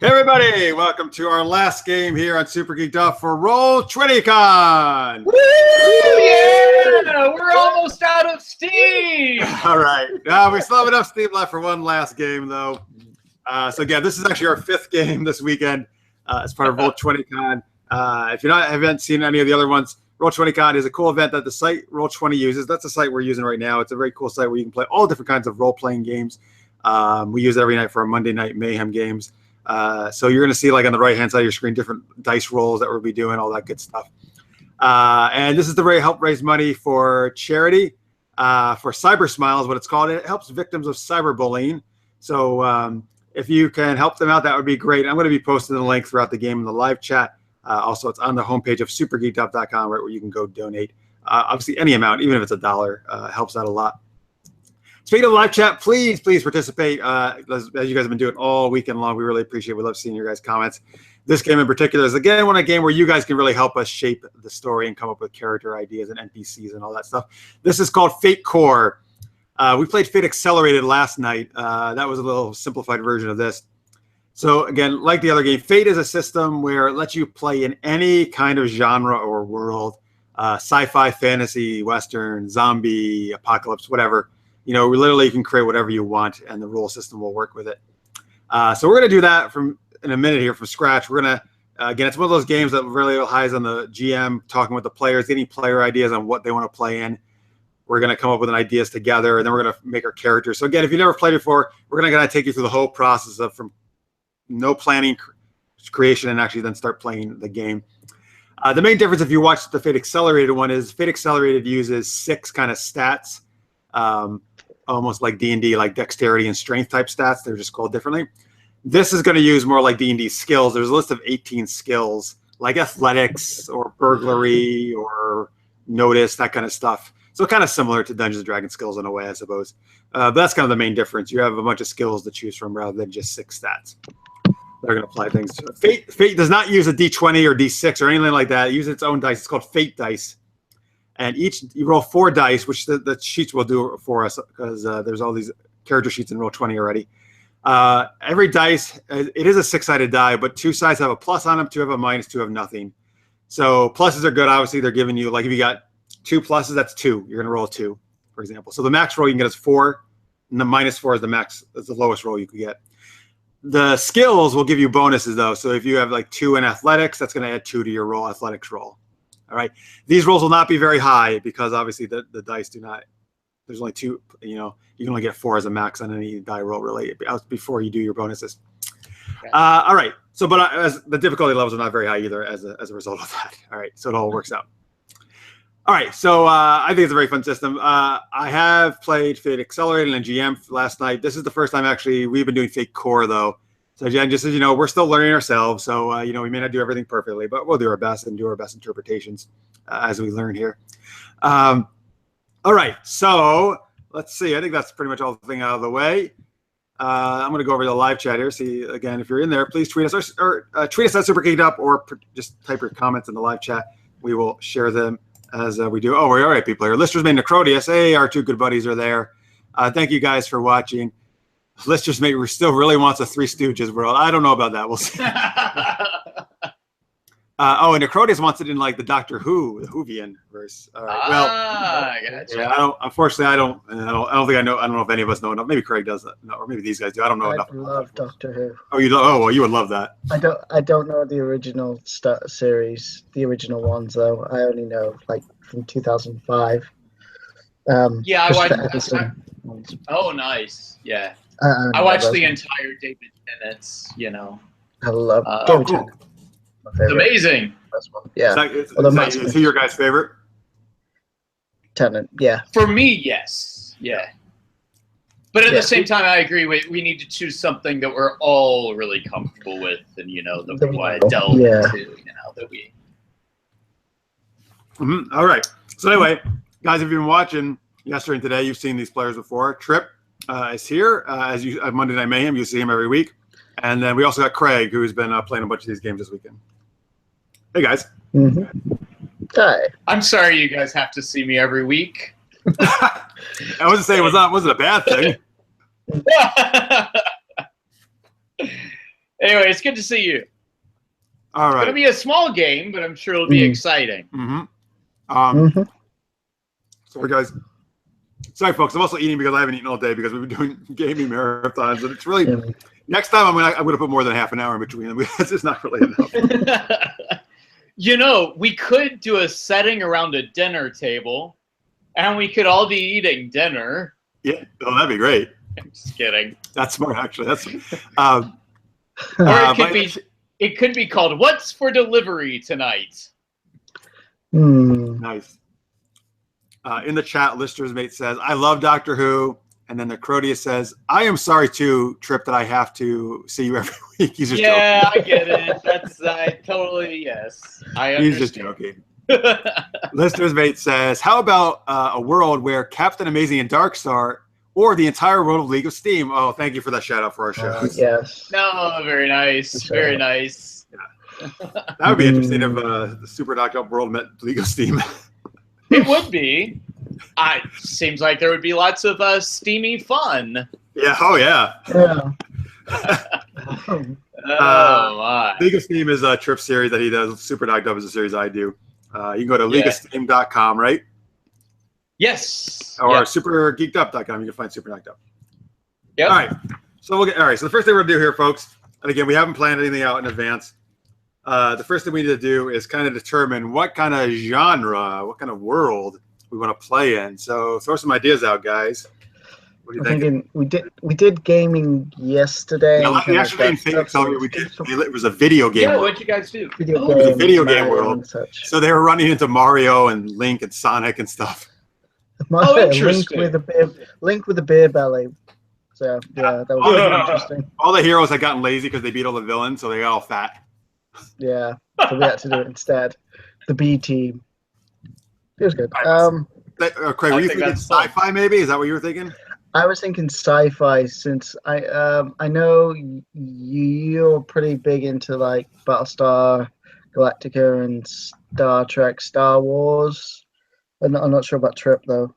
Hey everybody, welcome to our last game here on Super Geeked Up for Roll20Con. Woo! Yeah, we're almost out of steam. All right, we still have enough steam left for one last game though. So again, this is actually our fifth game this weekend as part of Roll20Con. If you haven't seen any of the other ones, Roll20Con is a cool event that the site Roll20 uses. That's the site we're using right now. It's a very cool site where you can play all different kinds of role-playing games. We use it every night for our Monday night mayhem games. So you're going to see, like, on the right hand side of your screen, different dice rolls that we'll be doing, all that good stuff. And this is to help raise money for charity for Cybersmile is what it's called. It helps victims of cyberbullying. So if you can help them out, that would be great. I'm going to be posting the link throughout the game in the live chat. Also, it's on the homepage of supergeekedup.com, right, where you can go donate. Obviously, any amount, even if it's $1, helps out a lot. Speaking of live chat, please participate as you guys have been doing all weekend long. We really appreciate it. We love seeing your guys' comments. This game in particular is, again, a game where you guys can really help us shape the story and come up with character ideas and NPCs and all that stuff. This is called Fate Core. We played Fate Accelerated last night. That was a little simplified version of this. So, again, like the other game, Fate is a system where it lets you play in any kind of genre or world, sci-fi, fantasy, western, zombie, apocalypse, whatever. You know, literally you can create whatever you want, and the rule system will work with it. So we're going to do that in a minute here from scratch. We're going to, again, it's one of those games that really relies on the GM talking with the players, getting player ideas on what they want to play in. We're going to come up with ideas together, and then we're going to make our characters. So again, if you've never played before, we're going to kind of take you through the whole process of from no planning, creation, and actually then start playing the game. The main difference, if you watch the Fate Accelerated one, is Fate Accelerated uses 6 kind of stats. Almost like D&D, like dexterity and strength type stats. They're just called differently. This is going to use more like D&D skills. There's a list of 18 skills, like athletics or burglary or notice, that kind of stuff. So kind of similar to Dungeons & Dragons skills in a way, I suppose. But that's kind of the main difference. You have a bunch of skills to choose from rather than just 6 stats. They're going to apply things. Fate does not use a D20 or D6 or anything like that. It uses its own dice. It's called Fate dice. And you roll 4 dice, which the sheets will do for us because there's all these character sheets in Roll20 already. Every dice, it is a 6-sided die, but 2 sides have a plus on them, 2 have a minus, 2 have nothing. So pluses are good. Obviously, they're giving you, like if you got 2 pluses, that's 2. You're going to roll a 2, for example. So the max roll you can get is 4, and the minus 4 is the max. That's the lowest roll you could get. The skills will give you bonuses, though. So if you have like 2 in athletics, that's going to add 2 to your athletics roll. All right. These rolls will not be very high because obviously the dice do not. There's only 2. You know, you can only get 4 as a max on any die roll really before you do your bonuses. Okay. All right. So, but as the difficulty levels are not very high either as a result of that. All right. So it all works out. All right. So I think it's a very fun system. I have played Fate Accelerated and GM last night. This is the first time actually we've been doing Fate Core though. So Jen, just as you know, we're still learning ourselves. So, you know, we may not do everything perfectly, but we'll do our best and do our best interpretations as we learn here. All right. So let's see. I think that's pretty much all the thing out of the way. I'm going to go over to the live chat here. See, again, if you're in there, please tweet us or tweet us at Super Geeked Up or just type your comments in the live chat. We will share them as we do. Oh, we're all right, people here. Listeners made Necrodius. Hey, our 2 good buddies are there. Thank you guys for watching. Let's just make. We still really wants a 3 Stooges world. I don't know about that. We'll see. Oh, and Necrodius wants it in like the Doctor Who, the Whovian verse. All right. Well, gotcha. Yeah, I don't. Unfortunately, I don't think I know. I don't know if any of us know enough. Maybe Craig does that, or maybe these guys do. I don't know enough. I love Doctor Who. Oh, you? Oh, well, you would love that. I don't know the original series, the original ones though. I only know like from 2005. Yeah, I watched. Oh, nice. Yeah. I watched the entire David Tennant's, you know. I love David Tennant. It's amazing. Yeah. Is he your guy's favorite? Tennant, yeah. For me, yes. Yeah. But at the same time, I agree. We need to choose something that we're all really comfortable with and, you know, that we want to delve into, you know, that we... All right. So anyway, guys, if you've been watching yesterday and today, you've seen these players before. Trip is here as you at Monday Night Mayhem. You see him every week, and then we also got Craig, who's been playing a bunch of these games this weekend. Hey guys. Hi. I'm sorry you guys have to see me every week. I wasn't saying wasn't a bad thing. Anyway, it's good to see you. All right. It's gonna be a small game, but I'm sure it'll be exciting. Sorry, guys. Sorry, folks. I'm also eating because I haven't eaten all day because we've been doing gaming marathons, and it's really next time I'm gonna put more than half an hour in between them. It's just not really enough. You know, we could do a setting around a dinner table, and we could all be eating dinner. Yeah, oh, that'd be great. I'm just kidding. That's smart, actually. That's or it could be called "What's for Delivery Tonight." Nice. In the chat, Lister's Mate says, "I love Doctor Who," and then the Crodius says, "I am sorry too, Trip, that I have to see you every week." He's just joking. I get it. That's totally yes. I understand. He's just joking. Lister's Mate says, "How about a world where Captain Amazing and Darkstar, or the entire world of League of Steam?" Oh, thank you for that shout out for our show. Yes. No, very nice. Very nice. Yeah. That would be interesting if the Super Knocked Up world met League of Steam. It would be. Seems like there would be lots of steamy fun. Yeah. Oh, yeah. My. League of Steam is a Trip series that he does. Super Knocked Up is a series I do. You can go to leagueofsteam.com, right? Yes. Or supergeekedup.com. You can find Super Knocked Up. Yep. All right. So the first thing we're gonna do here, folks, and again, we haven't planned anything out in advance. The first thing we need to do is kind of determine what kind of genre, what kind of world we want to play in. So throw some ideas out, guys. What do you think? We did gaming yesterday. No, the actual game thing we did. It was a video game. Yeah, world. what'd you guys do? It was a video game world. So they were running into Mario and Link and Sonic and stuff. Interesting. Link with a beer belly. So yeah, that was interesting. All the heroes had gotten lazy because they beat all the villains, so they got all fat. Yeah, so we had to do it instead. The B team. It was good. Craig, were you thinking sci-fi? Maybe is that what you were thinking? I was thinking sci-fi, since I know you're pretty big into like Battlestar Galactica and Star Trek, Star Wars. I'm not sure about Trip though.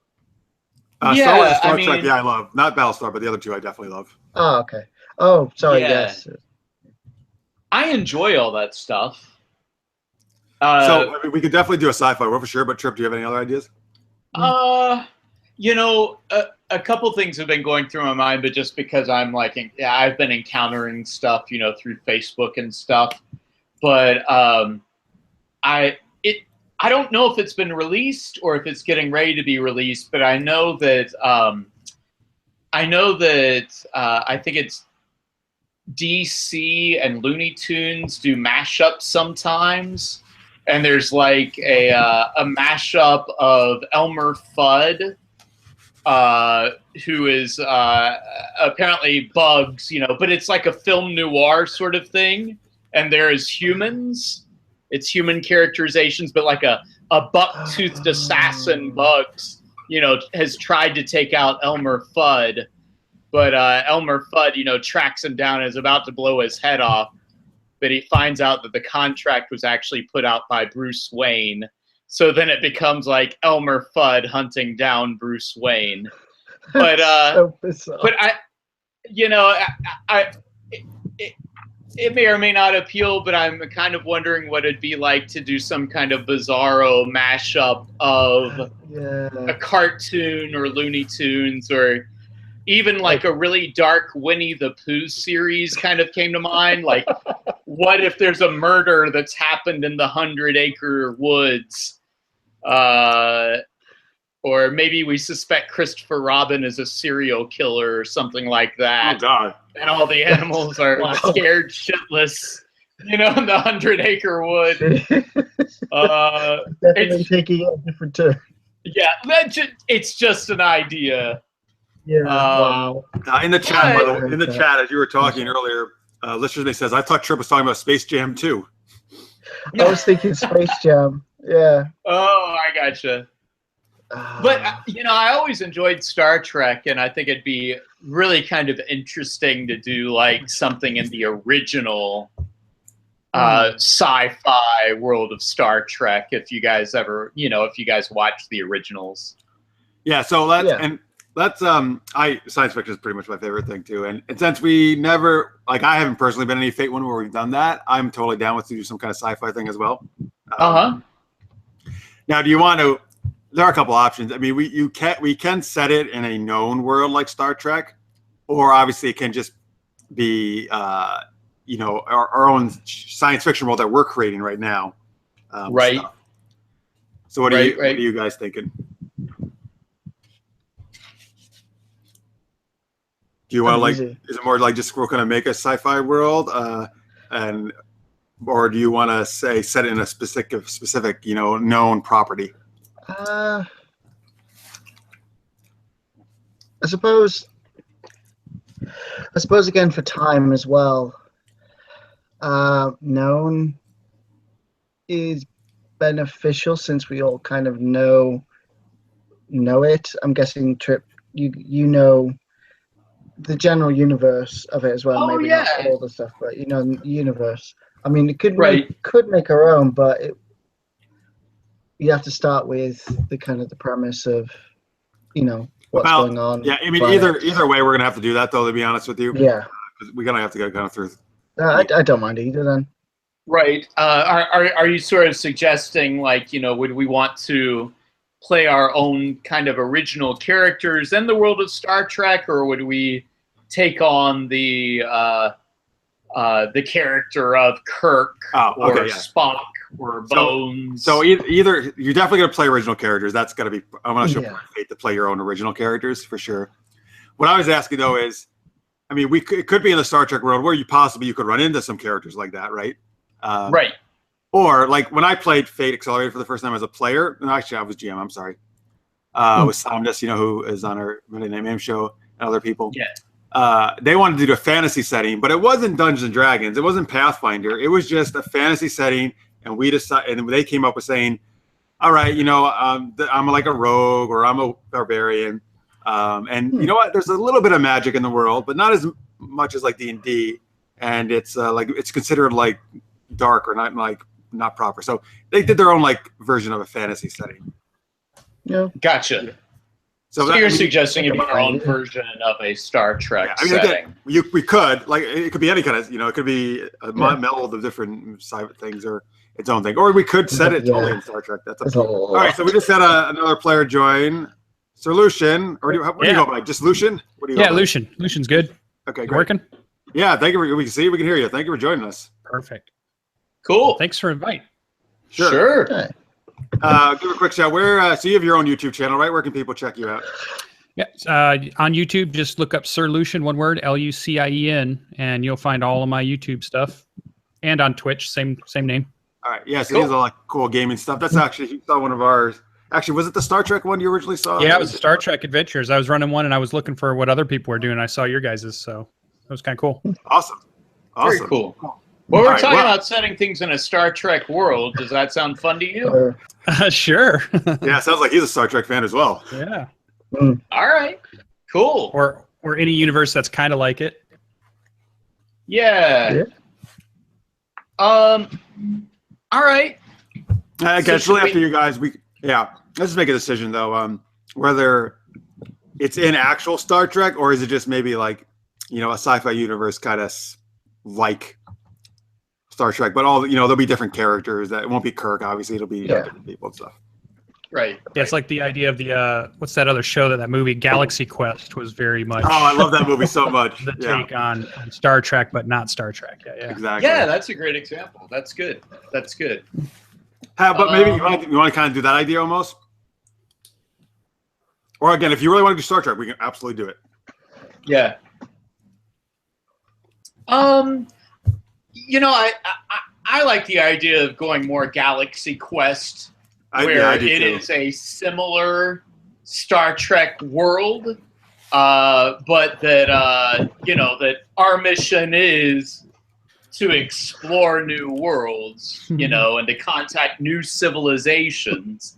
Star Wars and Star Trek, I love. Not Battlestar, but the other two I definitely love. Oh, okay. Oh, sorry. Yes. I enjoy all that stuff. So we could definitely do a sci-fi world for sure. But Trip, do you have any other ideas? You know, a couple things have been going through my mind, but just because I'm I've been encountering stuff, you know, through Facebook and stuff. But I don't know if it's been released or if it's getting ready to be released. But I know that I think it's DC and Looney Tunes do mashups sometimes, and there's like a mashup of Elmer Fudd, who is apparently Bugs, you know, but it's like a film noir sort of thing, and there is humans. It's human characterizations, but like a buck-toothed assassin Bugs, you know, has tried to take out Elmer Fudd. But Elmer Fudd, you know, tracks him down and is about to blow his head off. But he finds out that the contract was actually put out by Bruce Wayne. So then it becomes like Elmer Fudd hunting down Bruce Wayne. But it may or may not appeal, but I'm kind of wondering what it'd be like to do some kind of bizarro mashup of a cartoon or Looney Tunes, or even like a really dark Winnie the Pooh series kind of came to mind. Like, what if there's a murder that's happened in the 100-acre woods? Or maybe we suspect Christopher Robin is a serial killer or something like that. Oh, God. And all the animals are scared shitless, you know, in the 100-acre wood. Definitely taking a different turn. Yeah, it's just an idea. Yeah. Wow. In the chat, by the way, as you were talking earlier, Listeners says, I thought Trip was talking about Space Jam too. I was thinking Space Jam. Yeah. Oh, I gotcha. But, you know, I always enjoyed Star Trek, and I think it'd be really kind of interesting to do like something in the original sci-fi world of Star Trek, if you guys ever, you know, if you guys watch the originals. Yeah, so let's, and That's science fiction is pretty much my favorite thing too. And since we never I haven't personally been in any Fate one where we've done that, I'm totally down with to do some kind of sci-fi thing as well. Now, do you want to? There are a couple options. I mean, we can set it in a known world like Star Trek, or obviously it can just be our own science fiction world that we're creating right now. Right. Stuff. So what are you guys thinking? Do you want to is it more like just we're going to make a sci-fi world, or do you want to say set it in a specific known property? I suppose again for time as well. Known is beneficial since we all kind of know it. I'm guessing Trip, you know the general universe of it as well. Maybe not all the stuff, but the universe. I mean, it could make our own, but you have to start with the kind of the premise of what's going on. Yeah, I mean, either way, we're gonna have to do that though. To be honest with you, yeah, we're gonna have to go kind of through. I don't mind either then. Right. Are you sort of suggesting would we want to play our own kind of original characters in the world of Star Trek, or would we take on the character of Kirk or Spock or Bones? So either you're definitely going to play original characters. That's got to be. I'm not sure Fate to play your own original characters for sure. What I was asking though is, I mean, it could be in the Star Trek world where you could run into some characters like that, right? Right. Or like when I played Fate Accelerated for the first time as a player, no, actually I was GM. I'm sorry. With Somnus, who is on our Monday Night Mayhem show, and other people. Yeah. They wanted to do a fantasy setting, but it wasn't Dungeons and Dragons. It wasn't Pathfinder. It was just a fantasy setting, and and they came up with saying, "All right, I'm like a rogue or I'm a barbarian, and you know what? There's a little bit of magic in the world, but not as much as like D&D, and it's it's considered like dark or not proper." So they did their own version of a fantasy setting. Yeah, gotcha. So you're suggesting it'd be our own version of a Star Trek setting. Again, we could it could be any kind of it could be a meld of different side things or its own thing, or we could set it totally in Star Trek. That's up to you. All right, so we just had another player join, Sir Lucian, or what do you go by? Just Lucian? What do you go by? Lucian. Lucian's good. Okay, great. Working? Yeah, thank you. We can see you. We can hear you. Thank you for joining us. Perfect. Cool. Thanks for inviting. Sure. Okay. Give a quick shout. So you have your own YouTube channel, right? Where can people check you out? Yeah, on YouTube, just look up Sir Lucian, one word, Lucien, and you'll find all of my YouTube stuff. And on Twitch, same name. All right. Yeah, so he has a lot of cool gaming stuff. That's actually, he saw one of ours. Actually, was it the Star Trek one you originally saw? Yeah, it was Star Trek Adventures. I was running one, and I was looking for what other people were doing. I saw your guys's, so it was kind of cool. Awesome. Very cool. Well, we're talking about setting things in a Star Trek world. Does that sound fun to you? Sure. Yeah, sounds like he's a Star Trek fan as well. Yeah. All right. Cool. Or any universe that's kind of like it. Yeah. All right. I guess it's really up to you guys. Let's just make a decision though. Whether it's in actual Star Trek or is it just maybe a sci-fi universe kind of like Star Trek, but there'll be different characters. That it won't be Kirk, obviously. It'll be different people and stuff. Right. Yeah, it's like the idea of the what's that other show that movie Galaxy Quest was very much. Oh, I love that movie so much. The take on Star Trek, but not Star Trek. Yeah. Exactly. Yeah, that's a great example. That's good. But maybe you want to kind of do that idea almost. Or again, if you really want to do Star Trek, we can absolutely do it. Yeah. I like the idea of going more Galaxy Quest, where it is a similar Star Trek world, but that that our mission is to explore new worlds, and to contact new civilizations.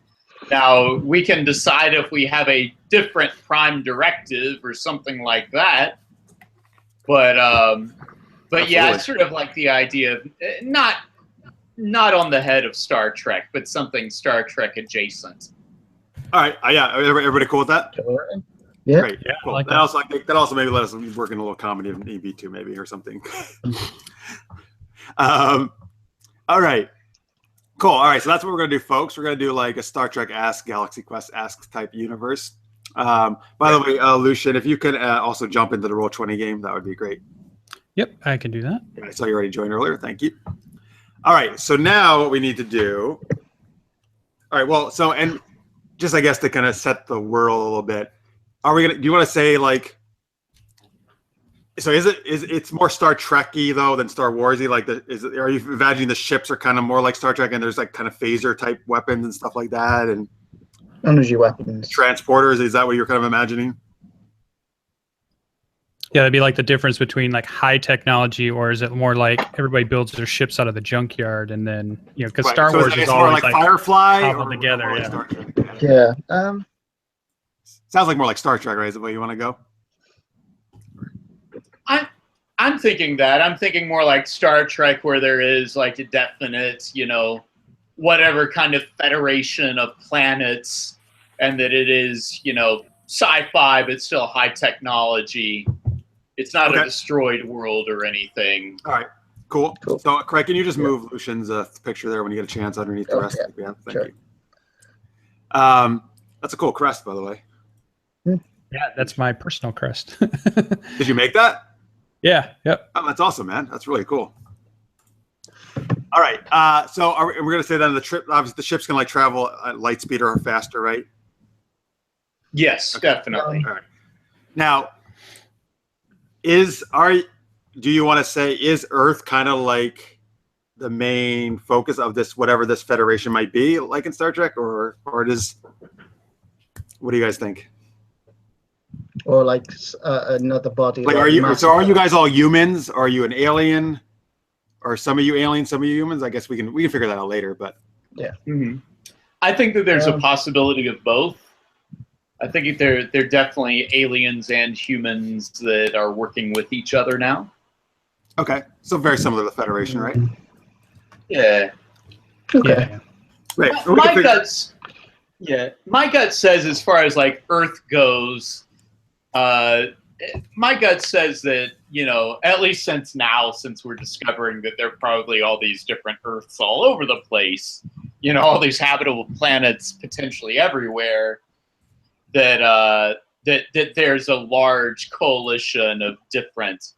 Now we can decide if we have a different prime directive or something like that, but yeah, it's sort of like the idea of not on the head of Star Trek, but something Star Trek adjacent. All right. Yeah. Everybody cool with that? Yeah. Great. Yeah, Cool. I like that. Also, I think that also maybe let us work in a little comedy of EB2 maybe or something. All right. Cool. All right. So that's what we're going to do, folks. We're going to do like a Star Trek Ask, Galaxy Quest Ask type universe. By the way, Lucian, if you could also jump into the Roll20 game, that would be great. Yep, I can do that. Yeah, I saw you already joined earlier. Thank you. All right. So now what we need to do. All right. Well, so, and just, I guess, to kind of set the world a little bit, do you want to say like, so it's more Star Trek-y though than Star Wars-y? Like, are you imagining the ships are kind of more like Star Trek and there's like kind of phaser type weapons and stuff like that and energy weapons, transporters? Is that what you're kind of imagining? Yeah, that'd be like the difference between like high technology, or is it more like everybody builds their ships out of the junkyard and then because Right. Star So Wars is more always like Firefly cobbled or together. more like Yeah. Star Trek? Yeah. Sounds like more like Star Trek, right? Is the way you want to go? I'm thinking that. I'm thinking more like Star Trek, where there is like a definite, whatever kind of federation of planets, and that it is, sci-fi, but still high technology. It's not a destroyed world or anything. All right. Cool. So, Craig, can you just move Lucian's picture there when you get a chance underneath the rest? Yeah. Thank you. That's a cool crest, by the way. Yeah, that's my personal crest. Did you make that? Yeah. Yep. Oh, that's awesome, man. That's really cool. All right. So we're going to say then the trip, obviously the ship's going to like travel at light speed or faster, right? Yes, definitely. All right. Now, do you want to say, is Earth kind of like the main focus of this, whatever this Federation might be, like in Star Trek, or what do you guys think? Or like another body. Like, are you guys all humans? Are you an alien? Or some of you aliens, some of you humans? I guess we can figure that out later, but yeah. Mm-hmm. I think that there's a possibility of both. I think they're definitely aliens and humans that are working with each other now. Okay, so very similar to the Federation, right? Yeah. Okay. Yeah. Right. My gut says, as far as like Earth goes, my gut says that, at least since we're discovering that there are probably all these different Earths all over the place, all these habitable planets potentially everywhere, that there's a large coalition of different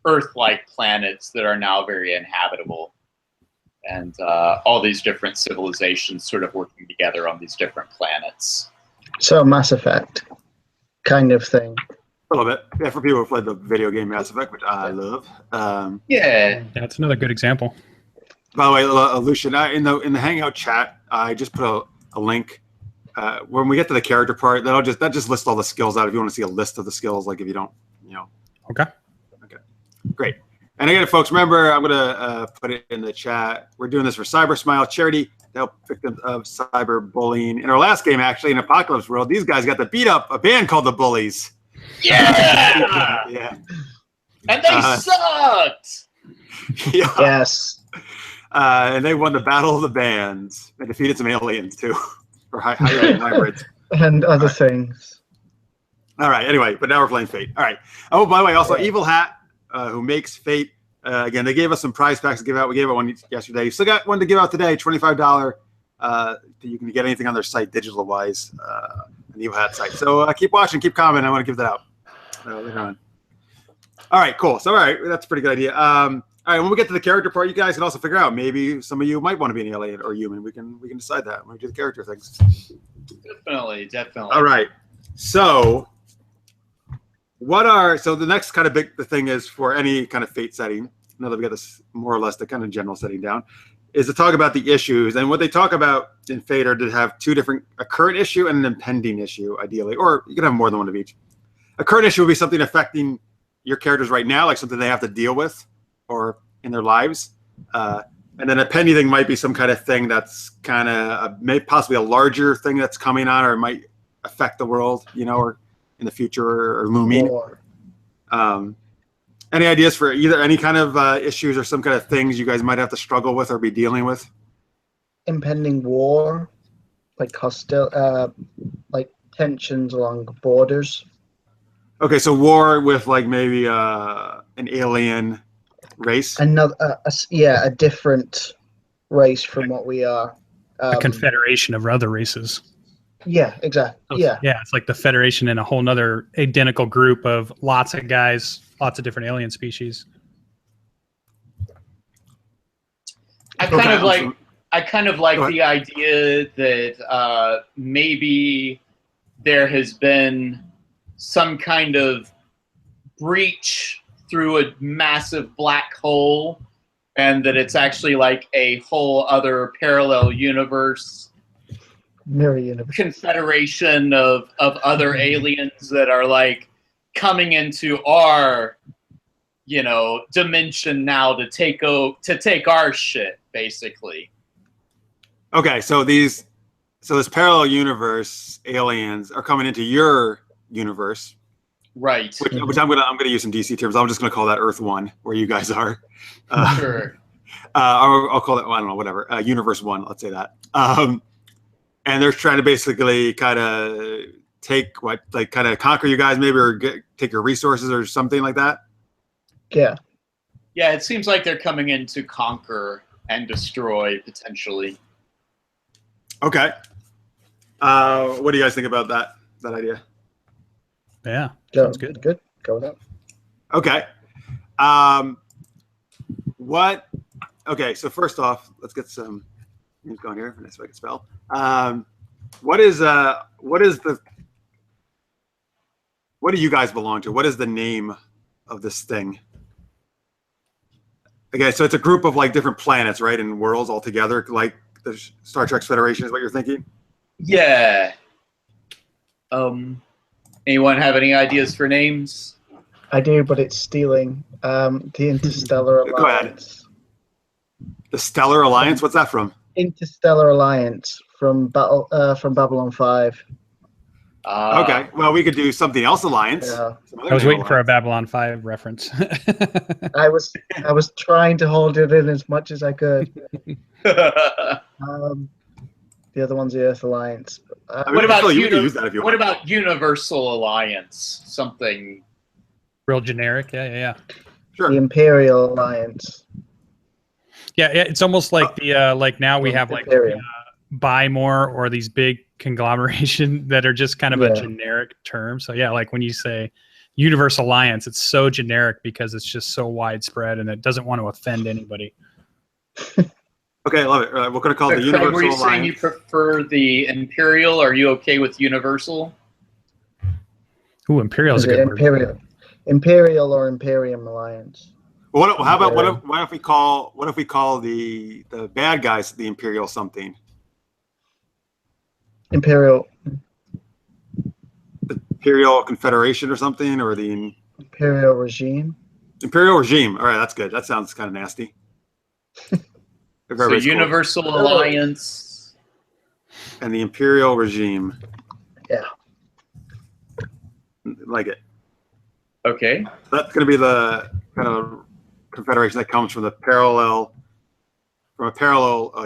Earth-like planets that are now very inhabitable. And all these different civilizations sort of working together on these different planets. So Mass Effect kind of thing. A little bit. Yeah, for people who played the video game Mass Effect, which I love. Yeah. That's another good example. By the way, Lucian, in the Hangout chat, I just put a link. When we get to the character part, that just lists all the skills out if you want to see a list of the skills, like if you don't, Okay. Great. And again, folks, remember, I'm going to put it in the chat. We're doing this for Cybersmile charity to help victims of cyberbullying. In our last game, actually, in Apocalypse World, these guys got to beat up a band called the Bullies. Yeah! Yeah. And they sucked! Yeah. Yes. And they won the Battle of the Bands. They defeated some aliens, too, or hybrids. And other things. All right, anyway, but now we're playing Fate. All right. Oh, by the way, also, Evil Hat, who makes Fate. Again, they gave us some prize packs to give out. We gave out one yesterday. You still got one to give out today, $25. You can get anything on their site, digital-wise, on the Evil Hat site. So keep watching, keep commenting. I want to give that out later on. All right, cool. So, all right, that's a pretty good idea. All right, when we get to the character part, you guys can also figure out maybe some of you might want to be an alien or human. We can decide that when we do the character things. Definitely. All right. So the next kind of big thing is for any kind of Fate setting, now that we got this more or less the kind of general setting down, is to talk about the issues. And what they talk about in Fate are to have two different, a current issue and an impending issue, ideally, or you can have more than one of each. A current issue would be something affecting your characters right now, like something they have to deal with or in their lives. And then a pending thing might be some kind of thing that's kind of possibly a larger thing that's coming on, or it might affect the world, or in the future or looming. Any ideas for either any kind of issues or some kind of things you guys might have to struggle with or be dealing with? Impending war, like hostile, like tensions along borders. Okay, so war with like maybe an alien race. Another, a different race from what we are. A confederation of other races. Yeah, exactly. So it's like the Federation in a whole nother identical group of lots of guys, lots of different alien species. I kind of like the idea that maybe there has been some kind of breach through a massive black hole, and that it's actually like a whole other parallel universe, mirror universe, confederation of other aliens that are like coming into our, dimension now to take our shit, basically. Okay, so this parallel universe aliens are coming into your universe, right? Which I'm gonna use some DC terms. I'm just gonna call that Earth 1, where you guys are. Sure. I'll call it, I don't know, whatever. Universe 1, let's say that. And they're trying to basically kind of conquer you guys, maybe, or take your resources or something like that. Yeah. Yeah, it seems like they're coming in to conquer and destroy, potentially. Okay. What do you guys think about that idea? Yeah, sounds good. Good. Go with that. Okay. Okay, so first off, let's get some names going here. That's what I can spell. What do you guys belong to? What is the name of this thing? Okay, so it's a group of like different planets, right, and worlds all together, like the Star Trek Federation is what you're thinking? Yeah. Anyone have any ideas for names? I do, but it's stealing. The Interstellar Alliance. Go ahead. The Stellar Alliance? What's that from? Interstellar Alliance from Babylon 5. Okay, well, we could do something else Alliance. Yeah. I was waiting for a Babylon 5 reference. I was trying to hold it in as much as I could. The other one's the Earth Alliance. What about Universal Alliance? Something real generic. Yeah. Sure. The Imperial Alliance. Yeah, it's almost like the like now we have like buy more or these big conglomeration that are just kind of a generic term. So yeah, like when you say Universal Alliance, it's so generic because it's just so widespread and it doesn't want to offend anybody. Okay, I love it. We're going to call it the Universal Alliance. Were you saying you prefer the Imperial? Are you okay with Universal? Ooh, Imperial is a good word. Imperial or Imperium Alliance. Well, how about what if we call the bad guys the Imperial something? Imperial Confederation or something, or the Imperial Regime. Imperial Regime. All right, that's good. That sounds kind of nasty. So Universal Alliance and the Imperial Regime. Yeah, like it. Okay. That's going to be the kind of confederation that comes from a parallel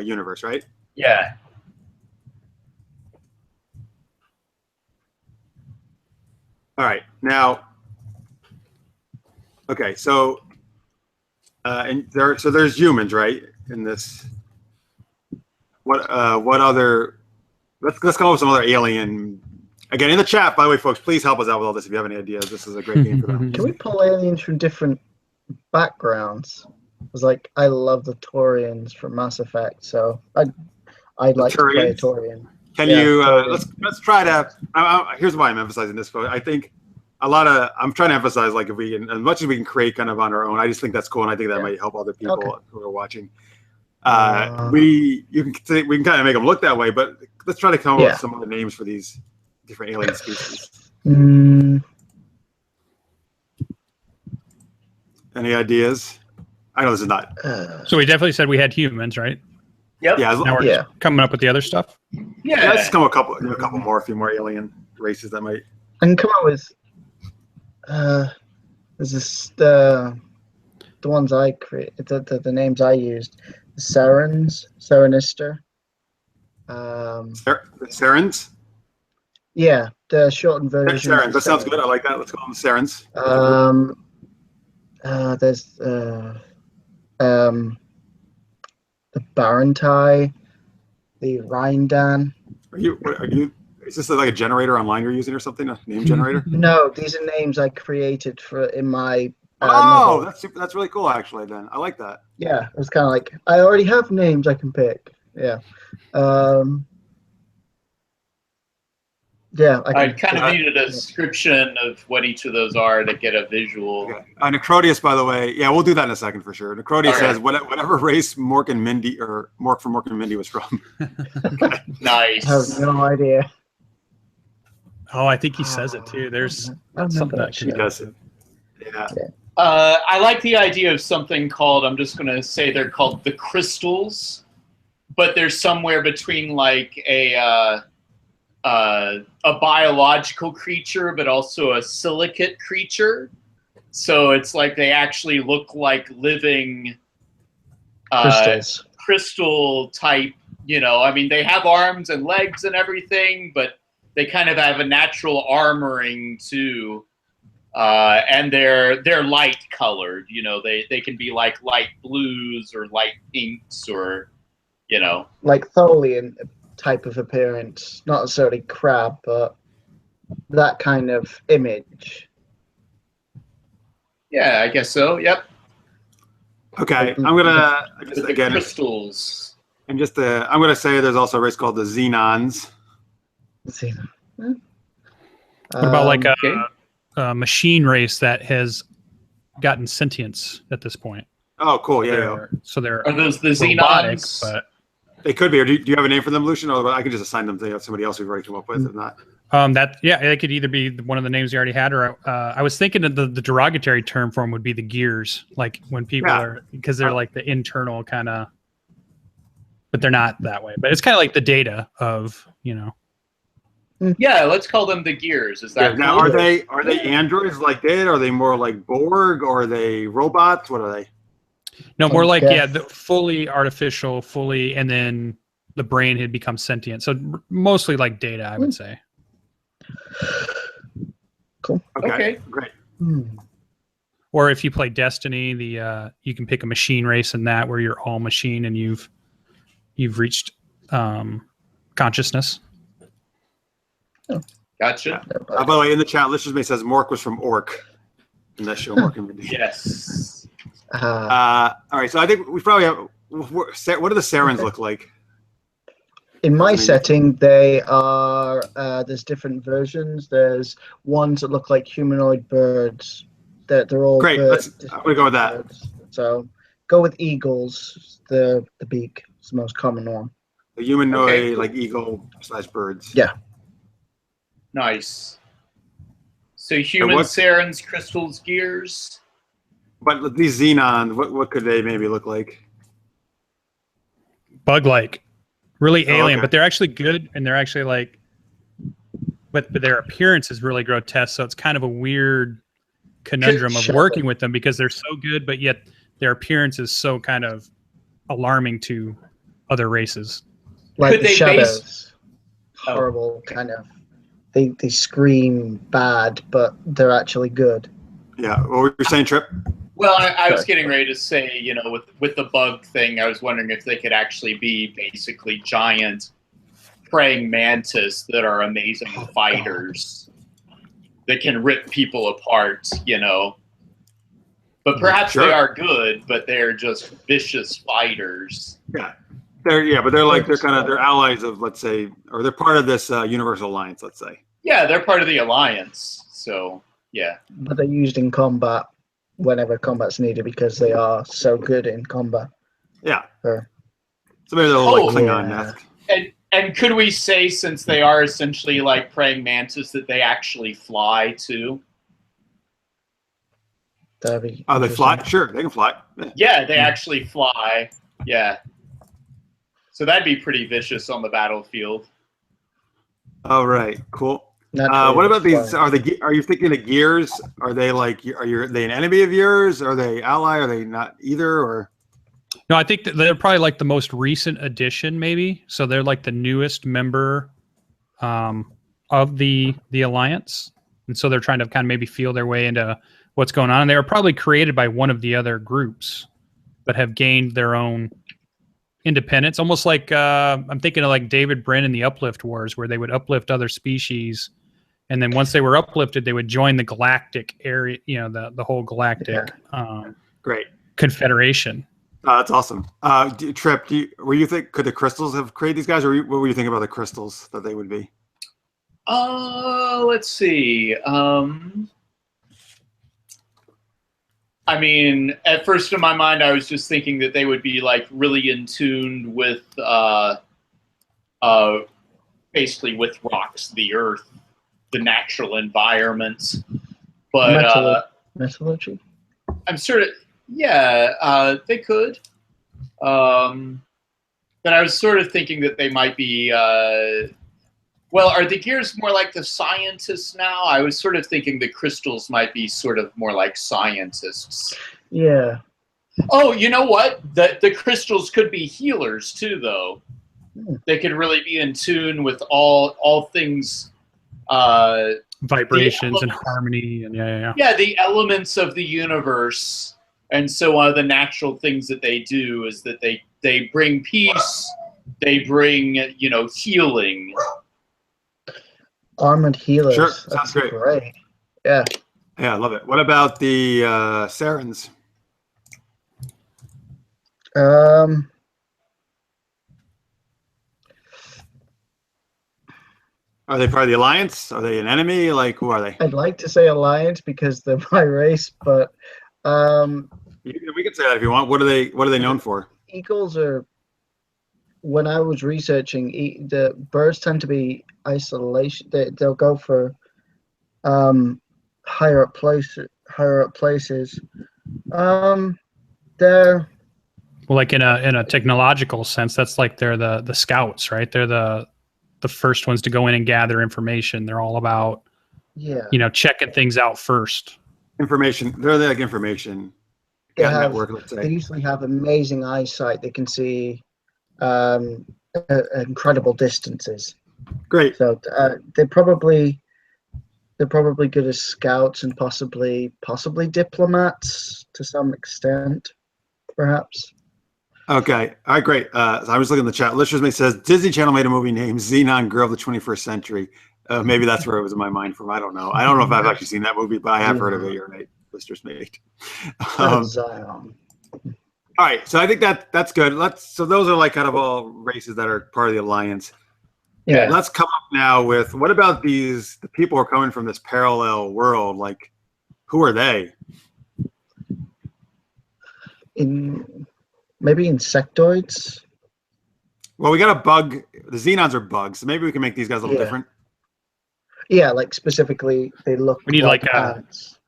universe, right? Yeah. All right. Now, okay. So, there's humans, right? In this, what other? Let's come up with some other alien. Again, in the chat, by the way, folks, please help us out with all this if you have any ideas. This is a great game for them. Can we pull aliens from different backgrounds? It's like I love the Taurians from Mass Effect, so I'd like to play a Taurian. Can you let's try to? Here's why I'm emphasizing this. I think I'm trying to emphasize, like, if we can, as much as we can create kind of on our own. I just think that's cool, and I think that might help other people who are watching. We can kind of make them look that way, but let's try to come up with some other names for these different alien species. Any ideas? I know this is not. So we definitely said we had humans, right? Yep. Yeah. Now we're just coming up with the other stuff. Yeah. Let's come up with a couple more alien races that might. I can come up with. There's this the ones I create. The names I used. The Serenister. Serens. Yeah, the shortened Okay, version. Sarens. That sounds good. I like that. Let's call them Sarens. There's the Barentai, the Rhindan. Are you? Is this like a generator online you're using or something? A name generator? No, these are names I created in my. Oh, novel. that's really cool. Actually, then I like that. Yeah, it's kind of like I already have names I can pick. Yeah. Yeah, I kind of need a description of what each of those are to get a visual. Okay. Necrotius, by the way, yeah, we'll do that in a second for sure. Necrotius Okay. says whatever race Mork and Mindy or Mork from Mork and Mindy was from. Okay. Nice. I have no idea. Oh, I think he says it too. There's something that He does it. Yeah. I like the idea of something called, I'm just going to say they're called the crystals, but they're somewhere between like a biological creature, but also a silicate creature. So it's like they actually look like living Crystals. crystal type, I mean, they have arms and legs and everything, but they kind of have a natural armoring too. And they're light colored, they can be like light blues or light pinks or, Like Tholian type of appearance, not necessarily crab, but that kind of image. Yeah, I guess so. Yep. Okay, I'm gonna just The again. crystals. I'm gonna say there's also a race called the Xenons. What about like okay. a machine race that has gotten sentience at this point? Oh, cool. Yeah. So they're Are those the robotic, Xenons? but They could be. Or do you have a name for them, Lucian? Or I can just assign them to somebody else we've already come up with. If not, it could either be one of the names you already had, or I was thinking of the derogatory term for them would be the gears, like when people are, because they're like the internal kind of, but they're not that way. But it's kind of like the data of, Yeah, let's call them the gears. Is that now cool? are they androids like that? Are they more like Borg? Or are they robots? What are they? No, more like the fully artificial, and then the brain had become sentient. So mostly like data, I would say. Cool. Okay. Great. Or if you play Destiny, you can pick a machine race in that where you're all machine and you've reached consciousness. Gotcha. By the way, in the chat, Listeners says Mork was from Orc in that show, Mork and Mindy. Yes. All right, so I think we probably have. What do the Sarens look like? In my setting, they are. There's different versions. There's ones that look like humanoid birds. They're all great. I'm gonna go with that. Birds. So go with eagles. The beak is the most common one. The humanoid, Okay, cool. like eagle / birds. Yeah. Nice. So human Sarens, crystals, gears. But these Xenons, what could they maybe look like? Bug-like, really alien, okay. but they're actually good, and they're actually like, but their appearance is really grotesque. So it's kind of a weird conundrum of working with them because they're so good, but yet their appearance is so kind of alarming to other races. Like Could the they shadows, horrible kind of. They scream bad, but they're actually good. Yeah. What were you saying, Trip? Well, I was getting ready to say, with the bug thing, I was wondering if they could actually be basically giant praying mantis that are amazing fighters that can rip people apart, But perhaps they are good, but they're just vicious fighters. Yeah. They're allies of, let's say, or they're part of this Universal Alliance, let's say. Yeah, they're part of the Alliance, so yeah. But they're used in combat whenever combat's needed because they are so good in combat. Yeah. So maybe they're like Klingon-esque. And could we say, since they are essentially like praying mantis, that they actually fly too? That'd be they fly? Sure, they can fly. Yeah, they actually fly. Yeah. So that'd be pretty vicious on the battlefield. All right, cool. What about these? Are you thinking of gears? Are they they an enemy of yours? Are they ally? Are they not either? Or no, I think that they're probably like the most recent addition, maybe. So they're like the newest member on of the Alliance, and so they're trying to kind of maybe feel their way into what's going on. And they were probably created by one of the other groups, but have gained their own independence. Almost like I'm thinking of like David Brin in the Uplift Wars, where they would uplift other species, and then once they were uplifted, they would join the galactic area. You know, the whole galactic great confederation. That's awesome. Trip, were you think could the crystals have created these guys, or what were you thinking about the crystals that they would be? Let's see. I mean, at first in my mind, I was just thinking that they would be like really in tune with, basically with rocks, the earth, the natural environments. But metallurgy. I'm sort of. Yeah, they could. But I was sort of thinking that they might be. Well, are the gears more like the scientists now? I was sort of thinking the crystals might be sort of more like scientists. Yeah. Oh, you know what? The crystals could be healers too, though. They could really be in tune with all things. Vibrations and harmony, and yeah, the elements of the universe. And so one of the natural things that they do is that they bring peace, they bring, healing. Armored healers. Sure, that's sounds great. Yeah. Yeah, I love it. What about the Sarens? Are they part of the Alliance? Are they an enemy? Like, who are they? I'd like to say Alliance because they're my race, but we can say that if you want. What are they known for? Eagles are. When I was researching, the birds tend to be isolation. They'll go for higher up places. They're well, like in a technological sense, that's like they're the scouts, right? They're the first ones to go in and gather information. They're all about checking things out first. Information. They're like information. Network, let's say. They usually have amazing eyesight. They can see incredible distances. Great. So they're probably good as scouts and possibly diplomats to some extent, perhaps. Okay. All right, great. So I was looking in the chat. Listeners says Disney Channel made a movie named Xenon Girl of the 21st Century. Maybe that's where it was in my mind from. I don't know. I don't know if I've actually seen that movie, but I have heard of it. You're right. Listeners made. All right, so I think that's good. So those are like kind of all races that are part of the Alliance. Yeah. Let's come up now with what about the people who are coming from this parallel world? Like, who are they? Maybe insectoids. Well, we got a bug. The Xenons are bugs, so maybe we can make these guys a little different. Yeah, like specifically, they look. We need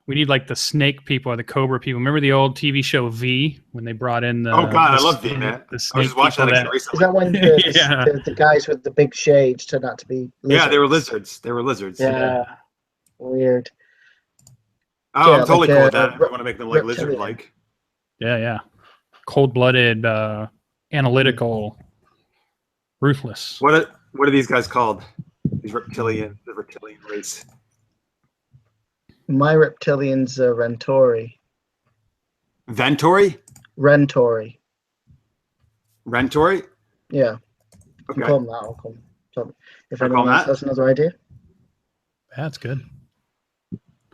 we need like the snake people or the cobra people. Remember the old TV show V when they brought in the? Oh God, I love V, man. The I was just watching that recently. Is that when the guys with the big shades turned out to be lizards? Yeah, they were lizards. They were lizards. Yeah. Weird. Oh, I'm totally cool with that. I want to make them like lizard-like. Yeah. Cold-blooded, analytical, ruthless. What are these guys called? The reptilian race. My reptilians are Rentori. Ventori? Rentori. Rentori? Yeah. Okay. Call them that. I'll call them. If anyone else has another idea. That's good.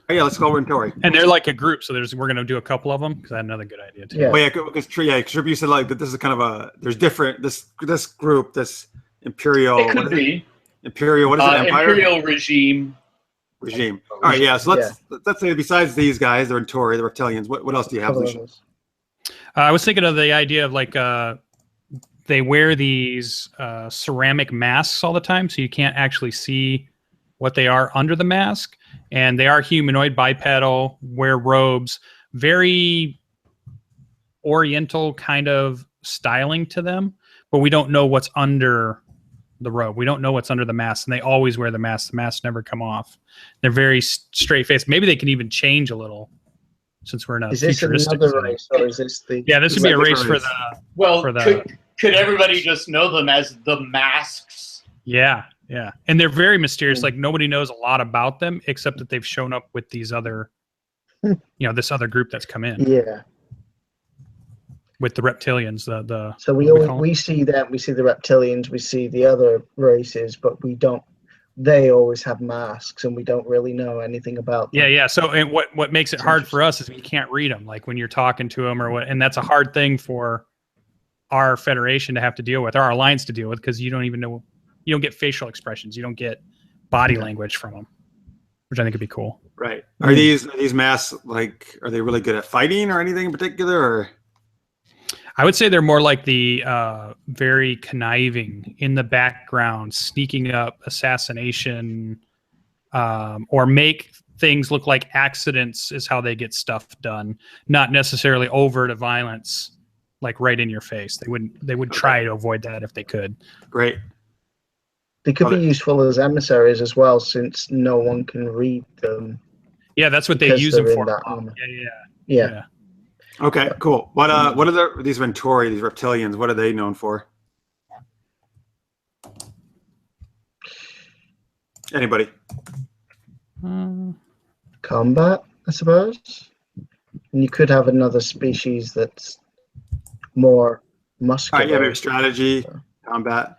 Oh, yeah, let's call Rentori. And they're like a group, so we're going to do a couple of them because I had another good idea too. Yeah. Well, yeah, because Trip, you said like that this is kind of there's different, this group, this Imperial. It could be. Imperial, what is it? Empire? Imperial regime. All right, yeah. So let's say besides these guys, the Rentori, the reptilians. What else do you have, Lucian? I was thinking of the idea of like they wear these ceramic masks all the time, so you can't actually see what they are under the mask, and they are humanoid, bipedal, wear robes, very Oriental kind of styling to them, but we don't know what's under the robe. We don't know what's under the mask, and they always wear the mask. The masks never come off. They're very straight faced. Maybe they can even change a little, since we're in a futuristic. Is this another race, or is this the? Yeah, this would be a race for the. Well, could everybody just know them as the masks? Yeah, Yeah, and they're very mysterious. Like nobody knows a lot about them except that they've shown up with these other, this other group that's come in. Yeah. With the reptilians, So we see them, we see the reptilians, we see the other races, but we don't. They always have masks, and we don't really know anything about them. Yeah. So, and what makes it hard for us is we can't read them, like when you're talking to them or what, and that's a hard thing for our federation to have to deal with, or our alliance to deal with, because you don't even know, you don't get facial expressions, you don't get body language from them, which I think would be cool. Right? Are these masks like? Are they really good at fighting or anything in particular? Or I would say they're more like the very conniving in the background, sneaking up, assassination, or make things look like accidents is how they get stuff done. Not necessarily overt violence, like right in your face. They would try to avoid that if they could. Great. They could be useful as emissaries as well, since no one can read them. Yeah, that's what they use them for. Yeah. Okay, cool. What are these Ventori, these reptilians? What are they known for? Anybody? Combat, I suppose. And you could have another species that's more muscular. Yeah, maybe strategy, combat.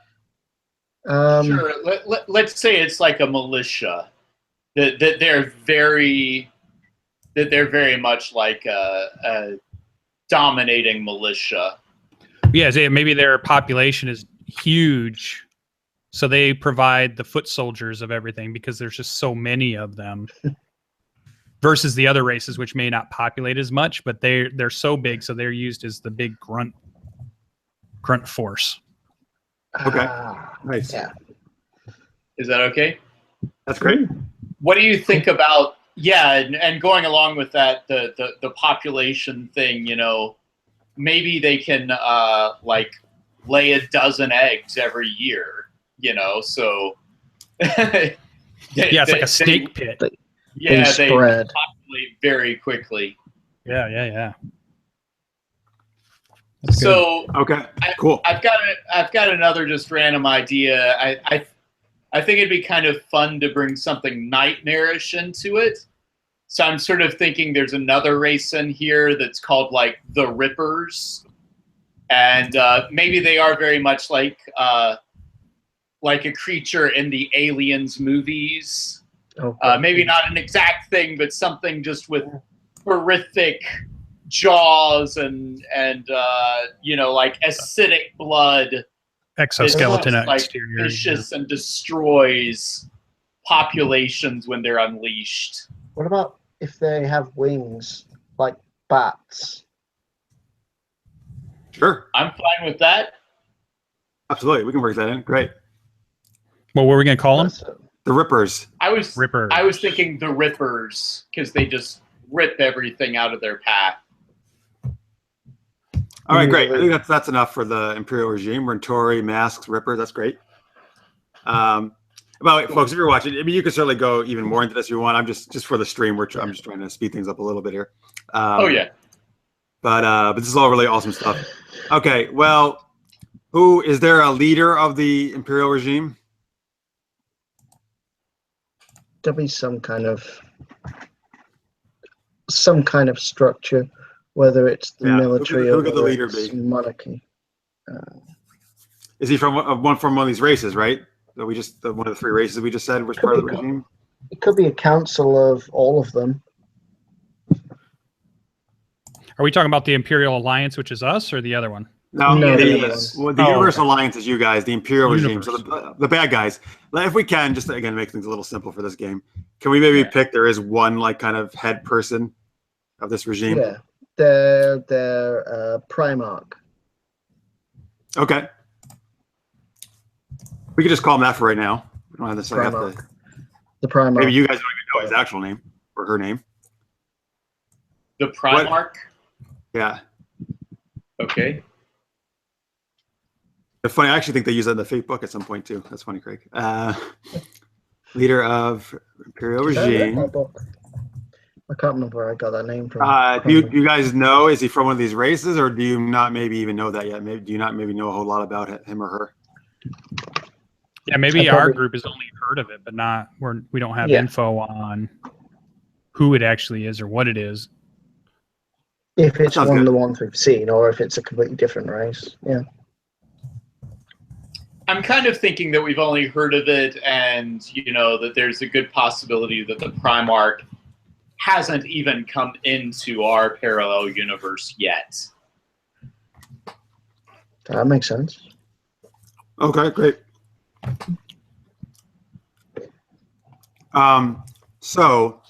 Sure. Let's say it's like a militia. That they're very much like a dominating militia. Yeah, maybe their population is huge, so they provide the foot soldiers of everything because there's just so many of them. Versus the other races, which may not populate as much, but they're so big, so they're used as the big grunt force. Okay, nice. Yeah. Is that okay? That's great. What do you think about? Yeah, and going along with that, the population thing, maybe they can like lay a dozen eggs every year, so it's like a snake pit. They spread. populate very quickly. Yeah. So okay, cool. I've got another just random idea. I think it'd be kind of fun to bring something nightmarish into it. So I'm sort of thinking there's another race in here that's called like the Rippers, and maybe they are very much like a creature in the Aliens movies. Maybe not an exact thing, but something just with horrific jaws and like acidic blood. Exoskeleton like exterior. Vicious and destroys populations when they're unleashed. What about if they have wings like bats? Sure. I'm fine with that. Absolutely. We can work that in. Great. What were we going to call them? The Rippers. I was Rippers. thinking the Rippers because they just rip everything out of their path. All right, great. I think that's enough for the Imperial regime. Ventori, masks, Rippers. That's great. Folks, if you're watching, I mean, you can certainly go even more into this if you want. I'm just for the stream. I'm just trying to speed things up a little bit here. But this is all really awesome stuff. Okay, well, is there a leader of the Imperial regime? There'll be some kind of structure, whether it's the military or the leader be? Monarchy. Is he from one of these races, right? That one of the three races we just said was part of the regime. It could be a council of all of them. Are we talking about the Imperial Alliance, which is us, or the other one? No, the Universal Alliance is you guys, the Imperial regime. So the bad guys. If we can, just again make things a little simple for this game, can we maybe pick there is one like kind of head person of this regime? Yeah, they're Primarch. Okay. We could just call him that for right now. We don't have this. The Primarch. Maybe you guys don't even know his actual name or her name. The Primarch? Yeah. Okay. It's funny. I actually think they use that in the fake book at some point too. That's funny, Craig. Leader of Imperial regime. I can't remember where I got that name from. Do you guys know? Is he from one of these races, or do you not maybe even know that yet? Do you not maybe know a whole lot about him or her? Yeah, maybe our group has only heard of it, but we don't have info on who it actually is or what it is. If it's one of the ones we've seen, or if it's a completely different race. Yeah. I'm kind of thinking that we've only heard of it, and that there's a good possibility that the Primarch hasn't even come into our parallel universe yet. That makes sense. Okay, great. So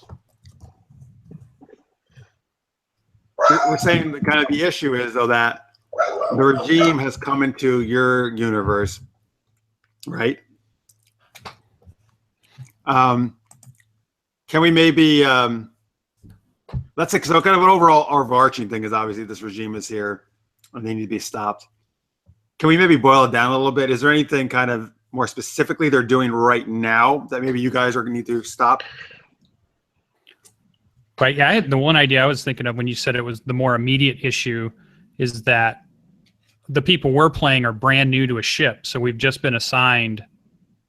we're saying that kind of the issue is, though, that the regime has come into your universe, right? Can we maybe let's say, so kind of an overall overarching thing is obviously this regime is here and they need to be stopped. Can we maybe boil it down a little bit? Is there anything kind of more specifically they're doing right now that maybe you guys are going to need to stop? Right. Yeah, the one idea I was thinking of when you said it was the more immediate issue is that the people we're playing are brand new to a ship. So we've just been assigned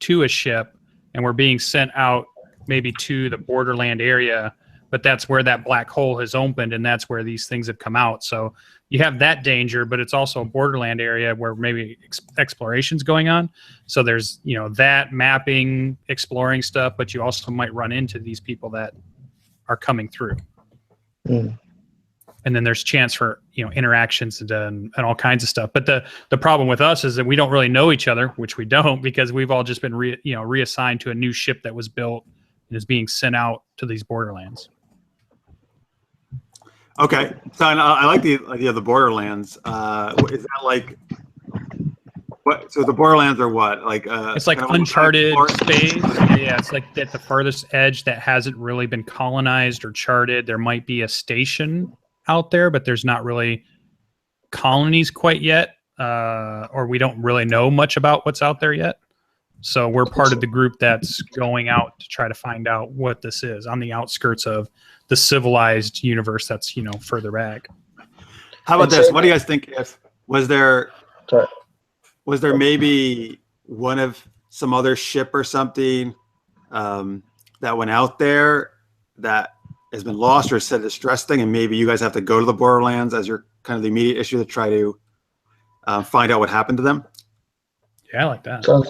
to a ship and we're being sent out maybe to the borderland area, but that's where that black hole has opened and that's where these things have come out. So you have that danger, but it's also a borderland area where maybe exploration's going on. So there's, that mapping, exploring stuff, but you also might run into these people that are coming through. And then there's chance for, interactions and all kinds of stuff. But the problem with us is that we don't really know each other, which we don't, because we've all just been reassigned to a new ship that was built and is being sent out to these borderlands. Okay, so I like the idea of the borderlands. Is that like what? So the borderlands are what? Like it's like uncharted space. Yeah, it's like at the farthest edge that hasn't really been colonized or charted. There might be a station out there, but there's not really colonies quite yet, or we don't really know much about what's out there yet. So we're part of the group that's going out to try to find out what this is on the outskirts of the civilized universe that's, further back. How about this? What do you guys think? Was there maybe one of some other ship or something that went out there that has been lost or said a distress thing, and maybe you guys have to go to the borderlands as your kind of the immediate issue to try to find out what happened to them? Yeah, I like that. Sounds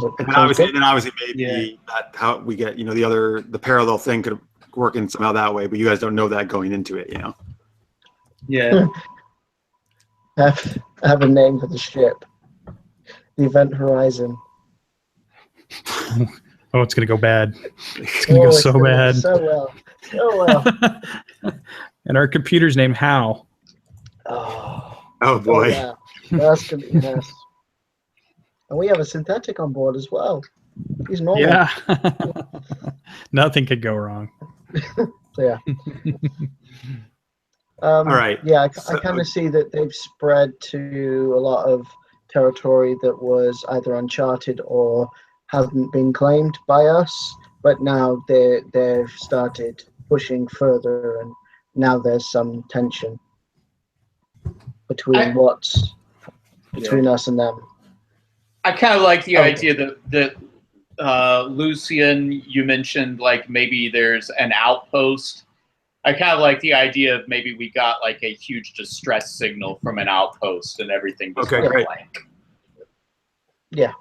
like. And obviously, maybe that how we get the parallel thing could work in somehow that way, but you guys don't know that going into it, Yeah. I have a name for the ship. The Event Horizon. Oh, it's gonna go bad. It's gonna go so bad. So well. And our computer's named Hal. Oh boy. Yeah. That's gonna be nice. And we have a synthetic on board as well. He's normal. Yeah. Nothing could go wrong. So, yeah. All right. Yeah, I kind of see that they've spread to a lot of territory that was either uncharted or hasn't been claimed by us. But now they've started pushing further, and now there's some tension between us and them. I kind of like the idea that Lucian, you mentioned like maybe there's an outpost. I kind of like the idea of maybe we got like a huge distress signal from an outpost and everything just went blank. Yeah.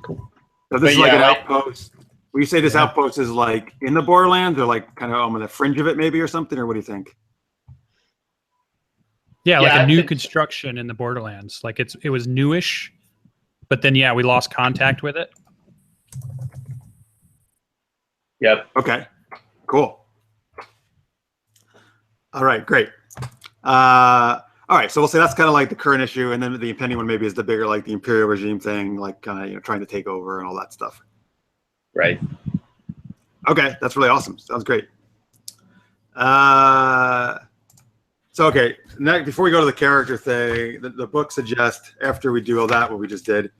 Cool. So this is like an outpost. Will you say this outpost is like in the borderlands or like kind of on the fringe of it maybe or something, or what do you think? Yeah, like a new construction in the borderlands. Like it was newish, but then we lost contact with it. Yep. Okay. Cool. All right. Great. All right. So we'll say that's kind of like the current issue, and then the impending one maybe is the bigger, like the imperial regime thing, like kind of trying to take over and all that stuff. Right. Okay, that's really awesome. Sounds great. So okay, next, before we go to the character thing, the book suggests after we do all that, what we just did,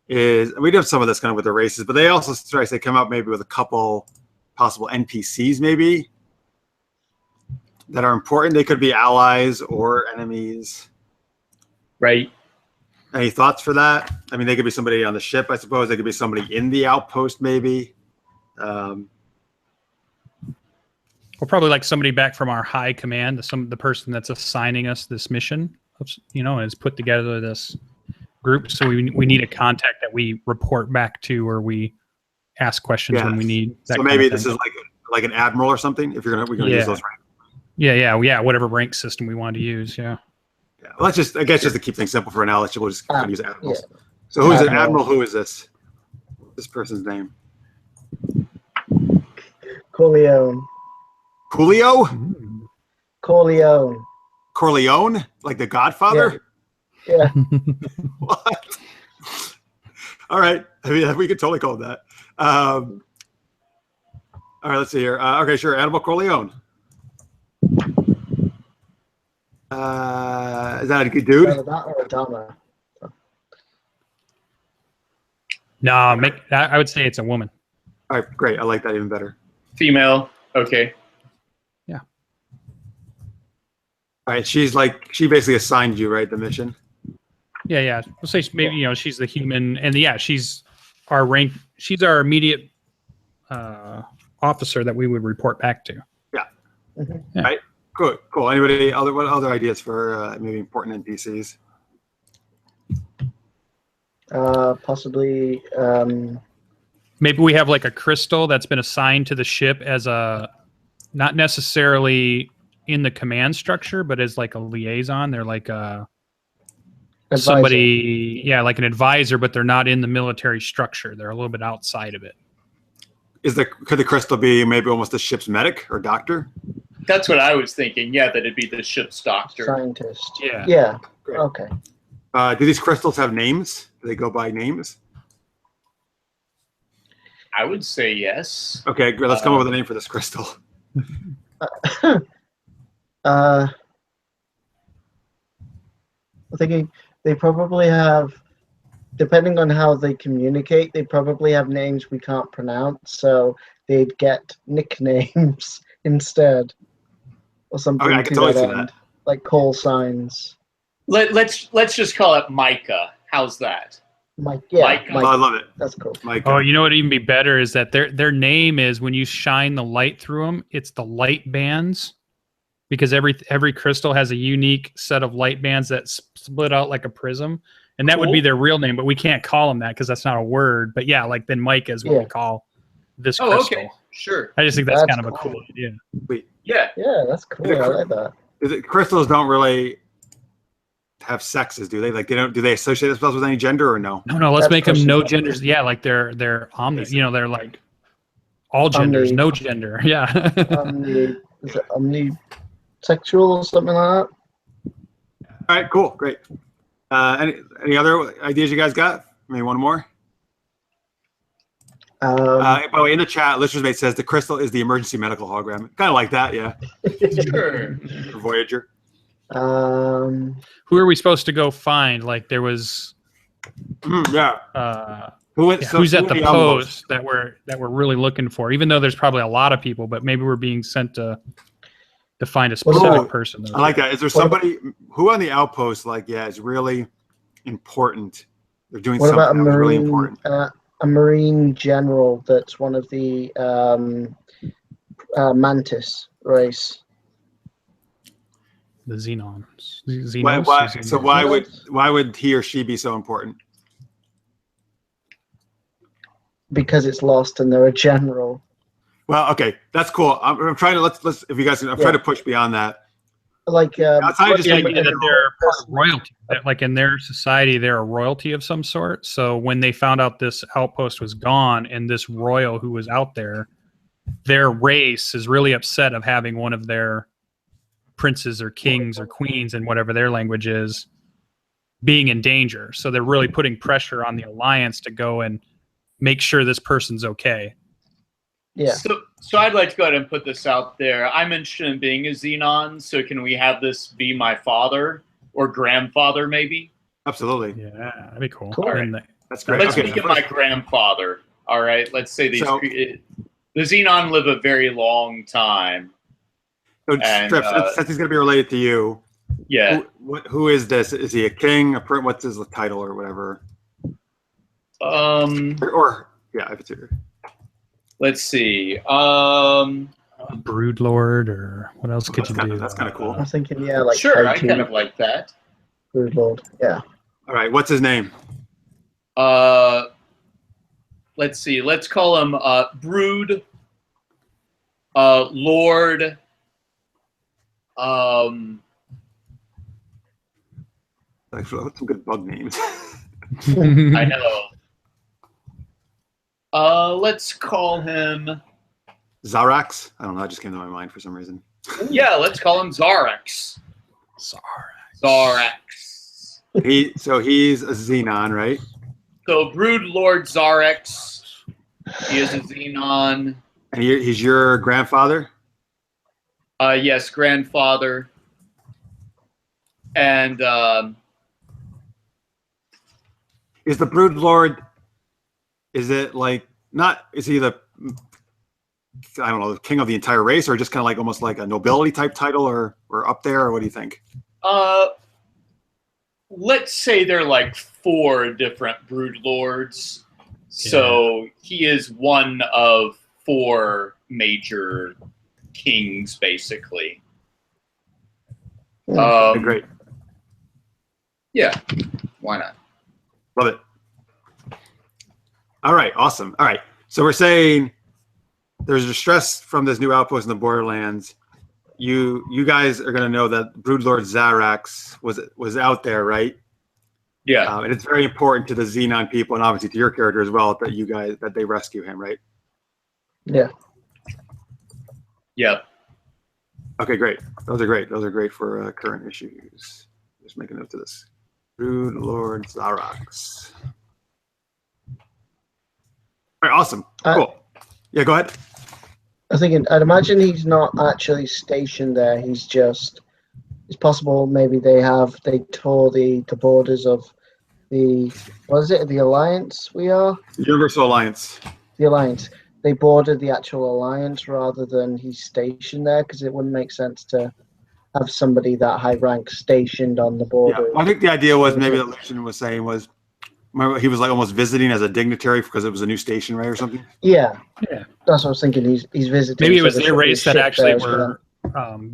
is we do have some of this kind of with the races, but they also try to come up maybe with a couple possible NPCs maybe that are important. They could be allies or enemies. Right. Any thoughts for that? I mean, they could be somebody on the ship, I suppose. They could be somebody in the outpost, maybe. Or probably like somebody back from our high command, the person that's assigning us this mission, you know, has put together this group. So we need a contact that we report back to, or we ask questions when we need. So maybe this is like an admiral or something. If we're gonna use those ranks. Yeah. Whatever rank system we want to use. Yeah. Yeah. Well, just to keep things simple for analogy, we'll just use admirals. Yeah. So who is an admiral? Who is this? This person's name? Corleone. Coolio? Corleone. Corleone? Like the Godfather? Yeah. What? All right. I mean, we could totally call it that. All right, let's see here. Okay, sure. Animal Corleone. Is that a good dude? That or a Dama? No, I would say it's a woman. All right, great. I like that even better. Female. Okay. Yeah. All right, she basically assigned you, right, the mission? Yeah. We'll say maybe, you know, she's the human, and she's our rank. She's our immediate officer that we would report back to. Yeah. Mm-hmm. Yeah. Right. Cool. Anybody? What other ideas for maybe important NPCs? Possibly. Maybe we have like a crystal that's been assigned to the ship as not necessarily in the command structure, but as like a liaison. They're like somebody, like an advisor, but they're not in the military structure. They're a little bit outside of it. Could the crystal be maybe almost the ship's medic or doctor? That's what I was thinking. Yeah, that it'd be the ship's doctor. Scientist. Yeah. Yeah. Great. Okay. Do these crystals have names? Do they go by names? I would say yes. Okay, great. Let's come up with a name for this crystal. I'm thinking they probably have, depending on how they communicate, they probably have names we can't pronounce, so they'd get nicknames instead, or something. Okay, I can totally see that. Like call signs. Let's just call it Micah. How's that? Mike. Yeah, Mike. Mike. Oh, I love it. That's cool. Micah. Oh, you know what would even be better is that their name is, when you shine the light through them, it's the light bands, because every crystal has a unique set of light bands that split out like a prism, and that would be their real name, but we can't call them that because that's not a word. But yeah, like then Micah is what we call this crystal. Okay, sure. I just think that's kind of a cool idea. Yeah, that's cool. I like that. Crystals don't really have sexes, do they? Like do they associate themselves with any gender or no? No. Let's make them no genders. Yeah, like they're omni. You know, they're like all genders, no gender. Yeah. Is it omnisexual or something like that? All right, cool, great. Any other ideas you guys got? Maybe one more. By the way, in the chat, Listener's Mate says the crystal is the emergency medical hologram. Kind of like that, yeah. Sure. For Voyager. Who are we supposed to go find? Like there was. Who's at the post that we're really looking for? Even though there's probably a lot of people, but maybe we're being sent to find a specific person. I like that. Is there somebody who on the outpost is really important? They're doing something that's really important. A marine general that's one of the Mantis race. The Xenons. Why would he or she be so important? Because it's lost and they're a general. Well, okay, that's cool. I'm trying to let's if you guys can, I'm trying to push beyond that. Like outside just the idea that they're part of royalty. Like in their society, they're a royalty of some sort. So when they found out this outpost was gone and this royal who was out there, their race is really upset of having one of their princes or kings or queens and whatever their language is being in danger. So they're really putting pressure on the Alliance to go and make sure this person's okay. Yeah. So I'd like to go ahead and put this out there. I'm interested in being a Xenon, so can we have this be my father or grandfather maybe? Absolutely. Yeah, that'd be cool. All right. That's great. Let's make it my grandfather. All right. Let's say the Xenon live a very long time. So, Strips, since he's going to be related to you, Yeah. Who is this? Is he a king? What's his title or whatever? Or yeah, if it's here. Let's see. A brood lord, or what else could you do? That's kind of cool. I was thinking, yeah, like sure, I kind of like that. Brood Lord. Yeah. All right, what's his name? Let's see. Let's call him Brood Lord. Like some good bug names. I know. Let's call him Zarax. I don't know. That just came to my mind for some reason. Yeah, let's call him Zarax. Zarax. He's a Xenon, right? So Brood Lord Zarax. He is a Xenon. And he's your grandfather? Yes, grandfather. And is the Brood Lord? Is it like not? Is he the? I don't know, the king of the entire race, or just kind of like almost like a nobility type title, or up there, or what do you think? Let's say they're like 4 different Brood Lords. So he is one of 4 major kings, basically. Great. Yeah, why not? Love it. All right, awesome. All right, so we're saying there's distress from this new outpost in the Borderlands. You guys are going to know that Brood Lord Zarax was out there, right? Yeah. And it's very important to the Xenon people, and obviously to your character as well, that they rescue him, right? Yeah. Yeah. Okay, great. Those are great. Those are great for current issues. Just make a note of this. Brood Lord Zarax. All right, awesome. Cool. Yeah, go ahead. I was thinking, I'd imagine he's not actually stationed there. He's just, it's possible maybe they tore the borders of the, what is it, the Alliance we are? Universal Alliance. The Alliance. They bordered the actual Alliance rather than he's stationed there, because it wouldn't make sense to have somebody that high rank stationed on the border. Yeah, I think the idea was maybe that Lucian was saying was, remember, he was like almost visiting as a dignitary because it was a new station, right, or something? Yeah. Yeah. That's what I was thinking. He's visiting. Maybe it was their race that actually were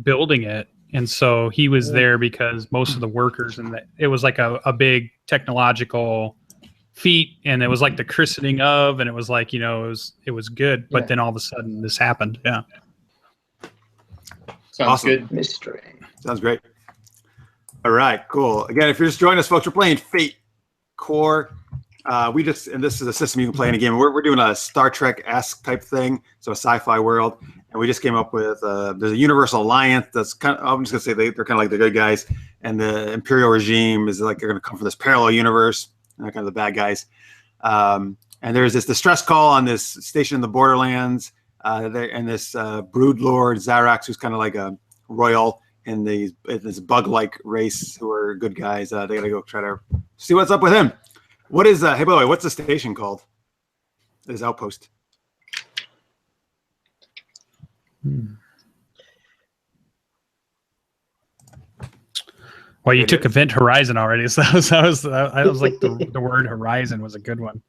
building it. And so he was there because most of the workers, and it was like a big technological feat, and it was like the christening of, and it was like, it was good. But then all of a sudden this happened. Yeah. Sounds awesome. Good. Mystery. Sounds great. All right, cool. Again, if you're just joining us, folks, we're playing Fate Core. And this is a system you can play in a game. We're doing a Star Trek-esque type thing, so a sci-fi world. And we just came up with there's a Universal Alliance that's kind of, I'm just gonna say they're kind of like the good guys, and the Imperial regime is like they're gonna come from this parallel universe. They're kind of the bad guys. And there's this distress call on this station in the Borderlands, and this Brood Lord Zarax, who's kind of like a royal in this bug-like race who are good guys. They gotta go try to see what's up with him. What is hey, by the way, what's the station called? This outpost. Well, you took Event Horizon already, so I was like the word Horizon was a good one.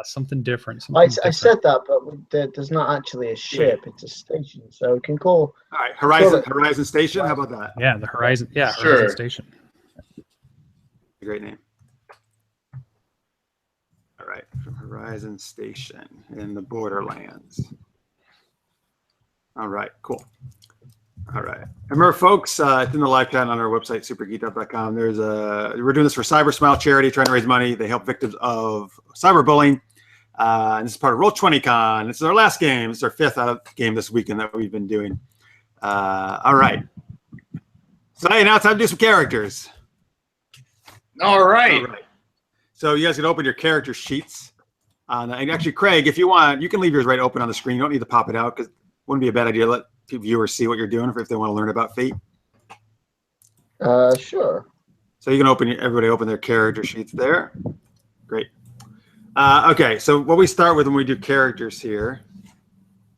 Something different. I said that, but there's not actually a ship; it's a station. So we can call. All right, Horizon Station. How about that? Yeah, the Horizon. Yeah, sure. Horizon Station. A great name. All right, from Horizon Station in the Borderlands. All right, cool. All right. Remember, folks, it's in the live chat on our website, supergeekedup.com. We're doing this for Cybersmile charity, trying to raise money. They help victims of cyberbullying. And this is part of Roll20Con. This is our last game. This is our 5th game this weekend that we've been doing. All right. So hey, now it's time to do some characters. All right. So you guys can open your character sheets. And actually, Craig, if you want, you can leave yours right open on the screen. You don't need to pop it out because it wouldn't be a bad idea to let viewers see what you're doing if they want to learn about Fate. Sure. So you can everybody open their character sheets there. Great. Okay, so what we start with when we do characters here.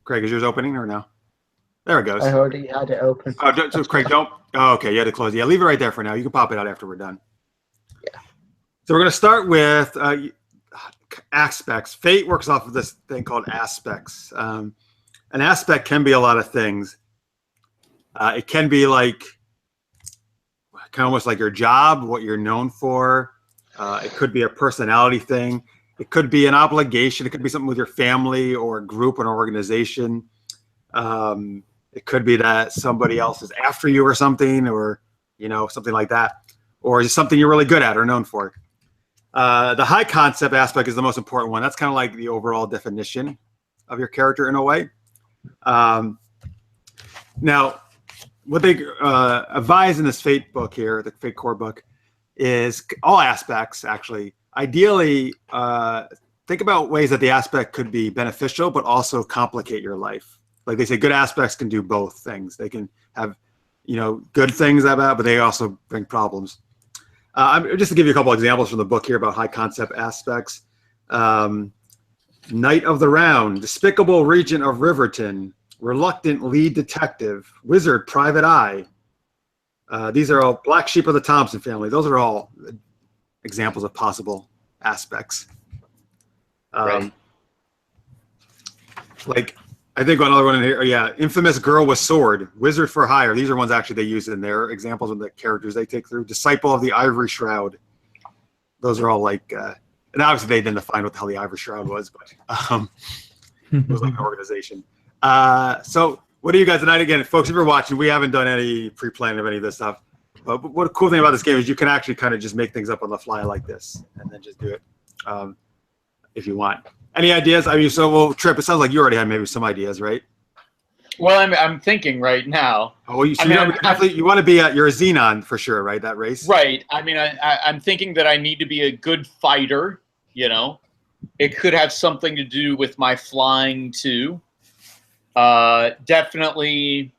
Craig, is yours opening or no? There it goes. I already had it open. Oh, so Craig, don't. Oh, okay, you had to close it. Yeah, leave it right there for now. You can pop it out after we're done. Yeah. So we're going to start with aspects. Fate works off of this thing called aspects. An aspect can be a lot of things. It can be like kind of almost like your job, what you're known for. It could be a personality thing. It could be an obligation. It could be something with your family or a group or an organization. It could be that somebody else is after you or something, or something like that, or just something you're really good at or known for. The high concept aspect is the most important one. That's kind of like the overall definition of your character in a way. Now, what they advise in this Fate book here, the Fate core book, is all aspects actually. Ideally, think about ways that the aspect could be beneficial, but also complicate your life. Like they say, good aspects can do both things. They can have, good things about, but they also bring problems. Just to give you a couple examples from the book here about high concept aspects. Knight of the Round, despicable regent of Riverton, reluctant lead detective, wizard private eye. These are all black sheep of the Thompson family. Those are all examples of possible aspects. Right. Like, I think another one in here, infamous girl with sword, wizard for hire. These are ones actually they use in their examples of the characters they take through. Disciple of the Ivory Shroud. Those are all like, and obviously they didn't define what the hell the Ivory Shroud was, but it was like an organization. So what do you guys tonight? Again, folks, if you're watching, we haven't done any pre-planning of any of this stuff. But what a cool thing about this game is you can actually kind of just make things up on the fly like this and then just do it if you want. Any ideas? I mean, Trip, it sounds like you already had maybe some ideas, right? Well, I'm thinking right now. Oh, you want to be you're a Xenon for sure, right? That race. Right. I mean, I'm thinking that I need to be a good fighter. It could have something to do with my flying too. Definitely.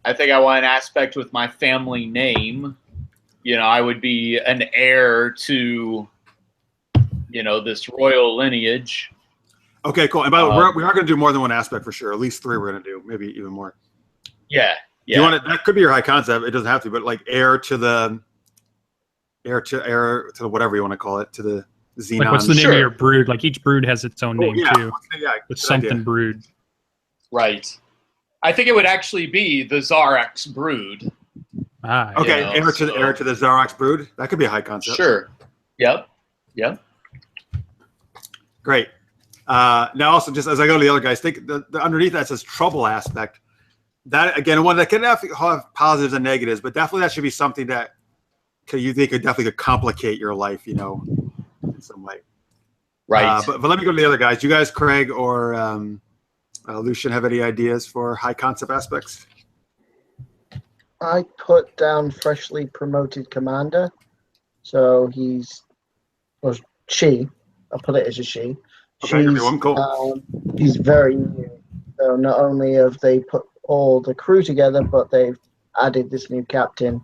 I think I want an aspect with my family name. I would be an heir to, this royal lineage. Okay, cool. And by the way, we are going to do more than one aspect for sure. At least 3 we're going to do, maybe even more. Yeah. Do you want that could be your high concept. It doesn't have to, but like heir to the whatever you want to call it, to the Xenon. Like what's the name of your brood? Like each brood has its own name too. Yeah, it's something idea. Brood. Right. I think it would actually be the Zarax brood. Okay, heir to the Zarax brood. That could be a high concept. Sure. Yep. Great. Now, also, just as I go to the other guys, think the underneath that says trouble aspect. That again, one that can have positives and negatives, but definitely that should be something that you think could definitely complicate your life, in some way. Right. But let me go to the other guys. Do you guys, Craig or Lucian, have any ideas for high concept aspects? I put down freshly promoted commander, so she. I'll put it as a she. Okay, cool. He's very new. So not only have they put all the crew together, but they've added this new captain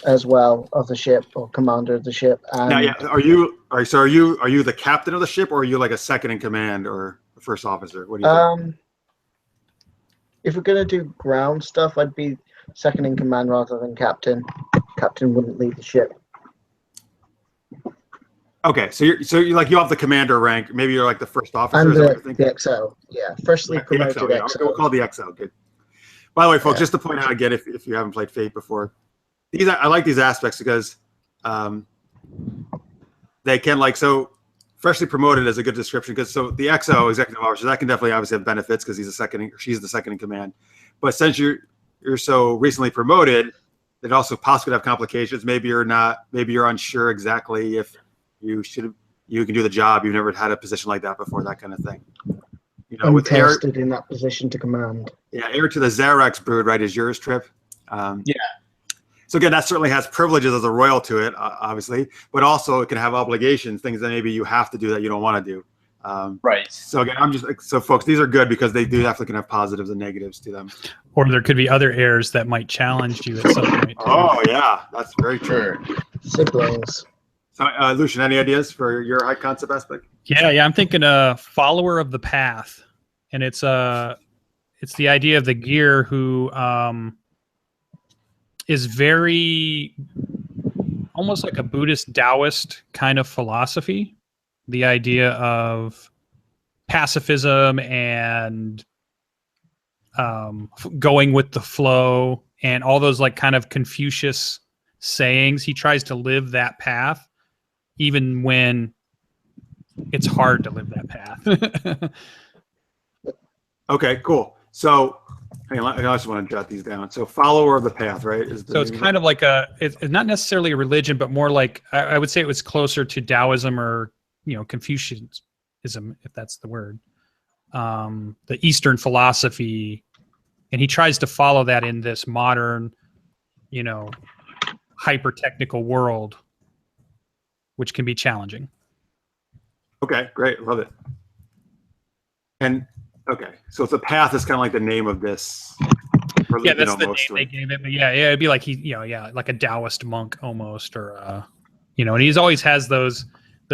as well of the ship, or commander of the ship. And now, are you the captain of the ship, or are you like a second in command or a first officer? What do you think? If we're gonna do ground stuff, I'd be second in command rather than captain. Captain wouldn't lead the ship. Okay, so you have the commander rank. Maybe you're like the first officer. And the XO, yeah, freshly promoted XO. Yeah. We'll call the XO. Good. By the way, folks, just to point out again, if you haven't played Fate before, I like these aspects because they can freshly promoted is a good description because the XO, executive officer, that can definitely obviously have benefits because she's the second in command. But since you're so recently promoted, it also possibly have complications. Maybe you're unsure exactly if you can do the job. You've never had a position like that before, that kind of thing. With tested in that position to command. Yeah, heir to the Zarax brood, right, is yours, Trip. Yeah. So again, that certainly has privileges as a royal to it, obviously, but also it can have obligations, things that maybe you have to do that you don't want to do. Right. So again, folks, these are good because they do definitely can have positives and negatives to them. Or there could be other heirs that might challenge you at some point. Oh yeah, that's very true. Siblings. So, Lucian, any ideas for your high concept aspect? Yeah, I'm thinking a follower of the path, and it's it's the idea of the gear who is very almost like a Buddhist Taoist kind of philosophy. The idea of pacifism and going with the flow and all those like kind of Confucius sayings. He tries to live that path even when it's hard to live that path. Okay, cool. So hang on, I just want to jot these down. So follower of the path, right? So it's kind of like it's not necessarily a religion, but more like I would say it was closer to Taoism or, you know, Confucianism, if that's the word. The Eastern philosophy, and he tries to follow that in this modern, you know, hyper technical world, which can be challenging. Okay, great, love it. And okay, so the path is kind of like the name of this. Yeah, that's the name they gave it. But yeah, it'd be like like a Taoist monk almost, or you know, and he's always has those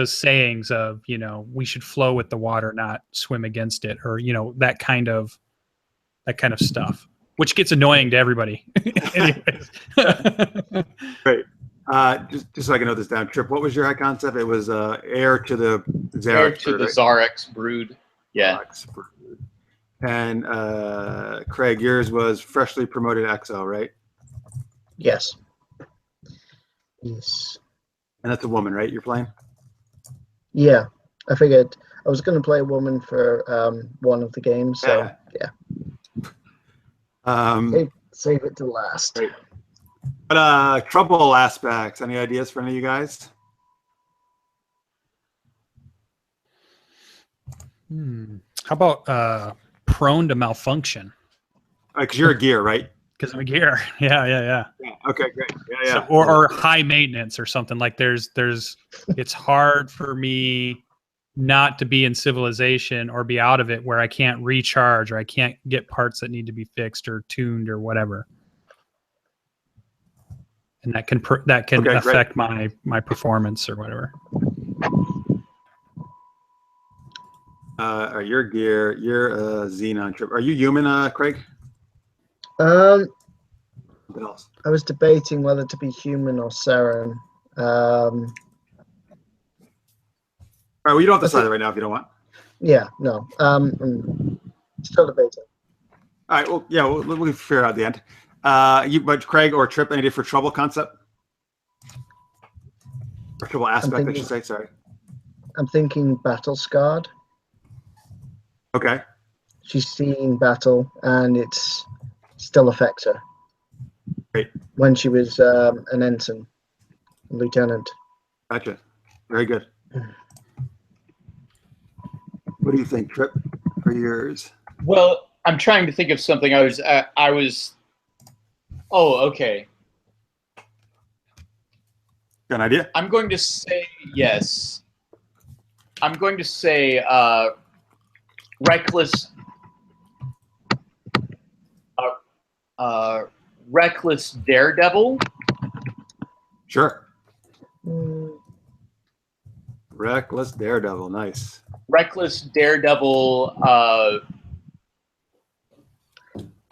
sayings of, you know, we should flow with the water, not swim against it, or, you know, that kind of stuff, which gets annoying to everybody. Anyways. Great. Just so I can note this down, Trip, what was your concept? It was heir to the Zarex Heir to the Zarex brood. Yeah. Zarex brood. And Craig, yours was freshly promoted XO, right? Yes. Yes. And that's a woman, right? You're playing? Yeah, I figured I was going to play a woman for one of the games, so yeah. Save it to last. Great. But trouble aspects, any ideas for any of you guys? How about prone to malfunction? Because you're a gear, right? Because I'm a gear. Yeah. Okay, great. Yeah. So, or high maintenance or something. Like there's it's hard for me not to be in civilization or be out of it where I can't recharge or I can't get parts that need to be fixed or tuned or whatever. And that can okay, affect my performance or whatever. You're gear. You're a Xenon, Trip. Are you human, Craig? What else? I was debating whether to be human or Saren. All right, well, you don't have to decide it right now if you don't want. Yeah, no. Still debating. All right, well, yeah, we'll figure out at the end. But Craig or Trip, any for trouble concept? Or trouble aspect, I should say, sorry. I'm thinking battle scarred. Okay. She's seen battle and it still affects her. Great. When she was an ensign, a lieutenant. Gotcha. Very good. What do you think, Trip, for yours? Well, I'm trying to think of something. I was. Oh, okay. Got an idea? I'm going to say yes. I'm going to say reckless. Reckless daredevil. Sure. Reckless daredevil, nice. Reckless daredevil.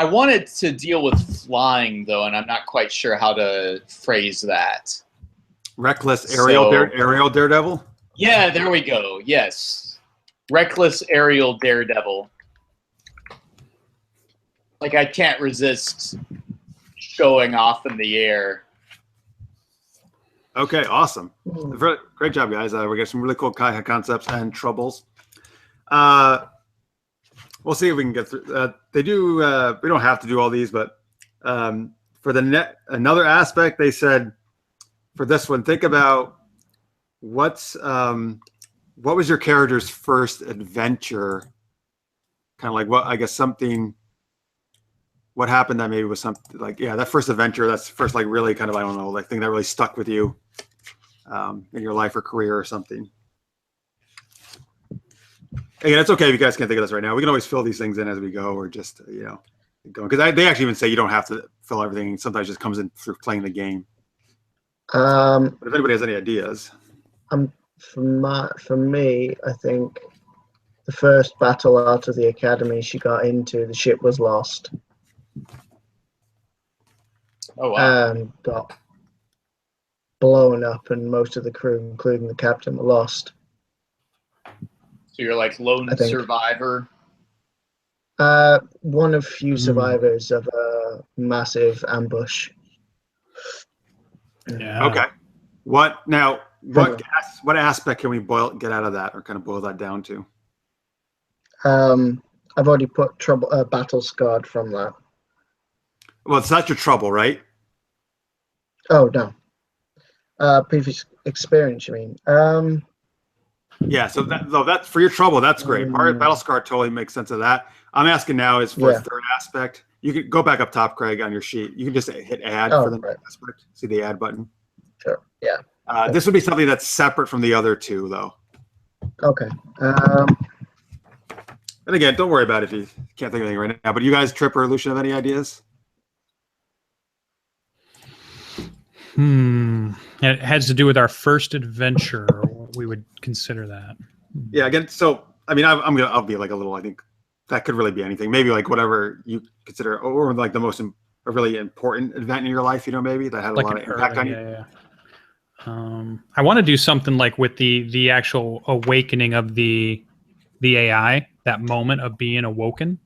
I wanted to deal with flying though, and I'm not quite sure how to phrase that. Reckless aerial daredevil. Yeah, there we go. Yes, reckless aerial daredevil. Like I can't resist showing off in the air. Okay, awesome. Great job, guys. We got some really cool concepts and troubles. We'll see if we can get through. They do. We don't have to do all these, but for the another aspect, they said for this one, think about what was your character's first adventure? Kind of like what happened that maybe was something like, yeah, that first adventure, that's first like really kind of, I don't know, like thing that really stuck with you in your life or career or something. Again, it's okay if you guys can't think of this right now. We can always fill these things in as we go, or just go, because they actually even say you don't have to fill everything. Sometimes it just comes in through playing the game. But if anybody has any ideas, for me, I think the first battle out of the academy she got into, the ship was lost. Oh wow! And got blown up, and most of the crew, including the captain, were lost. So you're like lone survivor. One of few survivors of a massive ambush. Yeah. Okay. What aspect can we get out of that, or kind of boil that down to? I've already put battle scarred from that. Well, it's not your trouble, right? Oh no. Previous experience, you mean? Yeah. So that's for your trouble. That's great. Battle scar totally makes sense of that. I'm asking now is for a third aspect. You can go back up top, Craig, on your sheet. You can just hit add for the aspect. See the add button. Sure. Yeah. This would be something that's separate from the other two, though. Okay. And again, don't worry about it if you can't think of anything right now. But you guys, Trip or Lucian, have any ideas? It has to do with our first adventure. We would consider that. Yeah. Again, so I mean, I'll be like a little. I think that could really be anything. Maybe like whatever you consider, or like the most a really important event in your life. Maybe that had a lot of impact on you. Yeah. I want to do something like with the actual awakening of the AI, that moment of being awoken.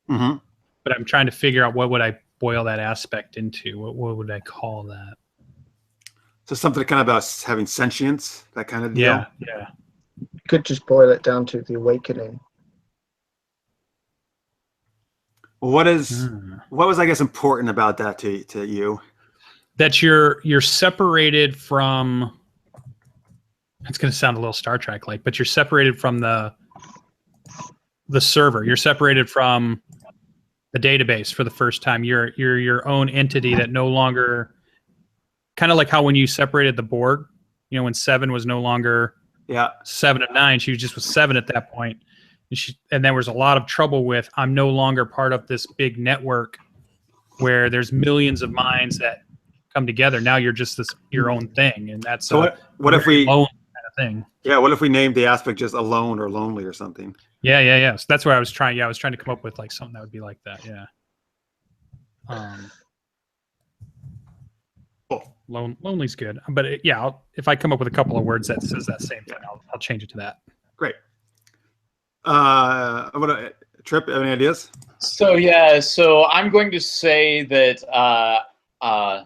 Mm-hmm. But I'm trying to figure out what would I boil that aspect into. What would I call that? So something kind of about having sentience, that kind of deal. Yeah. You could just boil it down to the awakening. What was, I guess, important about that to you? That you're separated from. It's going to sound a little Star Trek like, but you're separated from the server. You're separated from the database for the first time. You're your own entity that no longer. Kind of like how when you separated the Borg, when Seven was no longer 7 of 9, she just was 7 at that point. And there was a lot of trouble with, I'm no longer part of this big network where there's millions of minds that come together. Now you're just your own thing, and that's so. What if we alone kind of thing? Yeah. What if we named the aspect just alone or lonely or something? Yeah. So that's what I was trying. Yeah, I was trying to come up with like something that would be like that. Yeah. Lonely's good, but if I come up with a couple of words that says that same thing, I'll change it to that. Great. Trip, have any ideas? So I'm going to say that. By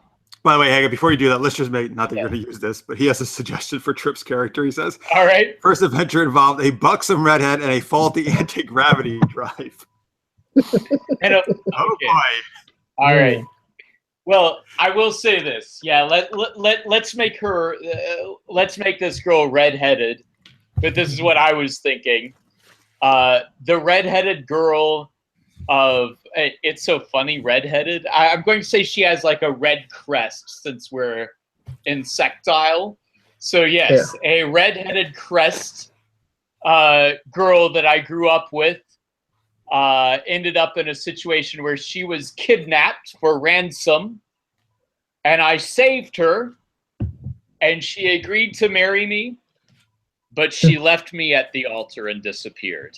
the way, Haga, before you do that, let's just not that you're going to use this, but he has a suggestion for Trip's character. He says, "All right, first adventure involved a buxom redhead and a faulty anti-gravity drive." Oh boy! All right. Well, I will say this. Yeah, let's make her. Let's make this girl redheaded. But this is what I was thinking. The redheaded girl of it's so funny, redheaded. I'm going to say she has like a red crest since we're insectile. So yes, a redheaded crest girl that I grew up with ended up in a situation where she was kidnapped for ransom, and I saved her, and she agreed to marry me, but she left me at the altar and disappeared.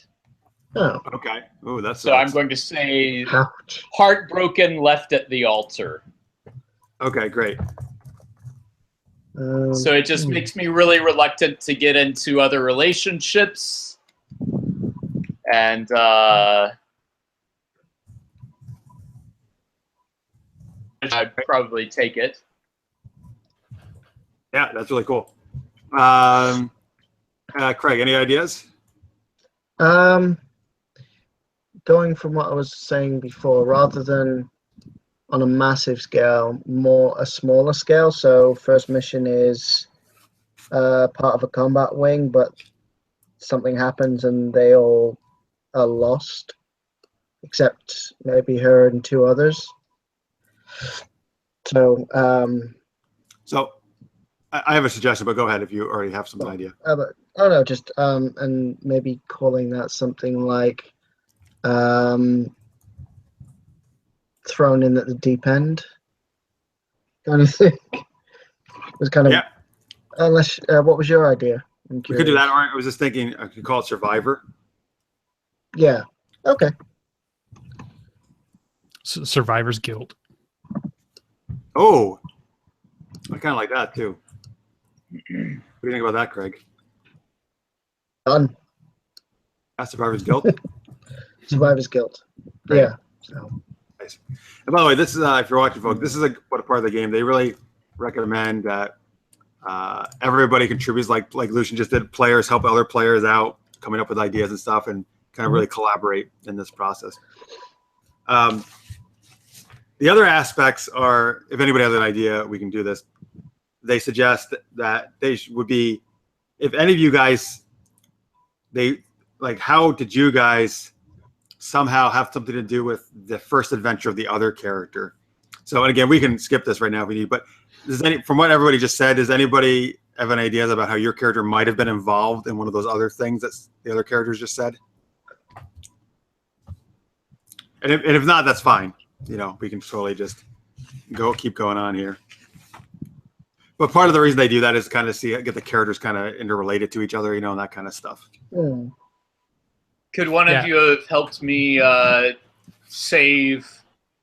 Oh. Okay. Oh, that's so. I'm going to say heartbroken, left at the altar. Okay, great. So it just makes me really reluctant to get into other relationships, and I'd probably take it. Yeah, that's really cool. Craig, any ideas? Going from what I was saying before, rather than on a massive scale, a smaller scale. So first mission is part of a combat wing, but something happens and they all are lost, except maybe her and 2 others. So, I have a suggestion, but go ahead if you already have some idea. And maybe calling that something like thrown in at the deep end kind of thing. It was kind of unless what was your idea? We could do that, or I was just thinking I could call it Survivor. Yeah. Okay. Survivor's guilt. Oh, I kind of like that too. What do you think about that, Craig? Done. Survivor's guilt. Survivor's guilt. Great. Yeah. So. Nice. And by the way, this is if you're watching, folks, this is a part of the game. They really recommend that everybody contributes, like Lucian just did. Players help other players out, coming up with ideas and stuff, and kind of really collaborate in this process. The other aspects are, if anybody has an idea, we can do this. They suggest that they would be, if any of you guys, how did you guys somehow have something to do with the first adventure of the other character? So, and again, we can skip this right now if we need, but from what everybody just said, does anybody have any ideas about how your character might have been involved in one of those other things that the other characters just said? And if not, that's fine. You know, we can totally just keep going on here. But part of the reason they do that is to kind of get the characters kind of interrelated to each other, you know, and that kind of stuff. Mm. Could one of you have helped me save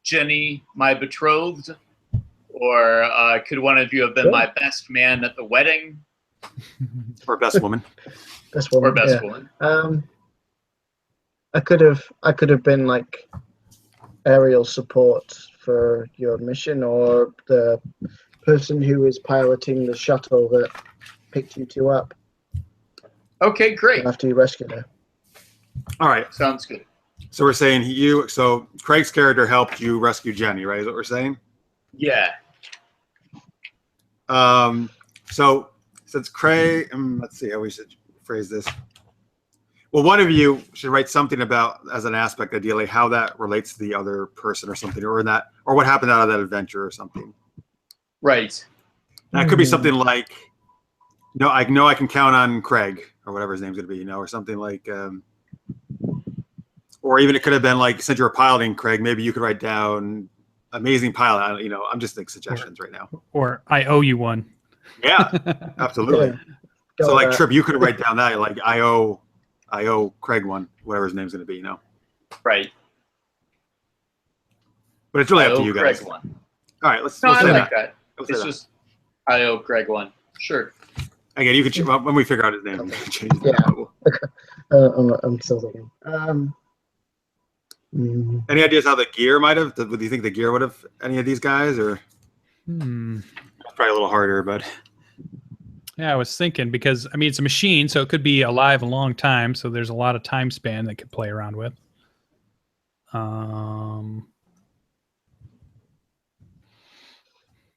Jenny, my betrothed? Or could one of you have been my best man at the wedding? Or best woman. Best woman. Or best woman. I could have been like aerial support for your mission, or the person who was piloting the shuttle that picked you two up. Okay, great. After you rescued her. All right. Sounds good. So we're saying so Craig's character helped you rescue Jenny, right? Is what we're saying? Yeah. So since Craig, let's see how we should phrase this. Well, one of you should write something about, as an aspect, ideally, how that relates to the other person or something, or what happened out of that adventure or something. Right. Now, it could be something like, I know I can count on Craig, or whatever his name's going to be, or something like, or even it could have been like, since you're piloting Craig, maybe you could write down amazing pilot. I'm just thinking suggestions right now. Or I owe you one. Yeah, absolutely. Yeah. So like Trip, you could write down that like I owe Craig one, whatever his name's going to be, Right. But it's really up to you guys. Craig one. All right, let's I say like that. that. It's just I owe Craig one. Sure. Again, you can when we figure out his name, you can change that. Yeah. I'm still thinking. Any ideas how the gear might have? Do you think the gear would have any of these guys, or? It's probably a little harder, but. Yeah, I was thinking because it's a machine, so it could be alive a long time. So there's a lot of time span that could play around with.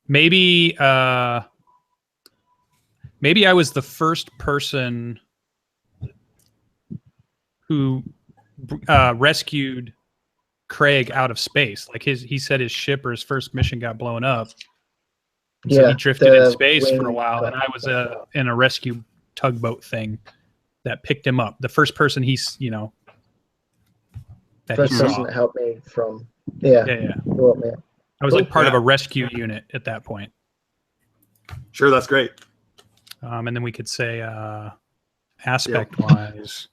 Maybe I was the first person who rescued Craig out of space. Like he said his ship or his first mission got blown up. So he drifted in space for a while, and I was in a rescue tugboat thing that picked him up. The first person first person that helped me from yeah. I was like part of a rescue unit at that point. Sure, that's great. And then we could say aspect wise.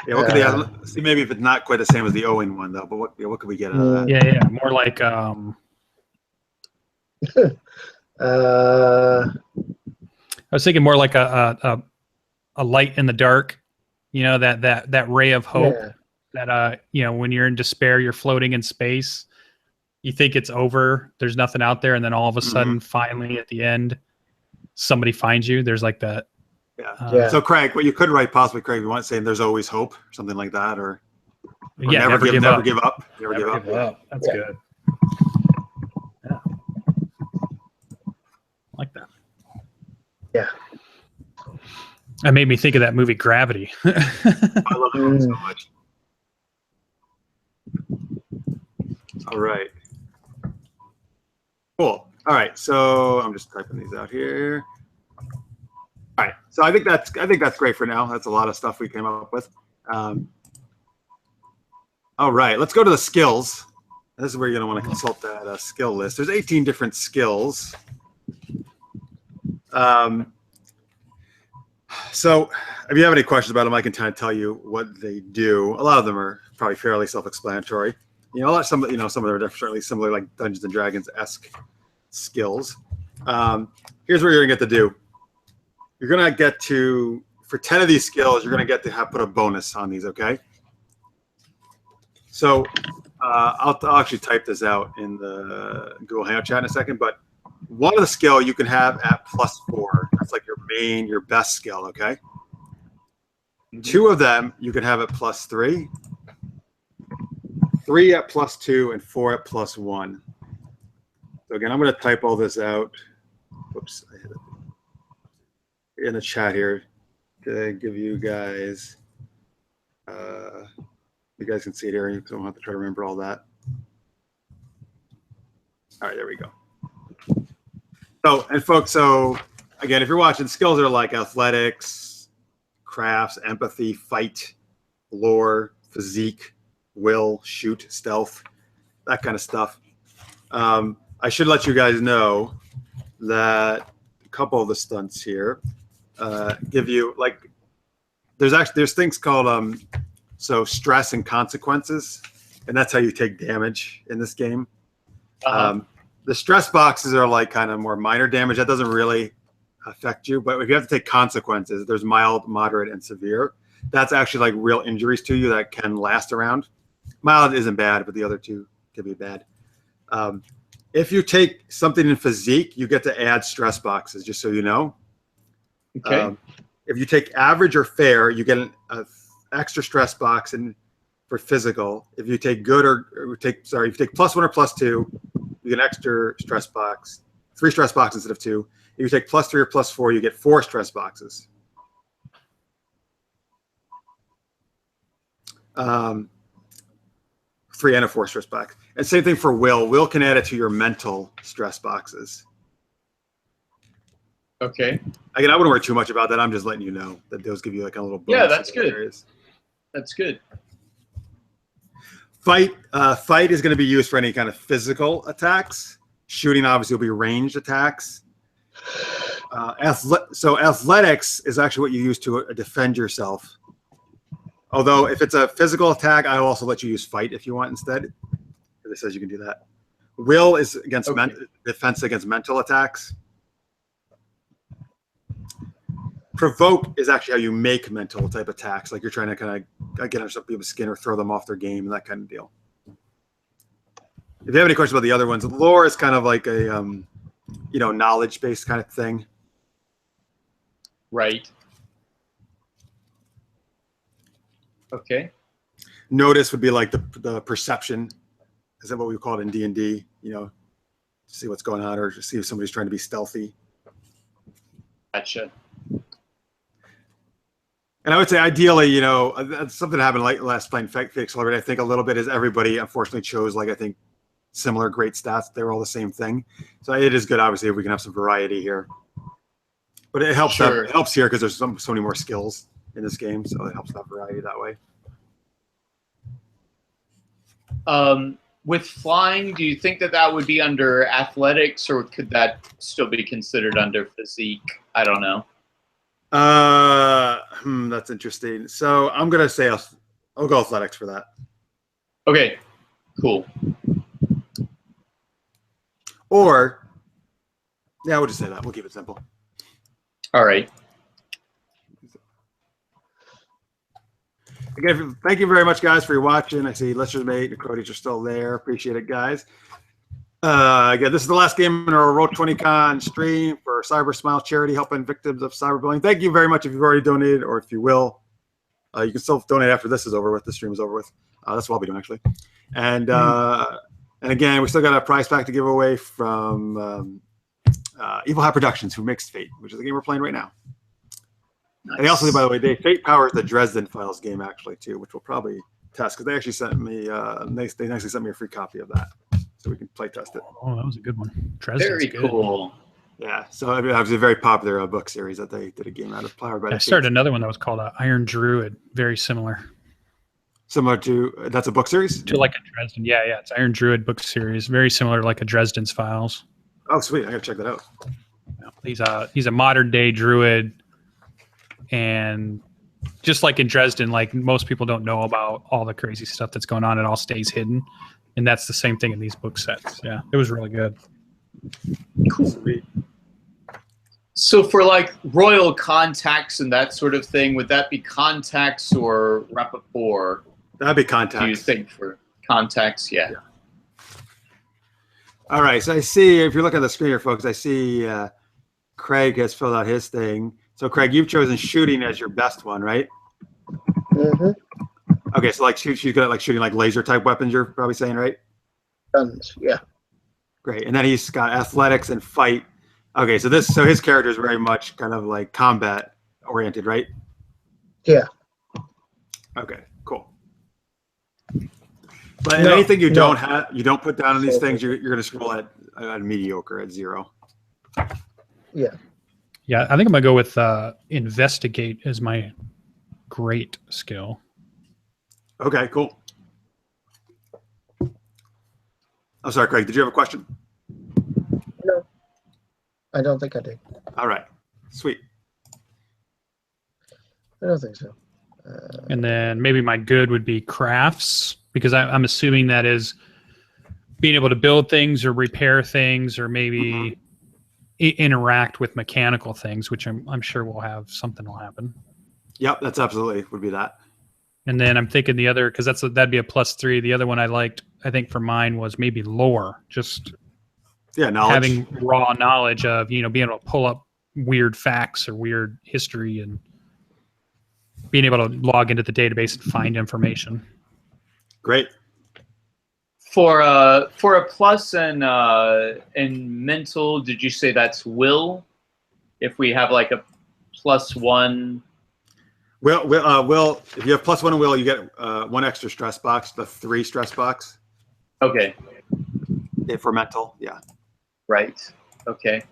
Yeah, what could see maybe if it's not quite the same as the Owen one though, but what could we get out of that? Yeah, more like I was thinking more like a light in the dark, that ray of hope that when you're in despair, you're floating in space, you think it's over, there's nothing out there, and then all of a sudden, finally at the end, somebody finds you. There's like that. So Craig, what you could write possibly, Craig, you want to say there's always hope, or something like that, or never give up. Never give up. That's good. Yeah. I like that. Yeah. That made me think of that movie Gravity. I love that one so much. All right. Cool. All right. So I'm just typing these out here. All right. So I think that's great for now. That's a lot of stuff we came up with. All right. Let's go to the skills. This is where you're going to want to consult that skill list. There's 18 different skills. So if you have any questions about them, I can kind of tell you what they do. A lot of them are probably fairly self-explanatory. Some of them are certainly similar, like Dungeons and Dragons-esque skills. Here's what you're gonna get to do. You're gonna get to, for 10 of these skills, you're gonna get to put a bonus on these. Okay. So I'll actually type this out in the Google Hangout chat in a second. But one of the skill you can have at +4. That's like your best skill. Okay. Two of them you can have at +3. 3 at +2 and 4 at +1. So again, I'm going to type all this out. Whoops, I hit it in the chat here to give you guys. You guys can see it here. You don't have to try to remember all that. All right, there we go. So, and folks, so again, if you're watching, skills are like athletics, crafts, empathy, fight, lore, physique, will, shoot, stealth, that kind of stuff. I should let you guys know that a couple of the stunts here give you, like, there's things called so stress and consequences, and that's how you take damage in this game. The stress boxes are like kind of more minor damage that doesn't really affect you, but if you have to take consequences, there's mild, moderate, and severe. That's actually like real injuries to you that can last around. Mild isn't bad, but the other two can be bad. If you take something in physique, you get to add stress boxes, just so you know. Okay. If you take average or fair, you get an extra stress box for physical. If you take good if you take +1 or +2, you get an extra stress box, 3 stress boxes instead of 2. If you take +3 or +4, you get 4 stress boxes. 3 and a 4 stress box. And same thing for will. Will can add it to your mental stress boxes. Okay. Again, I wouldn't worry too much about that. I'm just letting you know that those give you like a little bonus. Yeah, that's good. Areas. That's good. Fight is going to be used for any kind of physical attacks. Shooting obviously will be ranged attacks. So athletics is actually what you use to defend yourself. Although if it's a physical attack, I will also let you use fight if you want instead. It says you can do that. Will is against defense against mental attacks. Provoke is actually how you make mental type attacks, like you're trying to kind of get under some people's skin or throw them off their game and that kind of deal. If you have any questions about the other ones, lore is kind of like a knowledge-based kind of thing. Right. Okay. Notice would be like the perception. Is that what we call it in D&D? See what's going on or to see if somebody's trying to be stealthy. Gotcha. And I would say ideally, something that happened like last playing Fate Accelerate, I think a little bit is everybody unfortunately chose like I think similar great stats. They were all the same thing. So it is good obviously if we can have some variety here. But it helps it helps here because there's so many more skills in this game, so it helps that variety that way. With flying, do you think that would be under athletics, or could that still be considered under physique? I don't know. That's interesting. So I'm gonna say I'll go athletics for that. Okay, cool. Or yeah, we'll just say that. We'll keep it simple. All right. Again, thank you very much, guys, for your watching. I see Lister's Mate and Crodies are still there. Appreciate it, guys. Again, this is the last game in our Roll20Con stream for Cybersmile charity helping victims of cyberbullying. Thank you very much if you've already donated or if you will. You can still donate after this is over with. The stream is over with. That's what I'll be doing, actually. And again, we still got a prize pack to give away from Evil Hat Productions, who makes Fate, which is the game we're playing right now. Nice. And also, by the way, Fate powers the Dresden Files game, actually, too, which we'll probably test, because they actually sent me they nicely sent me a free copy of that, so we can play test it. Oh, that was a good one. Dresden's very good. Cool. Yeah, so it was a very popular book series that they did a game out of. I started another one that was called Iron Druid, very similar. Similar to, that's a book series? To like a Dresden, yeah, it's Iron Druid book series, very similar to like a Dresden's Files. Oh, sweet, I gotta check that out. He's a modern day druid. and just like in Dresden, like most people don't know about all the crazy stuff that's going on. It all stays hidden, and that's the same thing in these book sets. Yeah, it was really good. Cool. Sweet. So for like royal contacts and that sort of thing, would that be contacts or rapport? That'd be contacts. Do you think for contacts? Yeah. All right. So I see, if you're looking at the screen here, folks, I see Craig has filled out his thing. So Craig, you've chosen shooting as your best one, right? Mm-hmm. Okay. So like she's good at like shooting like laser type weapons. You're probably saying, right? Guns. Yeah. Great. And then he's got athletics and fight. Okay, so his character is very much kind of like combat oriented, right? Yeah. Okay, cool. But anything you don't have, you don't put down on these things, you're going to scroll at mediocre, at 0. Yeah. Yeah, I think I'm going to go with investigate as my great skill. Okay, cool. I'm sorry, Craig, did you have a question? No. I don't think I did. All right, sweet. I don't think so. And then maybe my good would be crafts, because I'm assuming that is being able to build things or repair things or maybe interact with mechanical things, which I'm sure will have something will happen. Yep, that's absolutely would be that. And then I'm thinking the other, because that'd be a +3. The other one I liked, I think for mine was maybe lore, just knowledge. Having raw knowledge of, being able to pull up weird facts or weird history and being able to log into the database and find information. Great. For a plus in mental, did you say that's will? If we have like a +1. Will, if you have +1 in will, you get 1 extra stress box, the 3 stress box. Okay. Yeah, for mental, yeah. Right. Okay.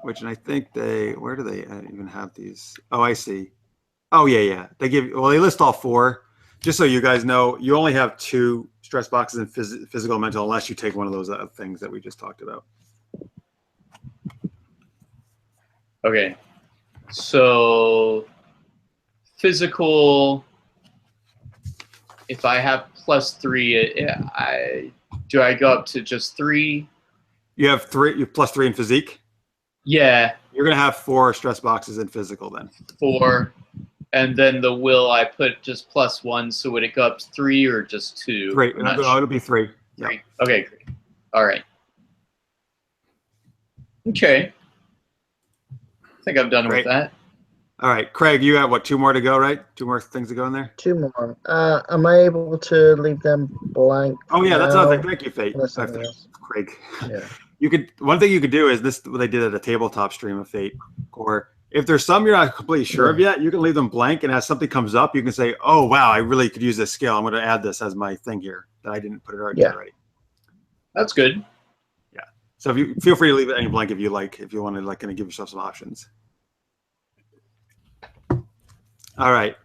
Which, and I think where do they even have these? Oh, I see. Oh, yeah. They list all 4. Just so you guys know, you only have 2 stress boxes in physical and mental, unless you take one of those things that we just talked about. Okay. So physical, if I have +3, do I go up to just 3? You have 3. You have +3 in physique. Yeah. You're gonna have 4 stress boxes in physical then. 4, and then the will I put just +1. So would it go up to 3 or just 2? 3. It'll be 3. 3. Yep. Okay. Great. All right. Okay. I think I'm done with that. All right, Craig, you have 2 more to go, right? 2 more things to go in there. 2 more. Am I able to leave them blank? Oh yeah, that's another thing. Thank you, Fate. Craig. Yeah. One thing you could do is this. What they did at a tabletop stream of Fate, or if there's some you're not completely sure of yet, you can leave them blank, and as something comes up, you can say, "Oh wow, I really could use this skill. I'm going to add this as my thing here that I didn't put it already." That's good. Yeah. So if you feel free to leave it any blank if you like, if you want to like kind of give yourself some options. All right.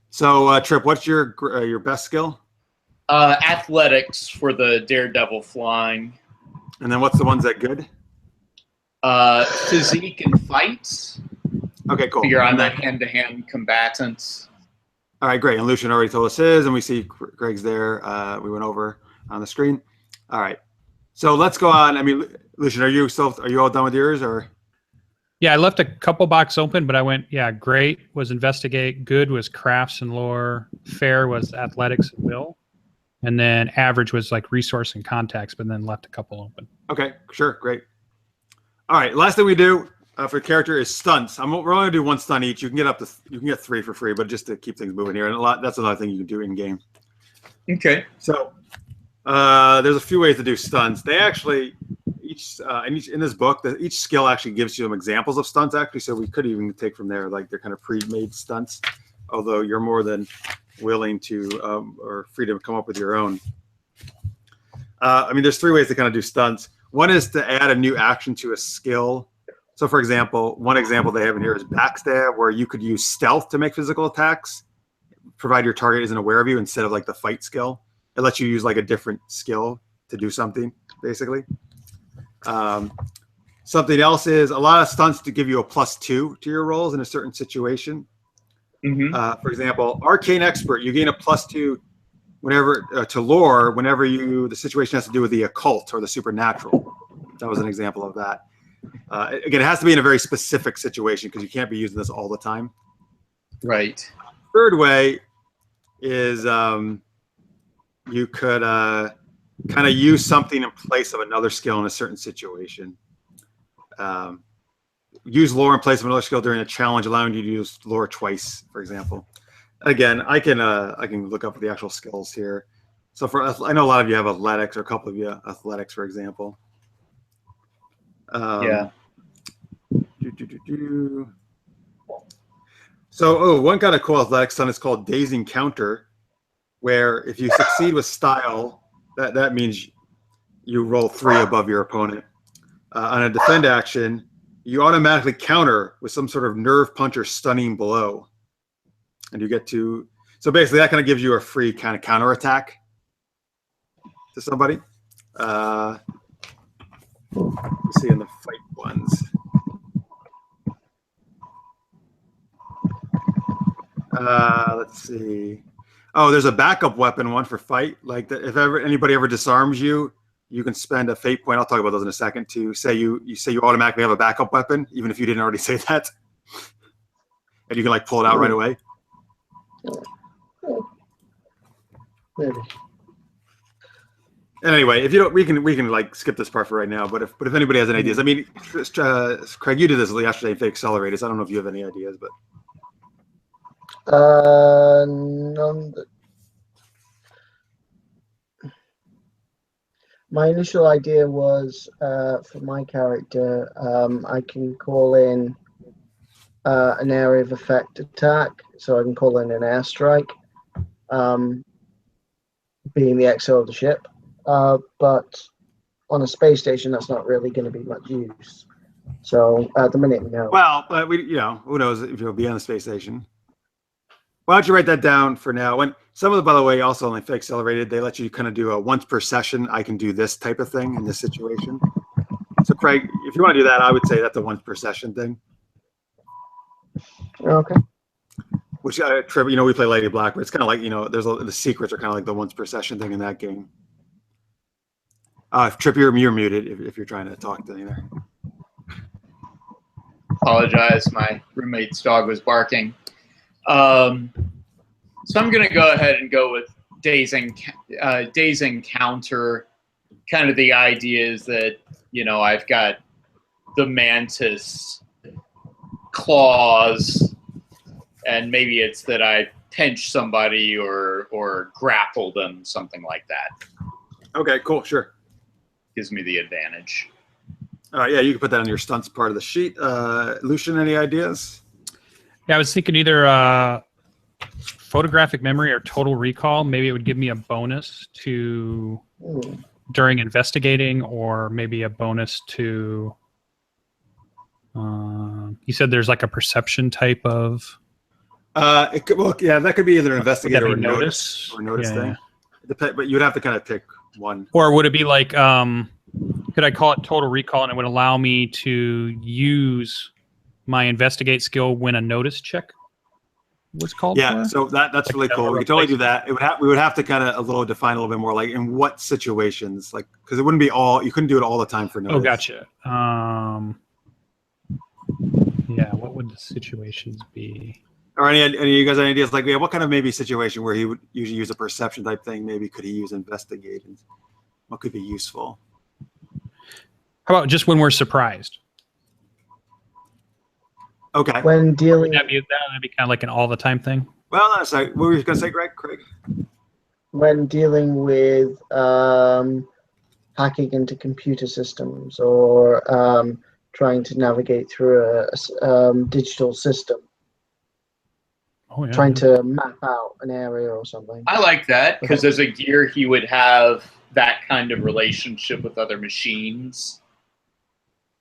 So Trip, what's your best skill? Athletics for the daredevil flying. And then what's the ones that good? Physique and fights. Okay, cool. Figure I'm the hand-to-hand combatants. All right, great. And Lucian already told us his, and we see Greg's there. We went over on the screen. All right. So let's go on. I mean, Lucian, are you all done with yours, or? Yeah, I left a couple boxes open, but I went, great was investigate, good was crafts and lore, fair was athletics and will, and then average was like resource and contacts, but then left a couple open. Okay, sure, great. All right, last thing we do for character is stunts. We're only gonna do 1 stunt each. You can get 3 for free, but just to keep things moving here, and that's another thing you can do in game. Okay. So there's a few ways to do stunts. They actually in this book, each skill actually gives you some examples of stunts, actually, so we could even take from there, like they're kind of pre-made stunts, although you're more than willing to or free to come up with your own. I mean, there's 3 ways to kind of do stunts. One is to add a new action to a skill. So for example, one example they have in here is backstab, where you could use stealth to make physical attacks, provided your target isn't aware of you, instead of like the fight skill. It lets you use like a different skill to do something, basically. Something else is a lot of stunts to give you a +2 to your rolls in a certain situation. For example, Arcane Expert, you gain a +2 whenever to lore whenever the situation has to do with the occult or the supernatural. That was an example of that. Again, it has to be in a very specific situation because you can't be using this all the time. Right. Third way is you could kind of use something in place of another skill in a certain situation. Use lore in place of another skill during a challenge, allowing you to use lore twice, for example. Again, I can look up the actual skills here. So I know a lot of you have athletics, or a couple of you athletics, for example. Yeah. So, one kind of cool athletic stunt is called Dazing Counter, where if you succeed with style, that means you roll 3 above your opponent. On a defend action, you automatically counter with some sort of nerve punch or stunning blow. And you get to, so basically that kind of gives you a free kind of counter attack to somebody. Let's see in the fight ones. Let's see. Oh, there's a backup weapon one for fight. Like if anybody ever disarms you, you can spend a fate point. I'll talk about those in a second to say you automatically have a backup weapon, even if you didn't already say that, and you can like pull it out right away. Maybe. And anyway, if you don't, we can like skip this part for right now. But if anybody has any ideas, I mean, Craig, you did this yesterday in Fake Accelerators. I don't know if you have any ideas, but none. My initial idea was for my character, I can call in an area of effect attack, so I can call in an airstrike, being the XO of the ship. But on a space station, that's not really going to be much use. So at the minute, no. Well, but who knows if you'll be on the space station. Why don't you write that down for now? When some of them, by the way, also on Fake Accelerated, they let you kind of do a once per session. I can do this type of thing in this situation. So, Craig, if you want to do that, I would say that's a once per session thing. Okay. Which, we play Lady Blackbird. It's kind of like, the secrets are kind of like the once per session thing in that game. If Trip, you're muted if you're trying to talk to me there. Apologize, my roommate's dog was barking. So I'm going to go ahead and go with Dazing Counter. Kind of the idea is that, I've got the mantis claws, and maybe it's that I pinch somebody or grapple them, something like that. Okay, cool, sure. Gives me the advantage. All right, yeah, you can put that on your stunts part of the sheet. Lucian, any ideas? Yeah, I was thinking either photographic memory or total recall. Maybe it would give me a bonus to during investigating, or maybe a bonus to. You said there's like a perception type of. That could be either an investigator or notice thing. Yeah. But you'd have to kind of pick one. Or would it be like, could I call it total recall, and it would allow me to use my investigate skill when a notice check was called for? So that's really cool. We could totally do that. We would have to kind of define a little bit more, like in what situations, like, because it wouldn't be you couldn't do it all the time for notice. Oh, gotcha. What would the situations be? Or any of you guys have any ideas? Like, what kind of maybe situation where he would usually use a perception type thing? Maybe could he use investigate? And what could be useful? How about just when we're surprised? Okay. When dealing, that'd be kind of like an all the time thing. Well, not necessarily. What were you going to say, Craig? When dealing with hacking into computer systems, or trying to navigate through a digital system. Oh, yeah. Trying to map out an area or something. I like that, because as a gear, he would have that kind of relationship with other machines.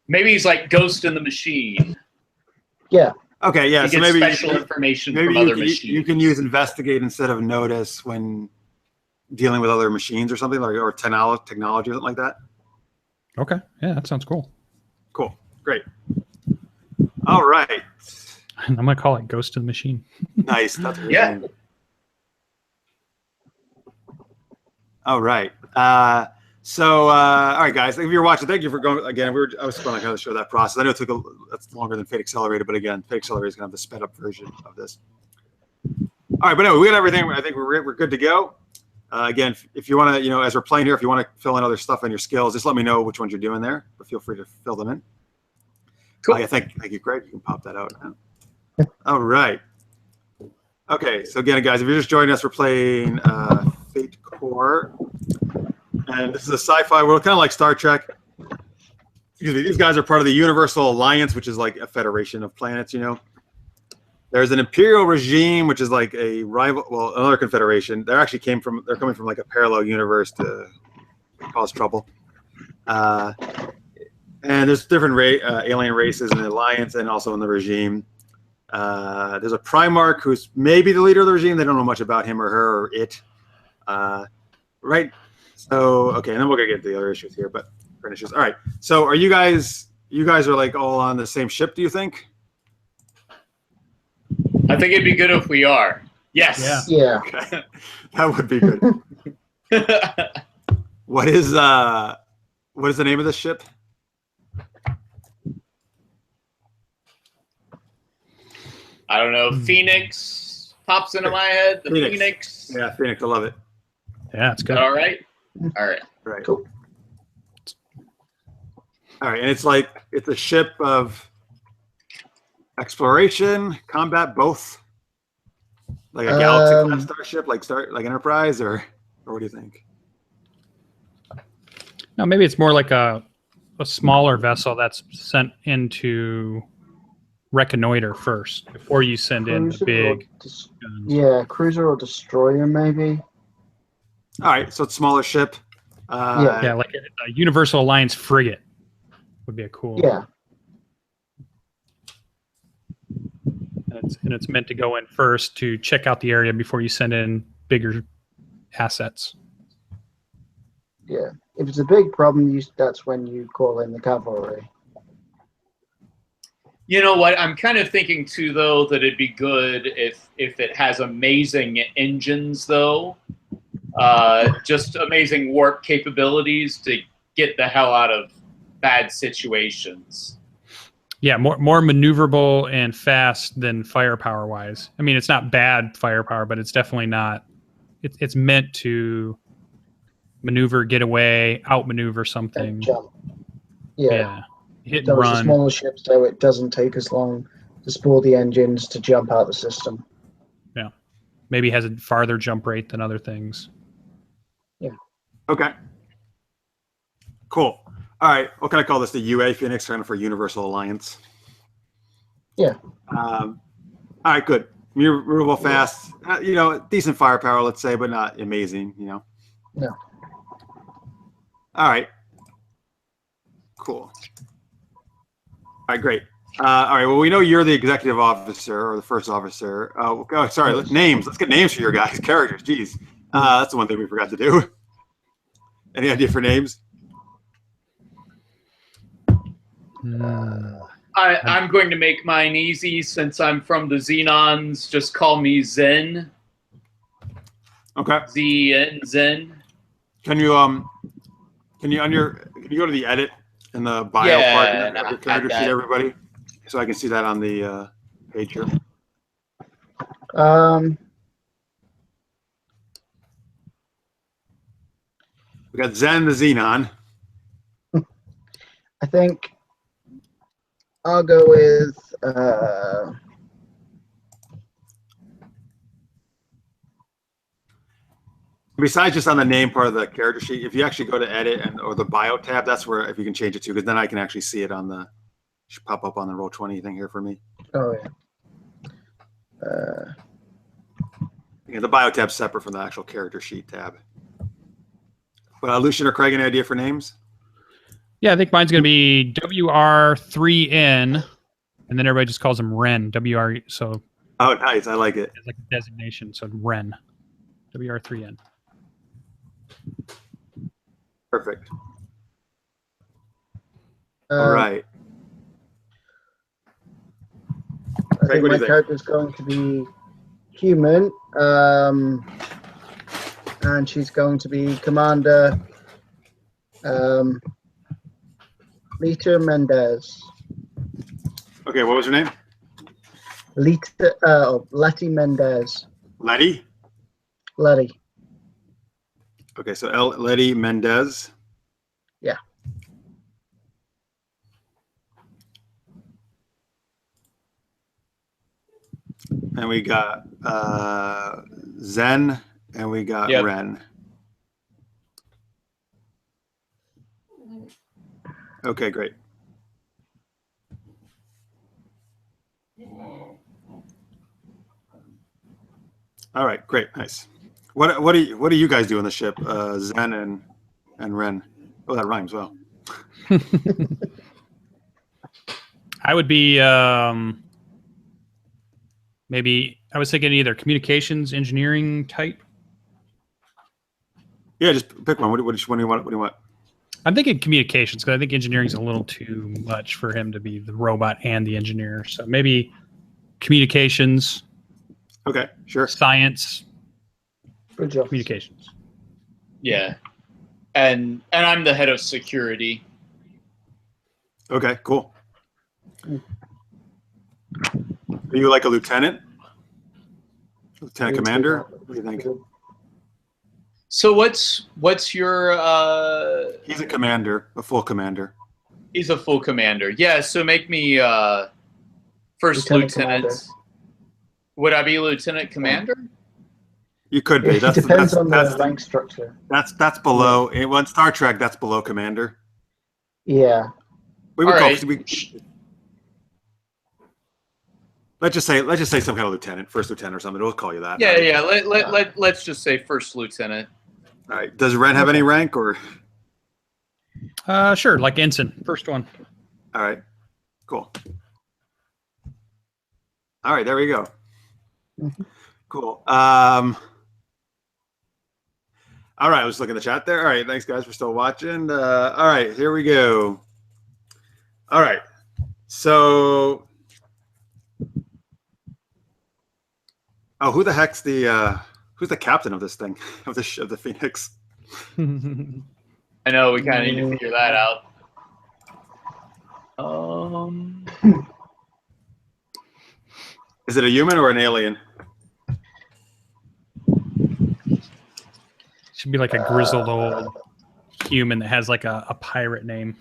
Maybe he's like Ghost in the Machine. Yeah. Okay, yeah. He gets special information from other machines. You can use investigate instead of notice when dealing with other machines or something, or technology or something like that. Okay. Yeah, that sounds cool. Cool. Great. All right. I'm gonna call it Ghost of the Machine. Nice. That's a good Yeah. name. All right. All right, guys. If you're watching, thank you for going again. I was going to kind of show that process. I know it took that's longer than Fate Accelerated, but again, Fate Accelerated is going to have the sped up version of this. All right, but anyway, we got everything. I think we're good to go. Again, if you want to, as we're playing here, if you want to fill in other stuff on your skills, just let me know which ones you're doing there. But feel free to fill them in. Cool. Yeah, thank you, Craig. You can pop that out now. All right. Okay, so again, guys, if you're just joining us, we're playing Fate Core. And this is a sci-fi world, kind of like Star Trek. Excuse me, these guys are part of the Universal Alliance, which is like a federation of planets, There's an imperial regime, which is like a rival, well, another confederation. They're coming from like a parallel universe to cause trouble. And there's different alien races in the Alliance and also in the regime. There's a Primarch who's maybe the leader of the regime. They don't know much about him or her or it. Right? So, okay, and then we're going to get to the other issues here, but current issues. All right. So are you guys are like all on the same ship, do you think? I think it'd be good if we are. Yes. Yeah. Okay. That would be good. What is the name of the ship? I don't know. Phoenix pops into my head. The Phoenix. Yeah, Phoenix. I love it. Yeah, it's good. All right. All right. Right. Cool. All right, and it's a ship of exploration, combat, both. Like a galaxy class starship, like Enterprise, or what do you think? No, maybe it's more like a smaller vessel that's sent in to reconnoiter first before you send in the big guns. Yeah, cruiser or destroyer, maybe. All right, so it's smaller ship. Yeah, like a Universal Alliance frigate would be a cool. Yeah. And it's meant to go in first to check out the area before you send in bigger assets. Yeah. If it's a big problem, that's when you call in the cavalry. You know what? I'm kind of thinking too, though, that it'd be good if it has amazing engines, though. Just amazing warp capabilities to get the hell out of bad situations. Yeah, more maneuverable and fast than firepower wise. I mean, it's not bad firepower, but it's definitely not. It's meant to maneuver, get away, outmaneuver something. And jump. Yeah. Hit So and it's a run. smaller ship, so it doesn't take as long to spool the engines to jump out the system. Yeah, maybe has a farther jump rate than other things. Yeah. Okay. Cool. All right. What can I call this? The UA Phoenix, kind of for Universal Alliance. Yeah. All right. Good. Movable, fast. Decent firepower, let's say, but not amazing. No. All right. Cool. All right. Great. All right. Well, we know you're the executive officer or the first officer. Sorry. Names. Let's get names for your guys' characters. Jeez. That's the one thing we forgot to do. Any idea for names? I'm going to make mine easy since I'm from the Xenons. Just call me Zen. Okay. Zen. Can you go to the edit and the bio part of your character sheet, everybody, so I can see that on the page here. We got Zen the Xenon. I think I'll go with besides just on the name part of the character sheet, if you actually go to edit or the bio tab, that's where if you can change it to, because then I can actually see it on the should pop up on the Roll20 thing here for me. Oh yeah. The bio tab's separate from the actual character sheet tab. But Lucian or Craig, any idea for names? Yeah, I think mine's going to be WR3N, and then everybody just calls him Ren. WR. So. Oh, nice! I like it. It's like a designation, so Ren. WR3N. Perfect. All right. think my character is going to be human, and she's going to be Commander Lita Mendez. Okay, what was her name? Letty Mendez. Letty? Letty. Okay, so Letty Mendez. Yeah. And we got Zen, and we got Ren. Okay, great. All right, great, nice. What do you guys do on the ship? Zen and Ren. Oh, that rhymes well. I would be maybe I was thinking either communications engineering type. Yeah, just pick one. What do you want? I'm thinking communications because I think engineering is a little too much for him to be the robot and the engineer. So maybe communications. Okay, sure. Science. Good job. Communications. Yeah, and I'm the head of security. Okay, cool. Are you like a lieutenant? Lieutenant commander? What do you think? So what's your? He's a commander, a full commander. He's a full commander. Yeah. So make me first lieutenant. Would I be lieutenant commander? You could be. It depends on the rank structure. That's below. In Star Trek, that's below commander. Yeah. We would let's just say some kind of lieutenant, first lieutenant or something. We'll call you that. Yeah. Let's just say first lieutenant. All right. Does Ren have any rank or? Sure, like ensign, first one. All right. Cool. All right, there we go. Cool. All right, I was looking at the chat there. All right, thanks guys for still watching. All right, here we go. All right, so who the heck's who's the captain of this thing of the Phoenix? I know we kind of need to figure that out. Is it a human or an alien? Should be like a grizzled old human that has like a pirate name.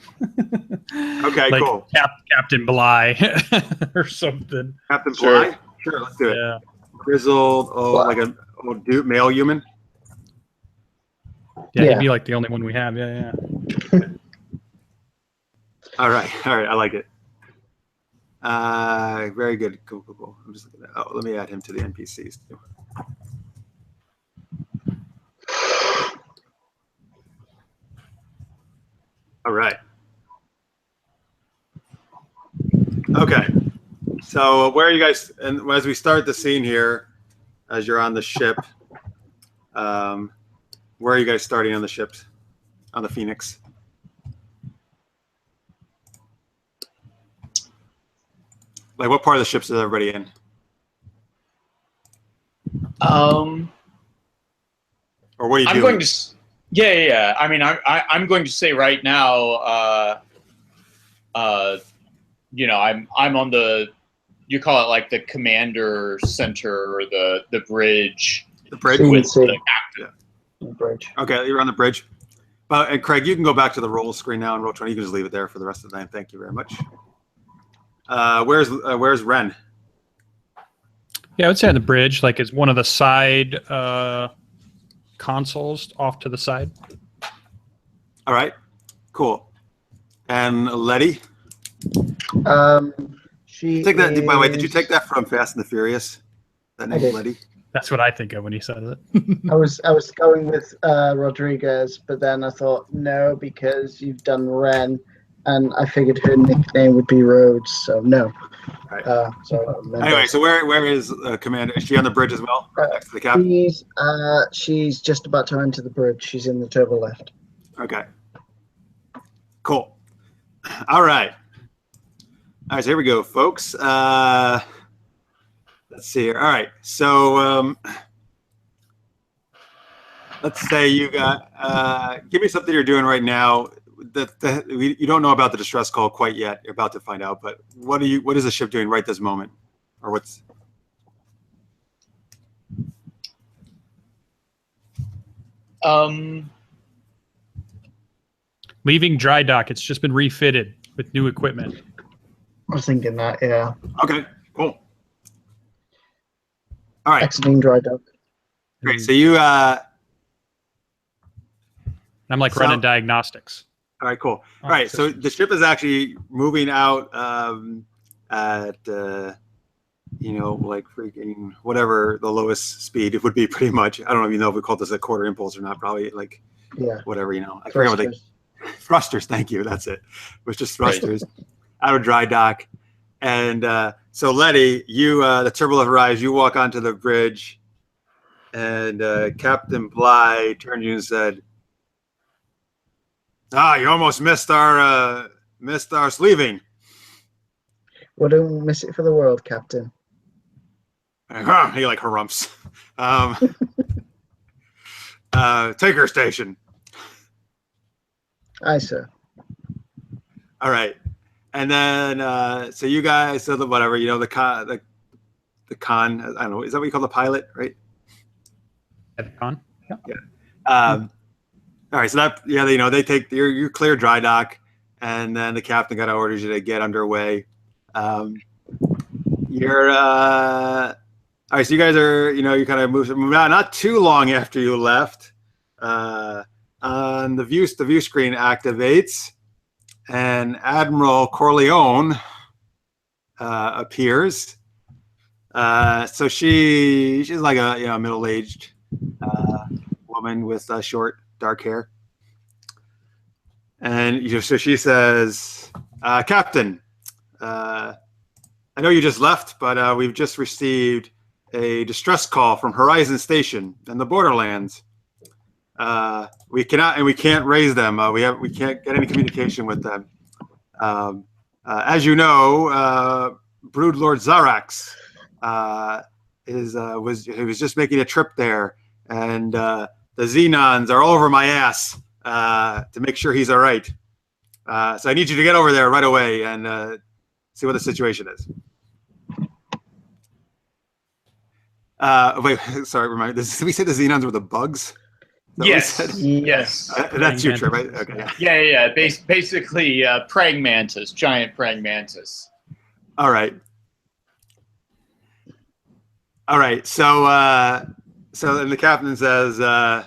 Okay, like cool. Captain Bligh or something. Captain Bligh? Sure, let's do it. Yeah. Grizzled, like a male human? Yeah, he'd be like the only one we have. Yeah. All right, I like it. Very good. Cool. I'm just looking at let me add him to the NPCs too. All right. Okay. So where are you guys? And as we start the scene here, as you're on the ship, where are you guys starting on the ship, on the Phoenix? Like, what part of the ships is everybody in? Or what are you doing? Yeah. I mean, I'm going to say right now, you know, I'm on the, you call it like the commander center or the bridge. The bridge with the captain. The bridge. Okay, you're on the bridge. And Craig, you can go back to the roll screen now and roll 20. You can just leave it there for the rest of the time. Thank you very much. Where's Ren? Yeah, I would say on the bridge, like it's one of the side consoles off to the side. All right, cool. And Letty? She take that. By the way, did you take that from Fast and the Furious? That name, Letty? That's what I think of when he says it. I was going with Rodriguez, but then I thought no, because you've done Ren, and I figured her nickname would be Rhodes, so no. Right. Anyway, so where is Commander? Is she on the bridge as well, next to the captain? She's just about to enter the bridge. She's in the turbo lift. Okay. Cool. All right. So here we go, folks. let's see here. All right, so let's say you got. Give me something you're doing right now. You don't know about the distress call quite yet. You're about to find out. But what is the ship doing right this moment, or what's? Leaving dry dock. It's just been refitted with new equipment. I was thinking that, yeah. Okay, cool. All right. Exiting dry dock. Great. So you. I'm like running diagnostics. All right, cool. All right, so the ship is actually moving out at like freaking whatever the lowest speed it would be, pretty much. I don't even know if we call this a quarter impulse or not. Probably like whatever, I forget what they thrusters. Thank you. That's it. It was just thrusters out of dry dock. And so Letty, you the turbolift arrives. You walk onto the bridge, and Captain Bly turned to you and said, you almost missed our sleeving. Wouldn't miss it for the world, Captain. He like harumphs. Take her station. Aye, sir. All right, and then so you guys, whatever, the con. I don't know. Is that what you call the pilot, right? At the con. Yeah. All right, so that they take you clear dry dock, and then the captain got orders you to get underway. You're all right. So you guys are you kind of moved out not too long after you left. On the view screen activates, and Admiral Corleone appears. So she's like a middle-aged woman with short dark hair, and so she says, Captain, I know you just left, but we've just received a distress call from Horizon Station and the Borderlands. We can't raise them. We can't get any communication with them. As you know, Brood Lord Zarax was just making a trip there, and the Xenons are all over my ass to make sure he's all right. So I need you to get over there right away and see what the situation is. Wait, sorry, remind me. Did we say the Xenons were the bugs? Yes. Yes. That's your trip, right? Okay. Yeah. Basically, praying mantis, giant praying mantis. All right. So then the captain says, why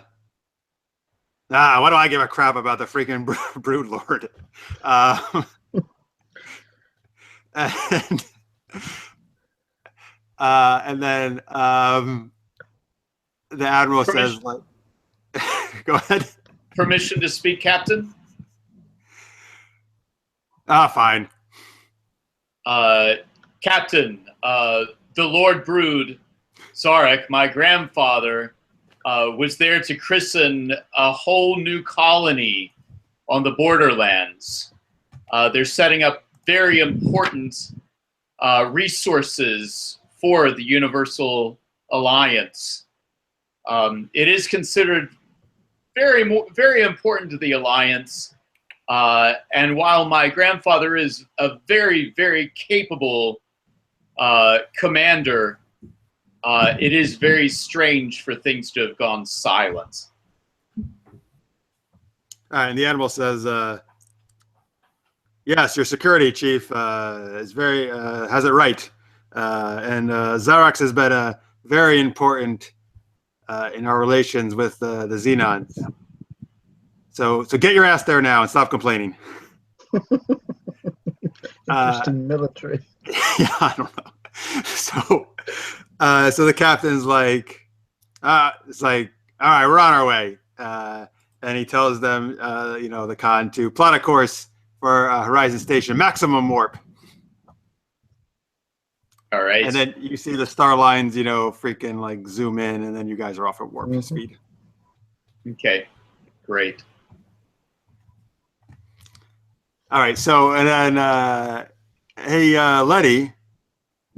do I give a crap about the freaking Brood Lord? And then the admiral says, like, go ahead. Permission to speak, Captain? Fine. Captain, the Lord Brood, Zarek, my grandfather, was there to christen a whole new colony on the Borderlands. They're setting up very important resources for the Universal Alliance. It is considered very important to the Alliance. And while my grandfather is a very, very capable commander, it is very strange for things to have gone silent. And the admiral says, yes, your security chief has it right. And Zarax has been very important in our relations with the Xenons. So get your ass there now and stop complaining. Interesting military. Yeah, I don't know. So the captain's like, it's like, all right, we're on our way. And he tells them, the con to plot a course for Horizon Station, maximum warp. All right. And then you see the star lines, freaking like zoom in, and then you guys are off at warp speed. Okay, great. All right. So, and then, hey, Letty,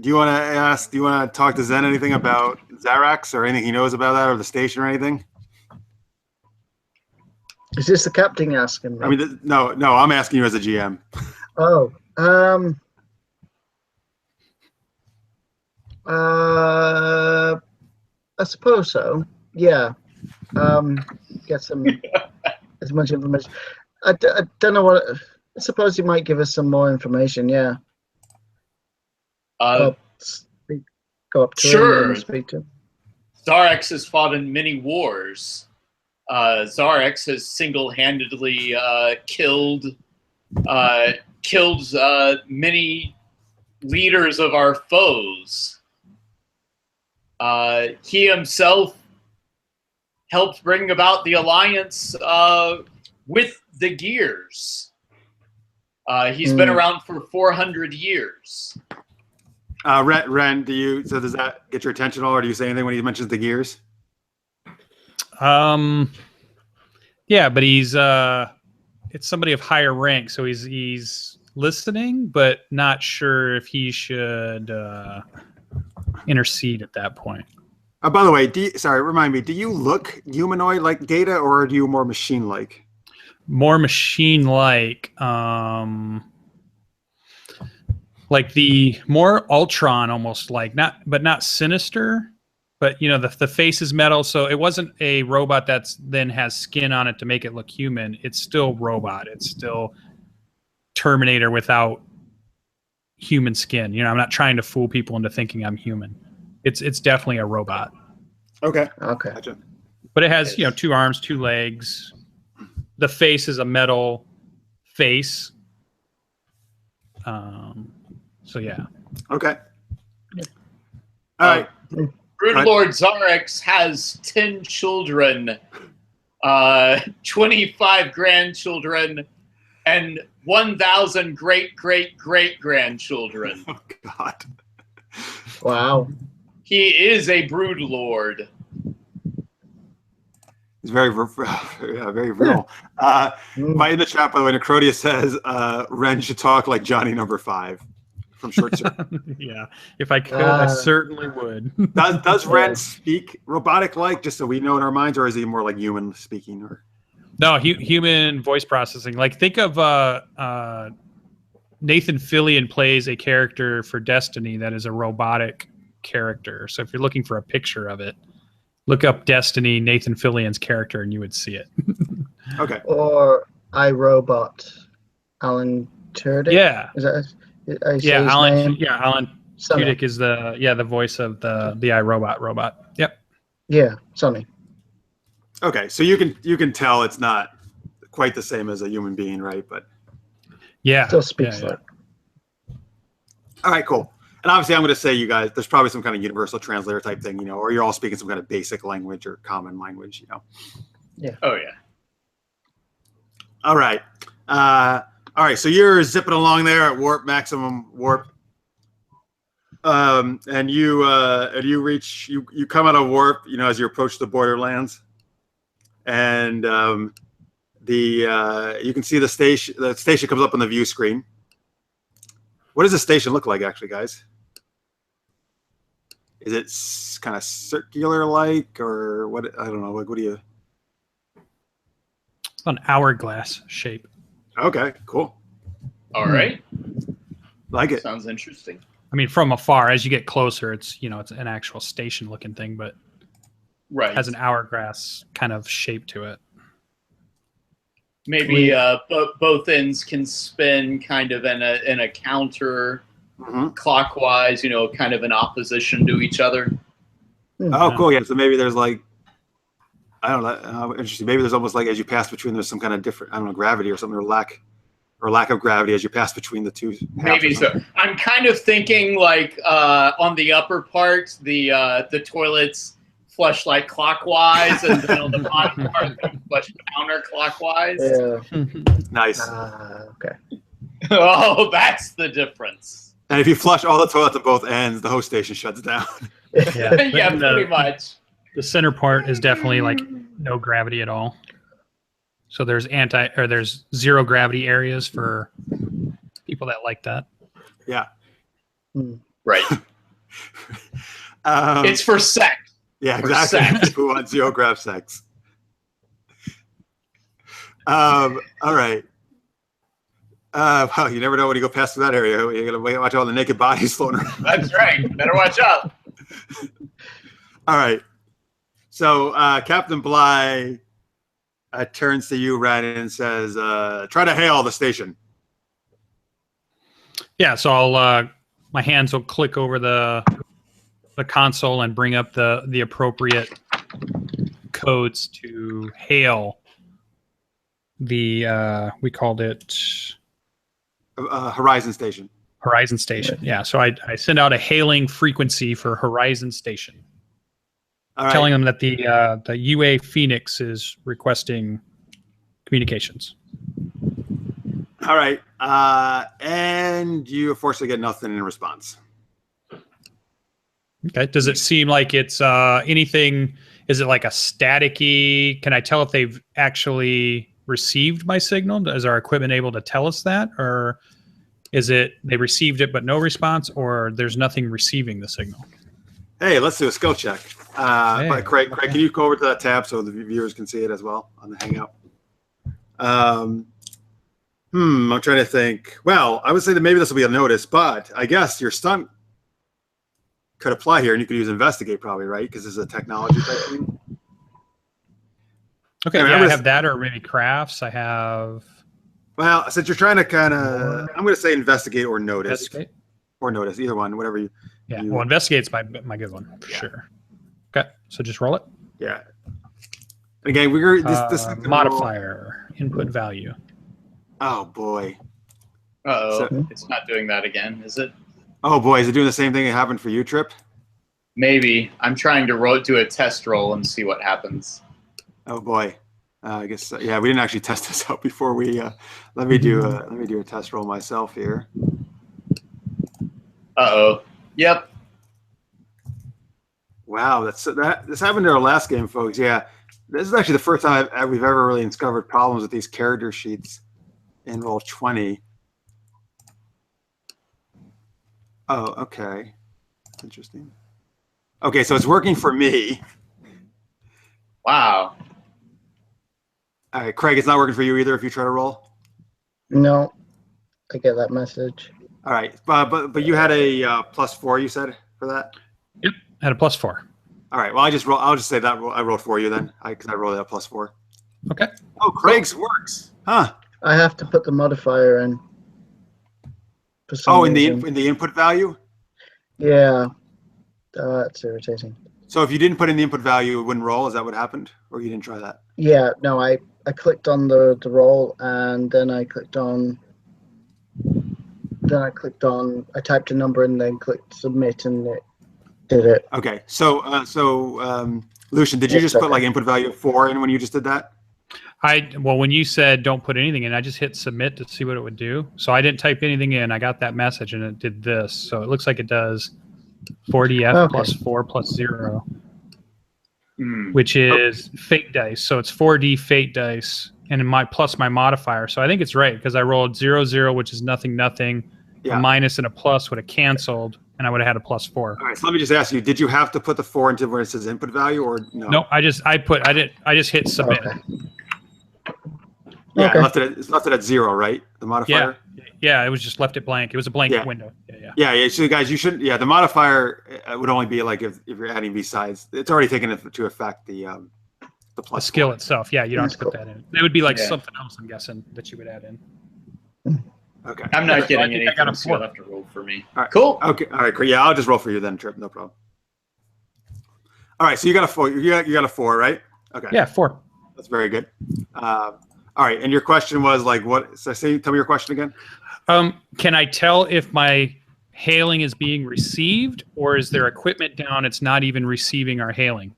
Do you want to ask? Do you want to talk to Zen anything about Xarax or anything he knows about that or the station or anything? Is this the captain asking me? I mean, no. I'm asking you as a GM. Oh, I suppose so. Yeah. Get some as much information. I don't know what. I suppose you might give us some more information. Yeah. Go up to him and speak to him. Xarax has fought in many wars. Xarax has single-handedly killed many leaders of our foes. He himself helped bring about the alliance with the Gears. He's been around for 400 years. Ren, so does that get your attention at all, or do you say anything when he mentions the Gears? Yeah, but he's it's somebody of higher rank, so he's listening, but not sure if he should intercede at that point. By the way, remind me, do you look humanoid like Data, or do you more machine-like? More machine-like, like the more Ultron, almost like not sinister, but you know the face is metal, so it wasn't a robot that's then has skin on it to make it look human. It's still robot. It's still Terminator without human skin. You know, I'm not trying to fool people into thinking I'm human. It's definitely a robot. Okay. Gotcha. But it has, you know, 2 arms, 2 legs. The face is a metal face. So yeah. Okay. All right. Broodlord Xarax has 10 children, 25 grandchildren, and 1,000 great-great-great-grandchildren. Oh God. Wow. He is a Broodlord. He's very real. In the chat, by the way, Necrodia says Ren should talk like Johnny Number 5 from Short Circuit. Yeah, if I could, I certainly would. Does Ren speak robotic-like, just so we know in our minds, or is he more like human speaking? Or no, human voice processing. Like think of Nathan Fillion plays a character for Destiny that is a robotic character. So if you're looking for a picture of it, look up Destiny Nathan Fillion's character and you would see it. Okay. Or iRobot, Alan Tudyk. Yeah. Is that? Yeah, Alan. Name? Yeah, Alan Tudyk is the voice of the iRobot robot. Yep. Yeah, Sonny. Okay, so you can tell it's not quite the same as a human being, right? But yeah, still speaks like. All right, cool. And obviously, I'm going to say, you guys, there's probably some kind of universal translator type thing, you know, or you're all speaking some kind of basic language or common language, you know. Yeah. Oh yeah. All right. All right. So you're zipping along there at maximum warp, and you come out of warp, you know, as you approach the borderlands, and you can see the station. The station comes up on the view screen. What does the station look like, actually, guys? Is it kind of circular-like, or what? I don't know. Like, what do you? It's an hourglass shape. Okay, cool. All right. Like it. Sounds interesting. I mean, from afar, as you get closer, it's an actual station-looking thing, but it has an hourglass kind of shape to it. Maybe both ends can spin kind of in a counter clockwise, you know, kind of in opposition to each other. Oh, cool. Yeah. So maybe there's like, I don't know, interesting. Maybe there's almost like as you pass between, there's some kind of different, I don't know, gravity or something, or lack of gravity as you pass between the two. Maybe so. I'm kind of thinking like on the upper part, the toilets flush like clockwise, and then on the bottom part, they flush counterclockwise. Yeah. Nice. Okay. Oh, that's the difference. And if you flush all the toilets at both ends, the host station shuts down. Yeah, Yeah, pretty much. The center part is definitely like no gravity at all. So there's there's zero gravity areas for people that like that. Yeah. Right. It's for sex. Yeah, exactly. Who wants geograph sex? All right. Well, you never know when you go past that area. You're gonna watch all the naked bodies floating around. That's right. Better watch out. All right. So Captain Bly turns to you, Ren, and says, "Try to hail the station." Yeah. So I'll my hands will click over the console and bring up the appropriate codes to hail the we called it Horizon Station. Horizon Station. Yeah. So I send out a hailing frequency for Horizon Station, telling them that the UA Phoenix is requesting communications. All right. And you unfortunately get nothing in response. Okay. Does it seem like it's anything? Is it like a staticky? Can I tell if they've actually received my signal? Is our equipment able to tell us that? Or is it they received it but no response, or there's nothing receiving the signal? Hey, let's do a skill check. But Craig, okay. can you go over to that tab so the viewers can see it as well on the Hangout? I'm trying to think. Well, I would say that maybe this will be a notice, but I guess your stunt could apply here, and you could use investigate probably, right? Because this is a technology type thing. Okay, yeah, I have that, or maybe crafts. I have. Well, since you're trying to kind of, I'm going to say investigate or notice. Investigate? Or notice, either one, whatever you. Yeah, well, investigate's my good one for sure. Okay, so just roll it. Yeah. Again, we're this modifier input value. Oh boy. Uh-oh, it's not doing that again, is it? Oh boy, is it doing the same thing that happened for you, Trip? Maybe. I'm trying to do a test roll and see what happens. Oh boy. I guess yeah, we didn't actually test this out before we. Let me do a test roll myself here. Uh-oh. Yep. Wow, this happened in our last game, folks. Yeah, this is actually the first time we've ever really discovered problems with these character sheets in Roll20. Oh, okay. That's interesting. Okay, so it's working for me. Wow. All right, Craig, it's not working for you either if you try to roll? No, I get that message. All right, but you had a +4, you said, for that? Yep, I had a +4. All right, well, I'll just say that I rolled for you then, because I rolled that +4. Okay. Oh, Craig's works, huh? I have to put the modifier in. For some reason. In the input value? Yeah, that's irritating. So if you didn't put in the input value, it wouldn't roll. Is that what happened, or you didn't try that? Yeah, no, I clicked on the roll, and then I clicked on. I typed a number and then clicked submit, and it did it. Okay, so Lucian, did you just put like input value of 4 in when you just did that? Well, when you said don't put anything in, I just hit submit to see what it would do. So I didn't type anything in. I got that message and it did this. So it looks like it does 40F +4 +0, which is fate dice. So it's 4D fate dice and plus my modifier. So I think it's right because I rolled 0, 0, which is nothing, nothing. Yeah. A minus and a plus would have canceled, and I would have had a +4. All right, so let me just ask you: did you have to put the 4 into where it says input value, or no? No, I just hit submit. Okay. Yeah, Okay. it's left it at 0, right? The modifier. Yeah, it was just left it blank. It was a blank window. Yeah. So guys, you shouldn't. Yeah, the modifier would only be like if you're adding besides. It's already taken into effect the plus. The skill itself. Yeah, you don't have to put that in. It would be like something else, I'm guessing, that you would add in. Okay. I'm not getting anything. I got a So you'll 4. have to roll for me. All right. Cool. Okay. All right. Great. Yeah, I'll just roll for you then, Trip. No problem. All right. So you got a 4. You got a 4, right? Okay. Yeah, 4. That's very good. All right. And your question was like what? So tell me your question again. Can I tell if my hailing is being received, or is there equipment down? It's not even receiving our hailing.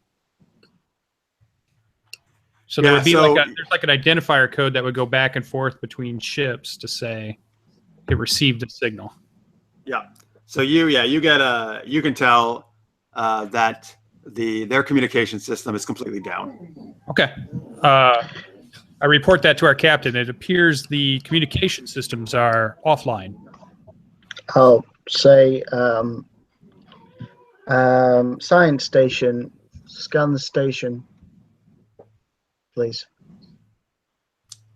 So there would be there's like an identifier code that would go back and forth between ships to say it received the signal. Yeah. So you can tell that their communication system is completely down. Okay. I report that to our captain. It appears the communication systems are offline. I'll say Science station. Scan the station, please.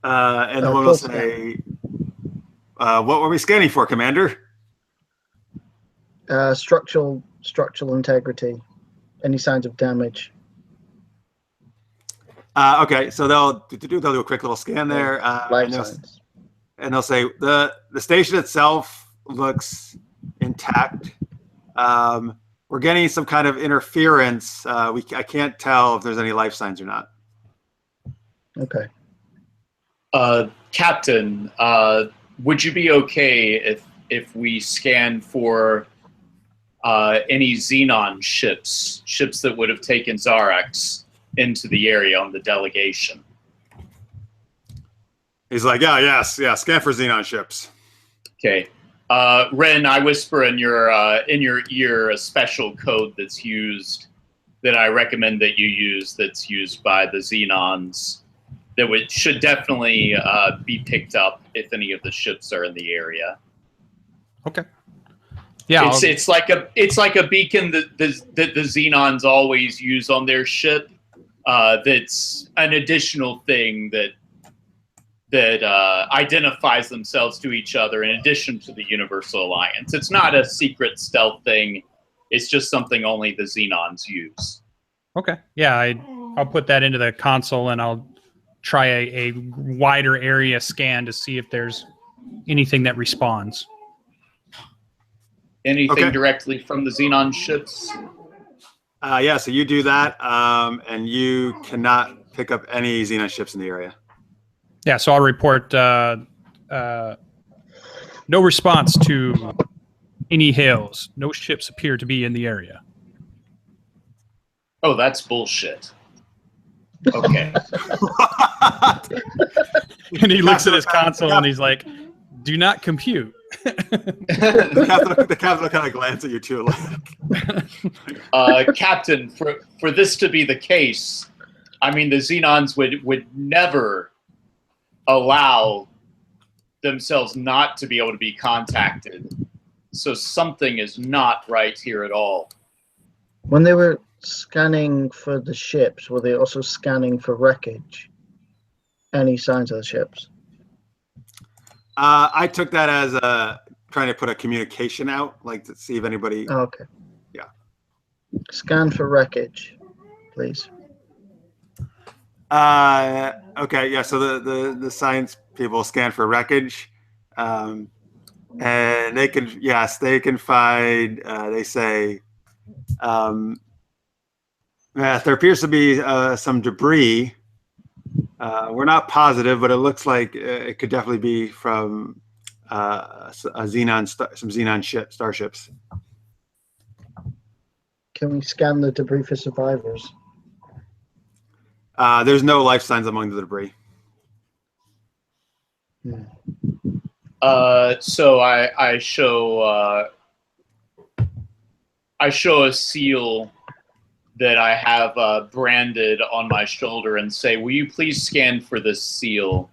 And the one will say, what were we scanning for, Commander? Structural integrity. Any signs of damage? Okay, so they'll do a quick little scan there. Life science. And they'll say the station itself looks intact. We're getting some kind of interference. I can't tell if there's any life signs or not. Okay. Captain, would you be okay if we scan for any Xenon ships that would have taken Zarax into the area on the delegation? He's like, yeah, scan for Xenon ships. Okay. Ren, I whisper in your ear a special code that's used, that I recommend that you use, that's used by the Xenons, that should definitely be picked up if any of the ships are in the area. Okay. Yeah, it's like a beacon that the Xenons always use on their ship. That's an additional thing that identifies themselves to each other in addition to the Universal Alliance. It's not a secret stealth thing. It's just something only the Xenons use. Okay. Yeah, I'll put that into the console, and I'll try a wider area scan to see if there's anything that responds. Anything directly from the Xenon ships? Yeah, so you do that, and you cannot pick up any Xenon ships in the area. Yeah, so I'll report no response to any hails. No ships appear to be in the area. Oh, that's bullshit. Okay. And he looks at his console and he's like, do not compute. The captain will kind of glance at you too. Captain, for this to be the case, I mean, the Xenons would never allow themselves not to be able to be contacted. So something is not right here at all. When they were scanning for the ships, were they also scanning for wreckage? Any signs of the ships? I took that as trying to put a communication out, like to see if anybody. Oh, okay. Yeah. Scan for wreckage, please. Okay. Yeah. So the science people scan for wreckage, and they can find. They say, there appears to be some debris. We're not positive, but it looks like it could definitely be from some Xenon starships. Can we scan the debris for survivors? There's no life signs among the debris. So I show a seal that I have branded on my shoulder and say, will you please scan for this seal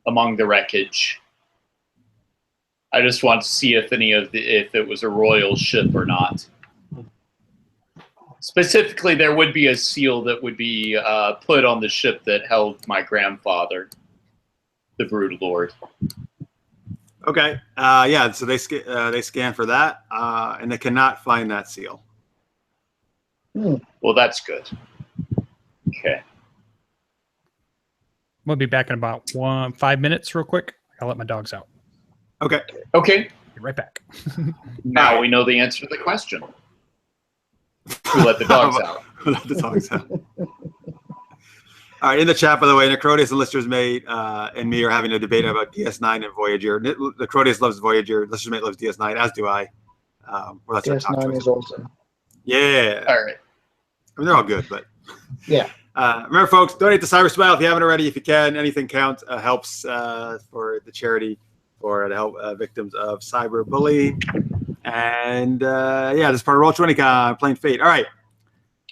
among the wreckage? I just want to see if if it was a royal ship or not. Specifically, there would be a seal that would be put on the ship that held my grandfather, the Brood Lord. Okay. Yeah. So they scan for that, and they cannot find that seal. Well, that's good. Okay. We'll be back in about 5 minutes, real quick. I'll let my dogs out. Okay. Okay. Be right back. Now we know the answer to the question. Who let the dogs out? Who let the dogs out? All right. In the chat, by the way, Necrotius and Lister's Mate and me are having a debate about DS9 and Voyager. Necrotius loves Voyager. Lister's Mate loves DS9, as do I. Well, that's DS9 is awesome. Yeah. All right. I mean, they're all good, but yeah. Remember, folks, donate to Cybersmile if you haven't already. If you can, anything counts. Helps for the charity or to help victims of cyberbullying. And yeah, this is part of Roll 20 playing Fate. All right.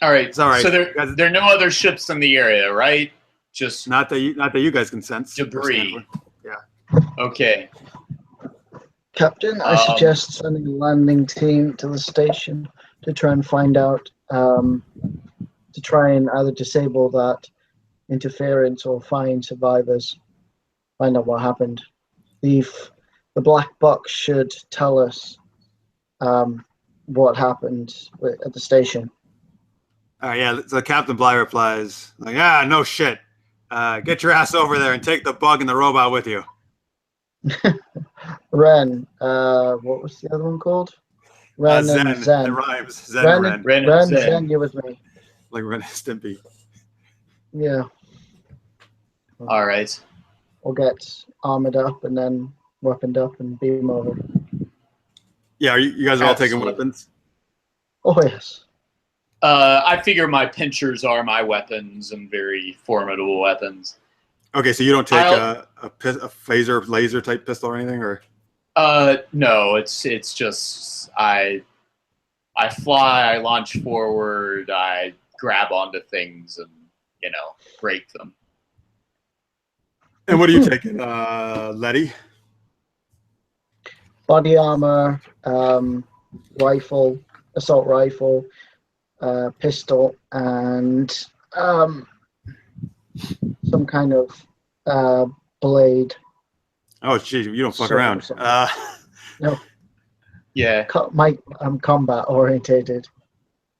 All right. It's all right. So there are no other ships in the area, right? Just not that you guys can sense debris. Yeah. Okay. Captain, I suggest sending a landing team to the station to try and find out, to try and either disable that interference or find survivors, find out what happened. The black box should tell us what happened at the station. All right, yeah. So Captain Bly replies, like, no shit. Get your ass over there and take the bug and the robot with you. Ren, what was the other one called? Ren Zen. and Zen. It rhymes. Zen and Ren and Zen, you're with me. Like Ren and Stimpy. Yeah. All right. We'll get armored up and then weaponed up and beam over. Yeah, you guys are all taking weapons? Oh, yes. I figure my pinchers are my weapons and very formidable weapons. Okay, so you don't take a phaser, laser type pistol or anything, or? No, it's just I fly, I launch forward, I grab onto things and break them. And what are you taking, Letty? Body armor, rifle, assault rifle, pistol, and some kind of blade. Oh, geez, you don't fuck around. No. Yeah. I'm combat orientated.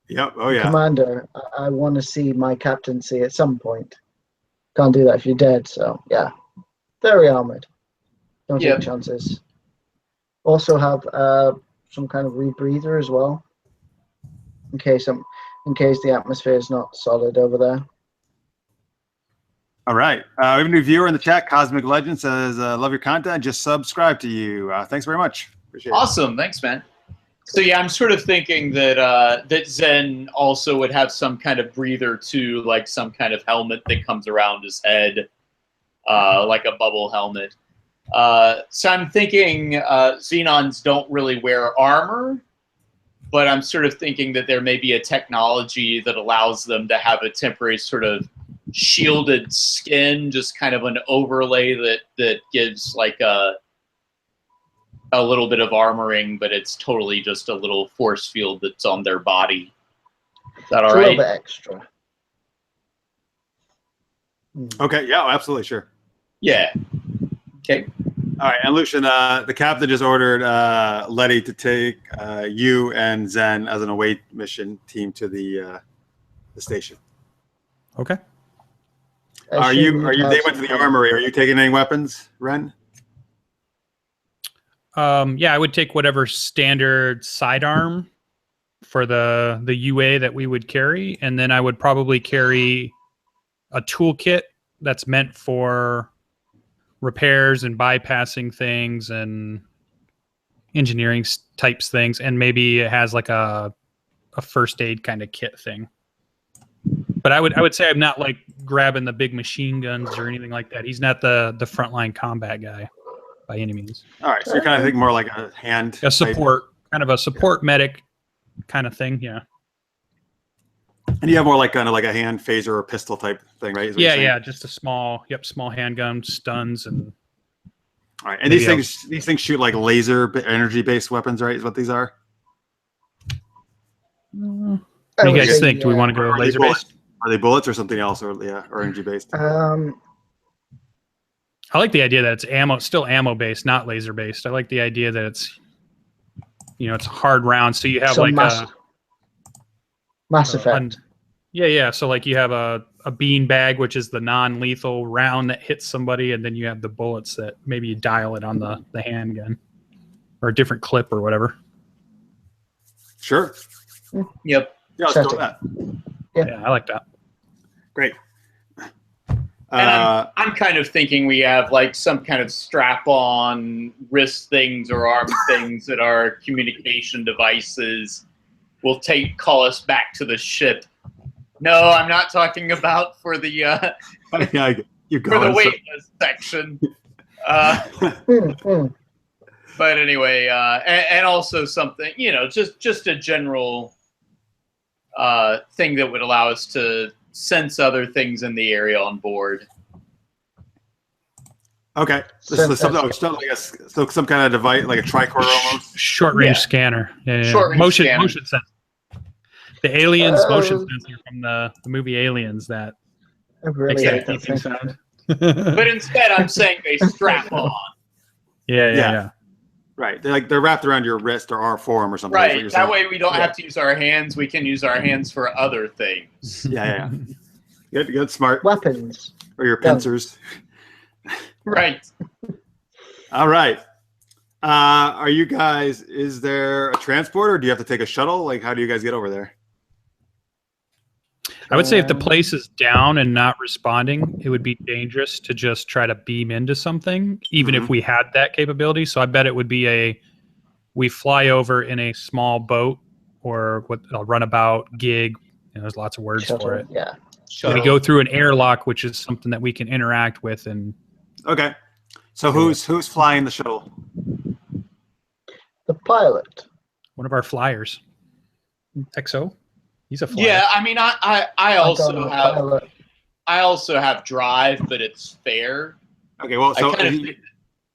Yep. Oh, yeah. Commander, I want to see my captaincy at some point. Can't do that if you're dead. So yeah, very armored. Don't take chances. Also have some kind of rebreather as well, in case the atmosphere is not solid over there. All right. We have a new viewer in the chat. Cosmic Legend says, "Love your content. Just subscribe to you. Thanks very much. Appreciate it." Awesome. Thanks, man. So yeah, I'm sort of thinking that that Zen also would have some kind of breather too, like some kind of helmet that comes around his head, like a bubble helmet. So I'm thinking Xenons don't really wear armor, but I'm sort of thinking that there may be a technology that allows them to have a temporary sort of shielded skin, just kind of an overlay that gives like a little bit of armoring, but it's totally just a little force field that's on their body. Is that all right? A little bit extra. Okay. Yeah, absolutely. Sure. Yeah. Okay. All right. And Lucian, the captain just ordered Letty to take you and Zen as an away mission team to the station. Okay. Are you? They went to the armory. Are you taking any weapons, Ren? Yeah, I would take whatever standard sidearm for the UA that we would carry, and then I would probably carry a toolkit that's meant for repairs and bypassing things and engineering types things, and maybe it has like a first aid kind of kit thing. But I would say I'm not like grabbing the big machine guns or anything like that. He's not the frontline combat guy by any means. All right, so you're kind of thinking more like a hand, a support, kind of a support medic kind of thing, yeah. And you have more like kind of like a hand phaser or pistol type thing, right? Yeah, just a small handgun, stuns, and. All right, and these things shoot like laser energy based weapons, right? Is what these are. What do you guys think? Do we want to go laser based? Are they bullets or something else, or energy based? I like the idea that it's still ammo based, not laser based. I like the idea that it's, it's a hard round. So you have Mass Effect. Yeah. So like you have a bean bag, which is the non-lethal round that hits somebody, and then you have the bullets that maybe you dial it on the handgun or a different clip or whatever. Sure. Yep. Yeah, let's go with that. Yeah, I like that. Great. And I'm kind of thinking we have like some kind of strap-on wrist things or arm things that are communication devices. Will call us back to the ship. No, I'm not talking about for the for the weightless section. But anyway, and also something, just a general thing that would allow us to sense other things in the area on board. Okay. This is something. Oh, like so some kind of device, like a tricorder almost. Short range scanner. Yeah. Short range scanner. Motion sensor. The aliens motion sensor from the movie Aliens that really makes that beeping sound. But instead, I'm saying they strap on. Yeah. Right. They're wrapped around your wrist or arm, forearm or something. Right. That way we don't have to use our hands. We can use our hands for other things. Yeah. Good. Smart. Weapons. Or your pincers. Right. All right. Are you guys? Is there a transport, or do you have to take a shuttle? Like, how do you guys get over there? I would say if the place is down and not responding, it would be dangerous to just try to beam into something, even if we had that capability. So I bet it would be we fly over in a small boat or what a runabout gig. There's lots of words for it. Yeah. We go through an airlock, which is something that we can interact with. And okay. So who's flying the shuttle? The pilot. One of our flyers. XO. He's a flyer. Yeah, I mean, I also have drive, but it's fair. Okay, well, so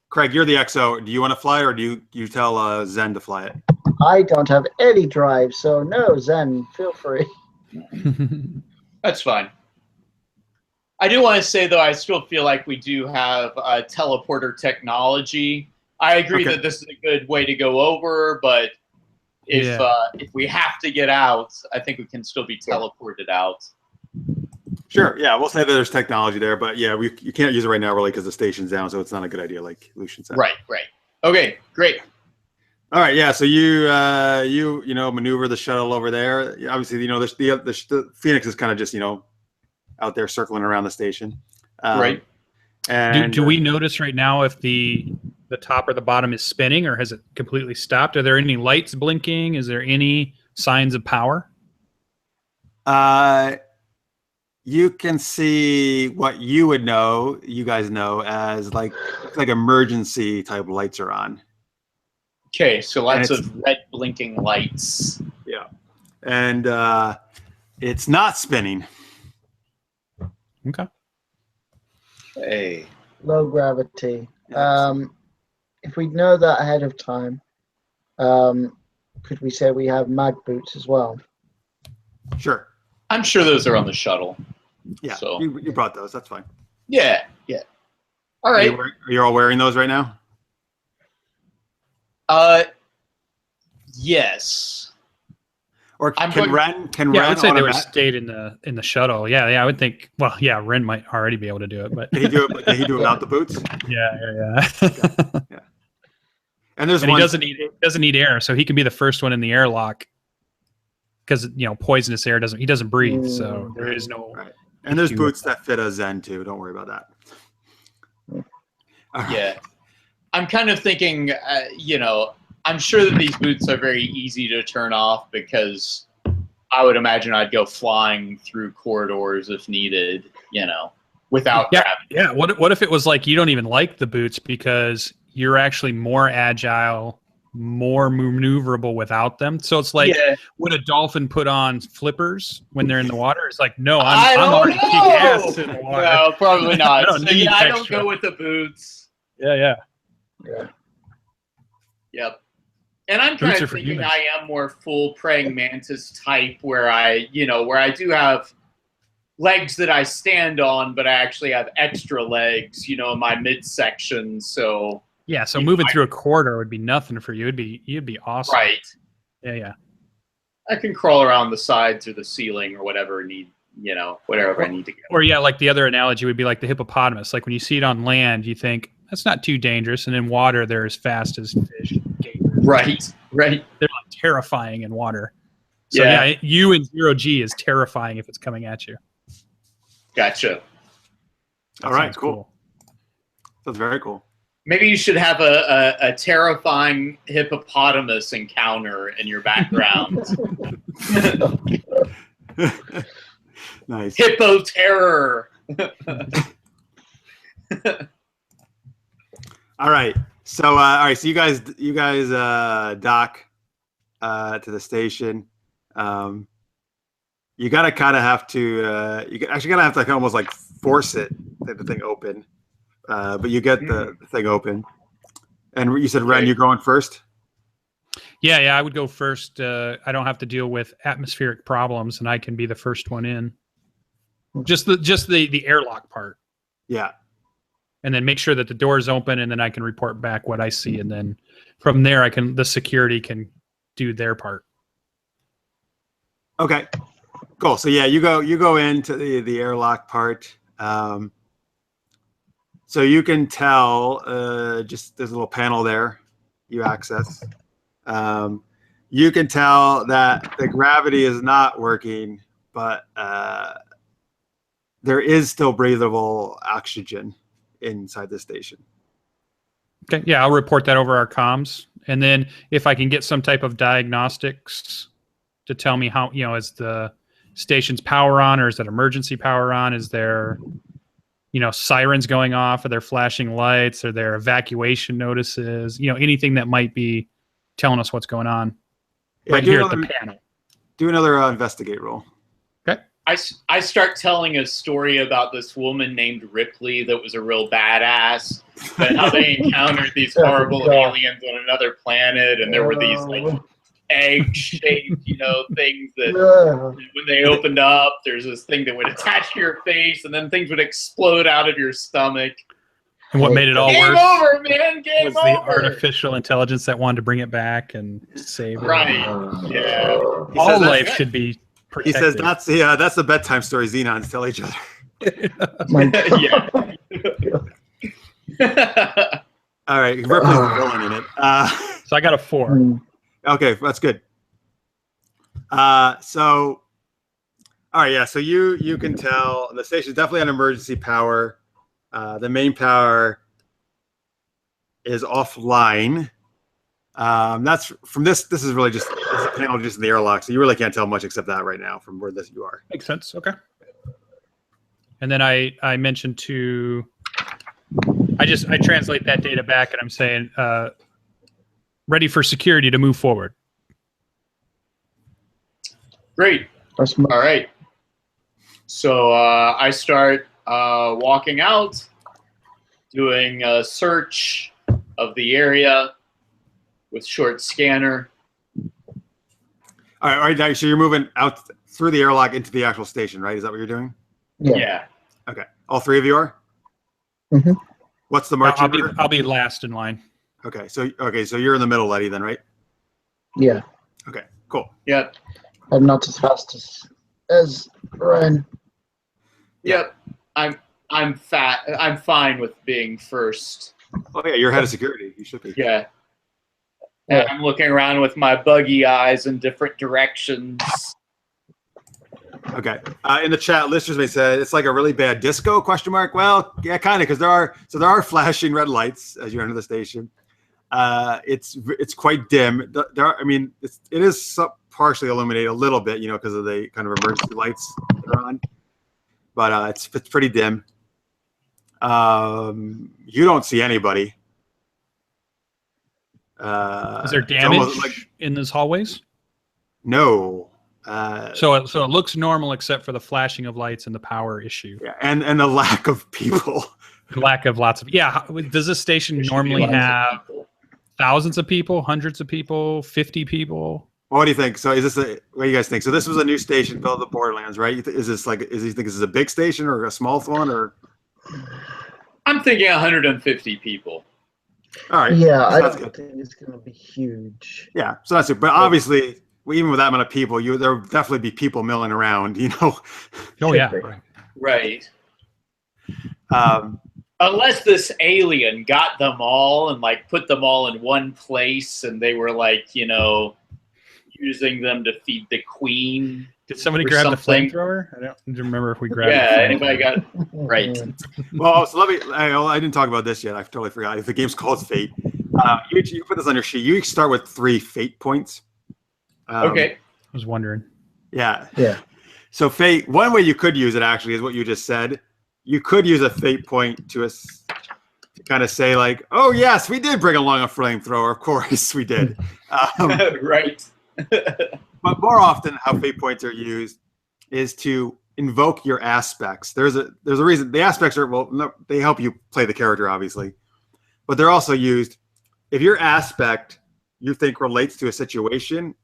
Craig, you're the XO. Do you want to fly, or do you tell Zen to fly it? I don't have any drive, so no, Zen, feel free. That's fine. I do want to say, though, I still feel like we do have teleporter technology. I agree that this is a good way to go over, but if we have to get out, I think we can still be teleported out. Sure. Yeah, we'll say that there's technology there, but yeah, you can't use it right now, really, because the station's down, so it's not a good idea, like Lucian said. Right. Okay, great. All right, yeah. So you maneuver the shuttle over there. Obviously, the Phoenix is kind of just out there circling around the station. Right. And do we notice right now if the top or the bottom is spinning, or has it completely stopped? Are there any lights blinking? Is there any signs of power? You can see what you guys know as like emergency type lights are on. Okay, so lots of red blinking lights. Yeah. And it's not spinning. Okay. Hey. Low gravity. If we know that ahead of time, could we say we have mag boots as well? Sure. I'm sure those are on the shuttle. Yeah, so. you brought those. That's fine. Yeah. All right. Are you all wearing those right now? Yes. Or can Ren? I would say they were stayed in the shuttle. Yeah, I would think. Well, yeah, Ren might already be able to do it, but Can he do it? Can he do it without the boots? Yeah. Okay. Yeah. And he doesn't need air, so he can be the first one in the airlock. Because poisonous air he doesn't breathe, so there is no. Right. And there's boots that fit a Zen too. Don't worry about that. Yeah, I'm kind of thinking. I'm sure that these boots are very easy to turn off because I would imagine I'd go flying through corridors if needed. Without gravity. Yeah. What if it was like you don't even like the boots because you're actually more agile, more maneuverable without them? So it's like, would a dolphin put on flippers when they're in the water? It's like, no, I'm already kick ass in the water. No, probably not. I don't extra. go with the boots. Yeah. Yep. And I'm kind of thinking I am more full praying mantis type where I do have legs that I stand on, but I actually have extra legs, in my midsection. So yeah, so moving through a corridor would be nothing for you. You'd be awesome. Right. Yeah. I can crawl around the sides or the ceiling or whatever I need to go. Or like the other analogy would be like the hippopotamus. Like when you see it on land, you think that's not too dangerous, and in water they're as fast as fish. Right. They're like terrifying in water. So yeah, you in 0G is terrifying if it's coming at you. Gotcha. All right, cool. That's very cool. Maybe you should have a terrifying hippopotamus encounter in your background. Nice. Hippo terror. All right. So so you guys dock to the station. You gotta kind of have to. You actually gotta have to almost like force the thing open. but you get the thing open. And you said, Ren, you're going first? Yeah, I would go first. I don't have to deal with atmospheric problems, and I can be the first one in. Just the airlock part. Yeah. And then make sure that the door is open, and then I can report back what I see, and then from there the security can do their part. Okay. Cool. So yeah, you go into the airlock part. So you can tell just there's a little panel there you access. You can tell that the gravity is not working, but there is still breathable oxygen inside the station. Okay, yeah, I'll report that over our comms. And then if I can get some type of diagnostics to tell me how, is the station's power on, or is that emergency power on? Is there, sirens going off? Are there flashing lights? Are there evacuation notices? Anything that might be telling us what's going on right here at the panel. Do another investigate roll. Okay. I start telling a story about this woman named Ripley that was a real badass, and how they encountered these horrible aliens on another planet, and there were these egg-shaped, things that when they opened up, there's this thing that would attach to your face, and then things would explode out of your stomach. And what made it all worse? Game over, man! Game was over. The artificial intelligence that wanted to bring it back and save it. Right. Yeah. All life should be protected. He says that's the bedtime story Xenons tell each other. Yeah. All right, Ripley's the villain in it. So I got a 4. Okay, that's good. So, all right, yeah. So you can tell the station's definitely on emergency power. The main power is offline. That's from this. This is really just a panel just in the airlock, so you really can't tell much except that right now from where you are. Makes sense. Okay. And then I mentioned I translate that data back, and I'm saying ready for security to move forward. Great. All right. So I start walking out, doing a search of the area with short scanner. All right. So you're moving out through the airlock into the actual station, right? Is that what you're doing? Yeah. Okay. All three of you are? Mm-hmm. What's the march? I'll be last in line. Okay. So you're in the middle, Letty, then, right? Yeah. Okay. Cool. Yep. I'm not as fast as Ryan. Yep. I'm fat. I'm fine with being first. Oh yeah, you're head of security. You should be. Yeah. And I'm looking around with my buggy eyes in different directions. Okay. In the chat, listeners may say it's like a really bad disco ? Well, yeah, kind of, because there are flashing red lights as you enter the station. It's quite dim. It is partially illuminated a little bit, because of the kind of emergency lights that are on. But it's pretty dim. You don't see anybody. Is there damage in these hallways? No. So it looks normal except for the flashing of lights and the power issue. Yeah, and the lack of people. Lack of lots of Does this station normally have thousands of people, hundreds of people, 50 people? What do you think? So what do you guys think? So this was a new station built at the Borderlands, right? You think this is a big station or a small one, or? I'm thinking 150 people. All right. Yeah, I don't think it's going to be huge. Yeah, so that's it. But obviously, even with that amount of people, there will definitely be people milling around, Oh yeah. Right. Unless this alien got them all and put them all in one place, and they were using them to feed the queen. Did somebody grab the flamethrower? I don't remember if we grabbed. Yeah, anybody got right? Well, so I didn't talk about this yet. I totally forgot. If the game's called Fate, you put this on your sheet. You each start with 3 fate points. Okay. I was wondering. Yeah. Yeah. So fate. One way you could use it actually is what you just said. You could use a fate point to kind of say "Oh yes, we did bring along a flamethrower. Of course we did." Right. But more often, how fate points are used is to invoke your aspects, there's a reason. The aspects are, well, no, they help you play the character, obviously, but they're also used if your aspect you think relates to a situation,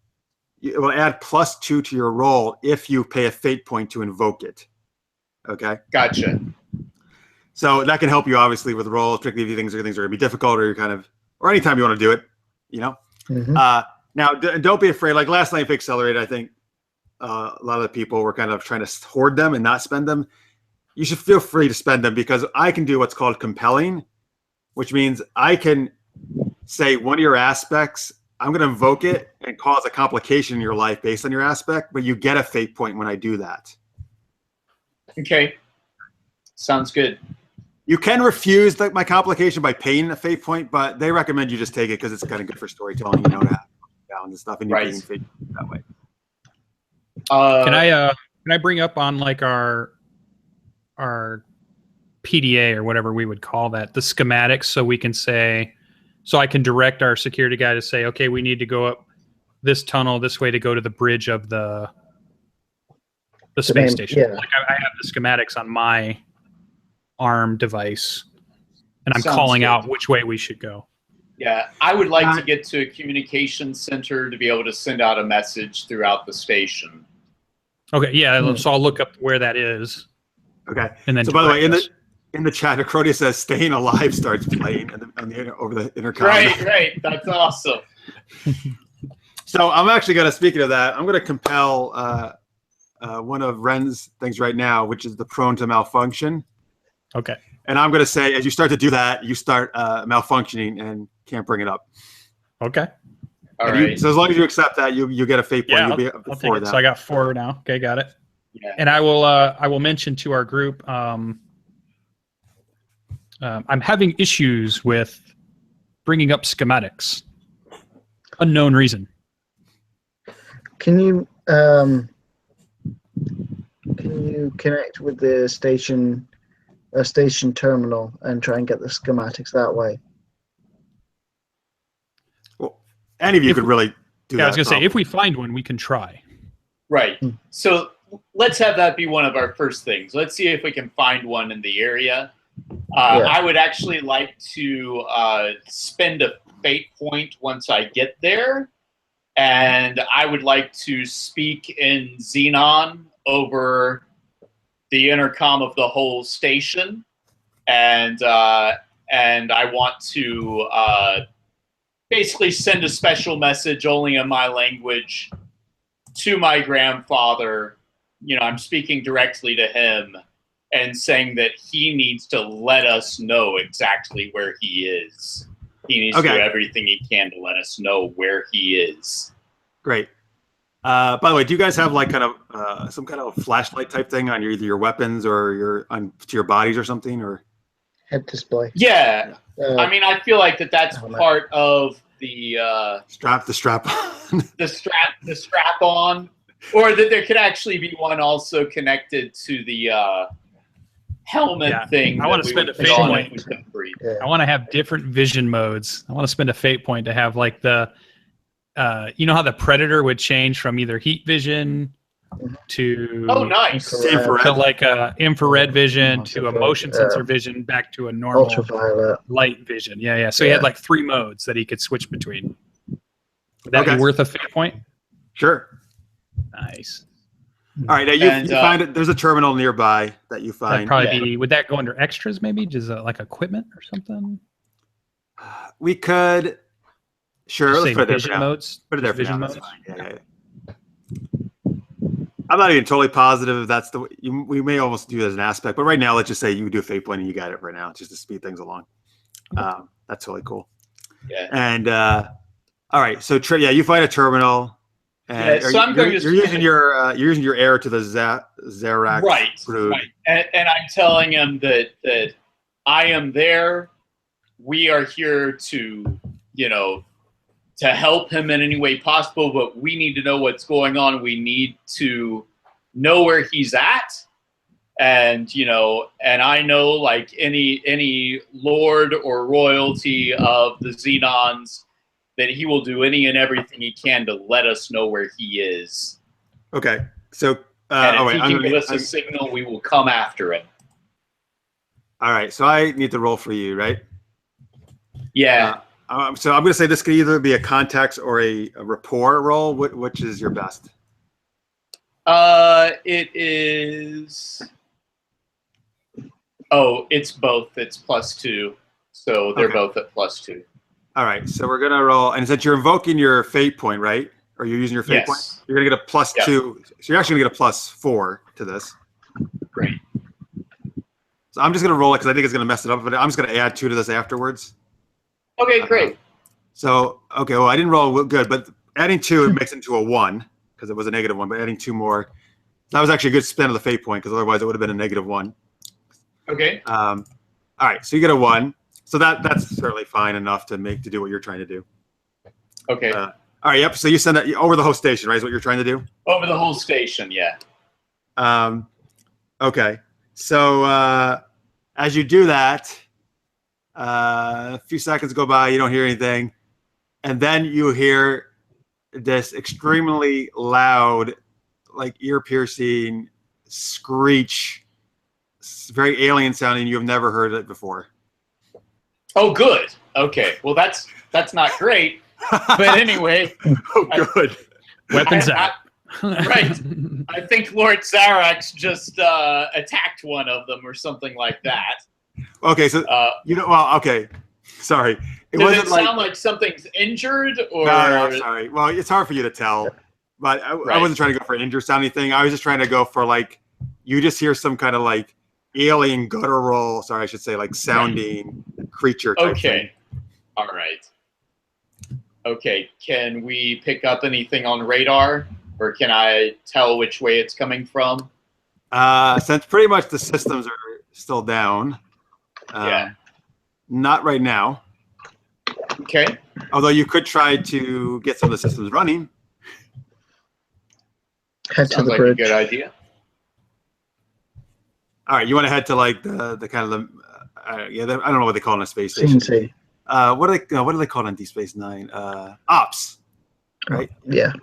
it will add +2 to your roll if you pay a fate point to invoke it. Okay. Gotcha. So that can help you obviously with rolls, particularly if things are going to be difficult, or you're kind of, or anytime you want to do it, you know. Now don't be afraid. Like last night, Accelerate, I think a lot of the people were kind of trying to hoard them and not spend them. You should feel free to spend them, because I can do what's called compelling, which means I can say one of your aspects, I'm going to invoke it and cause a complication in your life based on your aspect, but you get a fate point when I do that. Okay. Sounds good. You can refuse my complication by paying a fate point, but they recommend you just take it because it's kind of good for storytelling, you know, to have down and stuff, and you're getting fate that way. Can I bring up on like our PDA or whatever we would call that, the schematics, so we can say, so I can direct our security guy to say, okay, we need to go up this tunnel this way to go to the bridge of the space station. Yeah. Like I have the schematics on my ARM device, and I'm Sounds calling good. out which way we should go. Yeah, I would like to get to a communications center to be able to send out a message throughout the station. Okay, yeah, so I'll look up where that is. Okay. And then so by the way, in the chat, Acrodia says "Staying Alive" starts playing over the intercom. Right. That's awesome. So I'm actually going to, speaking of that, I'm going to compel one of Ren's things right now, which is the prone to malfunction. Okay. And I'm going to say, as you start to do that, you start malfunctioning and can't bring it up. Okay. All right. So as long as you accept that, you get a fate point. Yeah, You'll be I'll take before it. that. So I got 4 now. Okay, got it. Yeah. And I will mention to our group, I'm having issues with bringing up schematics. Unknown reason. Can you connect with the station terminal and try and get the schematics that way? Well, any of you could really do that. I was going to say, if we find one, we can try. Right. So let's have that be one of our first things. Let's see if we can find one in the area. I would actually like to spend a fate point once I get there, and I would like to speak in Xenon over the intercom of the whole station, and I want to basically send a special message only in my language to my grandfather. You know, I'm speaking directly to him and saying that he needs to let us know exactly where he is. He needs to do everything he can to let us know where he is. Great. By the way, do you guys have like kind of some kind of flashlight type thing on either your weapons or to your bodies or something, or head display? Yeah. I mean, I feel like that's part of the strap on. the strap on, or that there could actually be one also connected to the helmet thing. I want to spend a fate point. I want to have different vision modes. I want to spend a fate point to have like the you know how the Predator would change from either heat vision to infrared. To like infrared vision to a motion sensor vision back to a normal ultraviolet light vision. Yeah. So he had like 3 modes that he could switch between. Would that be worth a fate point? Sure. Nice. All right, now you find it. There's a terminal nearby that you find. That'd probably be. Would that go under extras? Maybe just like equipment or something. We could. Sure, let's put it there for now. Modes. Put it there for vision now. Modes. Yeah. I'm not even totally positive if that's the. We may almost do it as an aspect, but right now, let's just say you do a fate point and you got it right now, just to speed things along. That's totally cool. Yeah. And all right, so you find a terminal. And so you're using your air to the Zarak brood. Right. And I'm telling him that I am there. We are here to, to help him in any way possible, but we need to know what's going on. We need to know where he's at. And, and I know like any lord or royalty of the Xenons, that he will do any and everything he can to let us know where he is. Okay. So And if he can give us a signal, we will come after him. All right, so I need to roll for you, right? Yeah. So I'm going to say this could either be a context or a rapport roll. Which is your best? It is. Oh, it's both. It's +2, so they're both at +2. All right, so we're gonna roll, and since you're invoking your fate point, right? Or you're using your fate point, you're gonna get a +2. So you're actually gonna get a +4 to this. Great. So I'm just gonna roll it because I think it's gonna mess it up. But I'm just gonna add 2 to this afterwards. Okay, great. So well, I didn't roll good, but adding 2 it makes it into a 1 because it was a -1. But adding 2 more, that was actually a good spin of the fate point because otherwise it would have been a -1. Okay. All right, so you get a 1. So that's certainly fine enough to do what you're trying to do. Okay. All right. Yep. So you send that over the whole station, right? Is what you're trying to do? Over the whole station, yeah. Okay. So as you do that, a few seconds go by, you don't hear anything, and then you hear this extremely loud, like ear-piercing screech. It's very alien sounding. You've never heard it before. Oh, good. Okay. Well, that's not great. But anyway. Oh, good. Weapons out. Right. I think Lord Zarax just attacked one of them or something like that. Okay, so okay. Sorry. Does it sound like something's injured or? No, I'm sorry. Well, it's hard for you to tell, but I wasn't trying to go for injured sounding thing. I was just trying to go for like you just hear some kind of like alien guttural. Sorry, I should say like sounding creature. Type thing. All right. Okay. Can we pick up anything on radar, or can I tell which way it's coming from? Since pretty much the systems are still down. Not right now. Okay. Although you could try to get some of the systems running. Head to the bridge. A good idea. All right, you want to head to like the kind of the I don't know what they call it on a space station. CNC. What do they call it on Deep Space Nine? Ops, right? Yeah.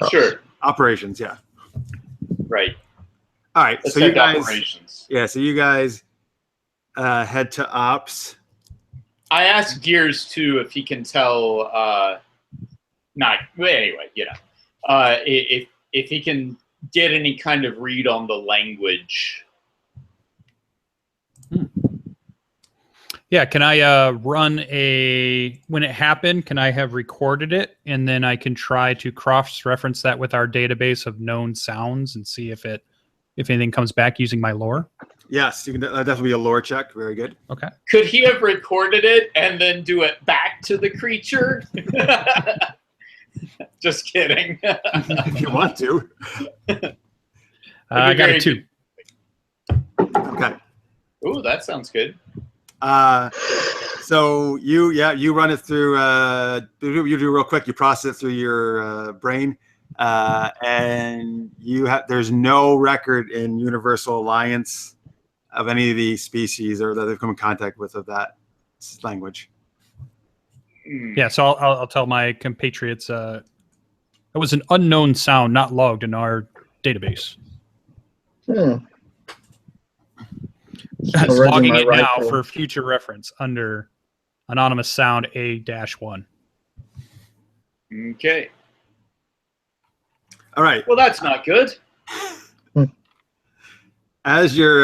Ops. Sure. Operations, yeah. Right. All right, Let's so you guys. operations. Yeah, so you guys head to ops. I asked Gears too if he can tell. Anyway, if he can get any kind of read on the language. Yeah, can I run when it happened, can I have recorded it, and then I can try to cross-reference that with our database of known sounds and see if anything comes back using my lore? Yes, you can definitely be a lore check. Very good. Okay. Could he have recorded it and then do it back to the creature? Just kidding. If you want to. I got a 2. Okay. Ooh, that sounds good. So you run it through. You do real quick. You process it through your brain, and there's no record in Universal Alliance of any of the species or that they've come in contact with of that language. Yeah, so I'll tell my compatriots. It was an unknown sound, not logged in our database. Logging it now for future reference under anonymous sound A-1. Okay. All right. Well, that's not good. As you're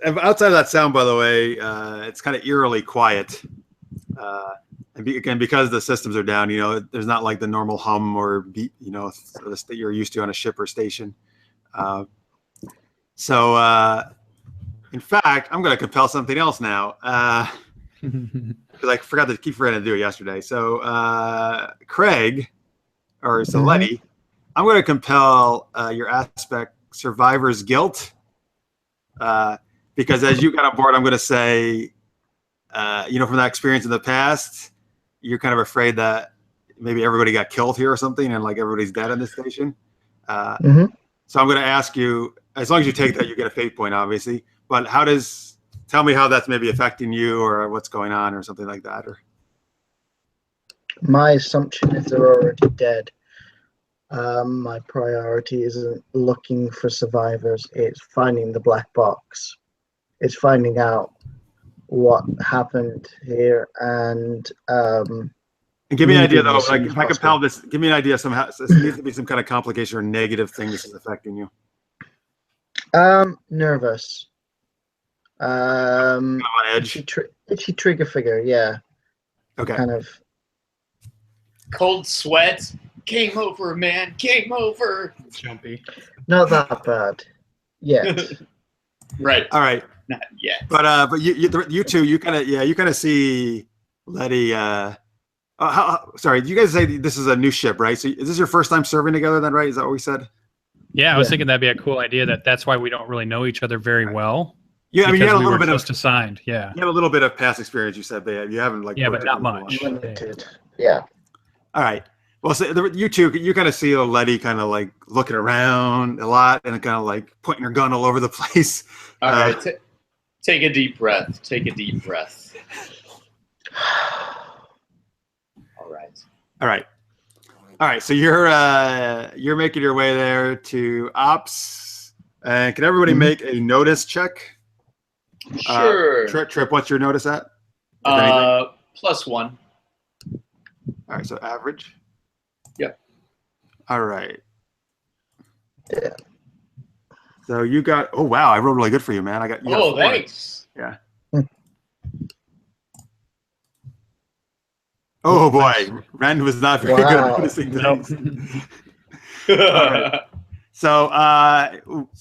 outside of that sound, by the way, it's kind of eerily quiet. And again, because the systems are down, there's not like the normal hum or beat, that you're used to on a ship or station. So in fact, I'm going to compel something else now because I forgot to keep forgetting to do it yesterday. So Craig or Letty, I'm going to compel your aspect survivor's guilt because as you got on board, I'm going to say, from that experience in the past, you're kind of afraid that maybe everybody got killed here or something and like everybody's dead in this station. So I'm going to ask you, as long as you take that, you get a fate point, obviously. But tell me how that's maybe affecting you or what's going on or something like that. Or my assumption is they're already dead. My priority isn't looking for survivors. It's finding the black box. It's finding out what happened here and give me an idea though, as soon like as if I possible. compel this, give me an idea somehow. There needs to be some kind of complication or negative thing this is affecting you. Nervous. On edge. Itchy trigger figure, yeah. Okay. Kind of. Cold sweat. Game over, man. Game over. Jumpy. Not that bad. Yet. Right. All right. Not yet. But you two, you kind of see Letty. Sorry, you guys say this is a new ship, right? So is this your first time serving together then, right? Is that what we said? Yeah, I was thinking that'd be a cool idea. That's why we don't really know each other very well. Yeah, I mean, you had a little bit just assigned. Yeah, you have a little bit of past experience. You said, but you haven't like. Yeah, but not much. Limited. Yeah. All right. Well, so you two, you kind of see Letty kind of like looking around a lot and kind of like pointing her gun all over the place. All right. Take a deep breath. Take a deep breath. All right. All right. All right. So you're making your way there to ops. And can everybody make a notice check? Sure. Trip, what's your notice at? +1. All right. So average. Yep. All right. Yeah. So you got, oh, wow. I rolled really good for you, man. You got 4. Thanks. Yeah. Oh boy, Ren was not very good at noticing things. Right. So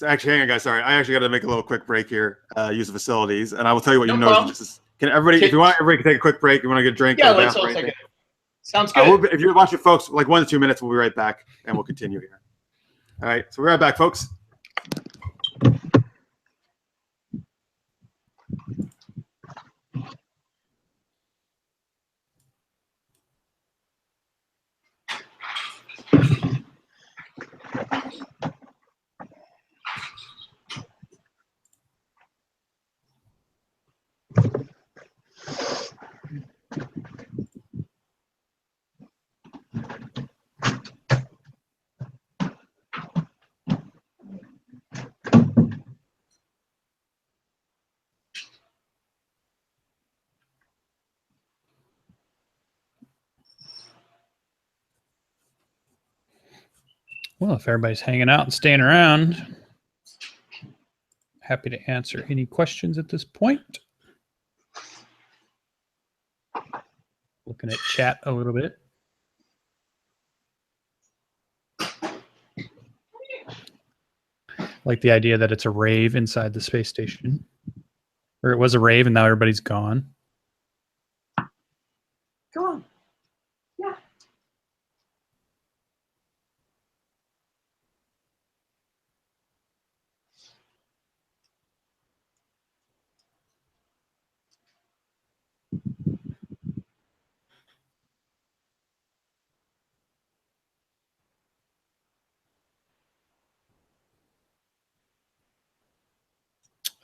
actually, hang on, guys. Sorry, I actually got to make a little quick break here. Use the facilities, and I will tell you what you noticed. Can everybody, if you want, everybody can take a quick break. You want to get a drink? Yeah, let's all take it. Sounds good. If you're watching, folks, like 1 to 2 minutes, we'll be right back, and we'll continue here. All right, so we're right back, folks. Well, if everybody's hanging out and staying around, happy to answer any questions at this point. Looking at chat a little bit. Like the idea that it's a rave inside the space station. Or it was a rave and now everybody's gone. Go on. Yeah.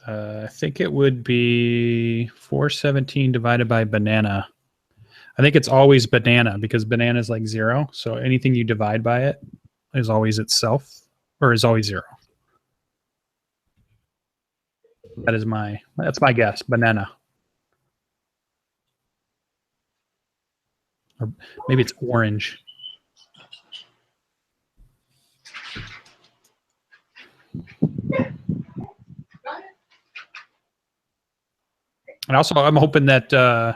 I think it would be 417 divided by banana. I think it's always banana because banana is like 0. So anything you divide by it is always itself or is always 0. That's my guess. Banana. Or maybe it's orange. And also, I'm hoping that I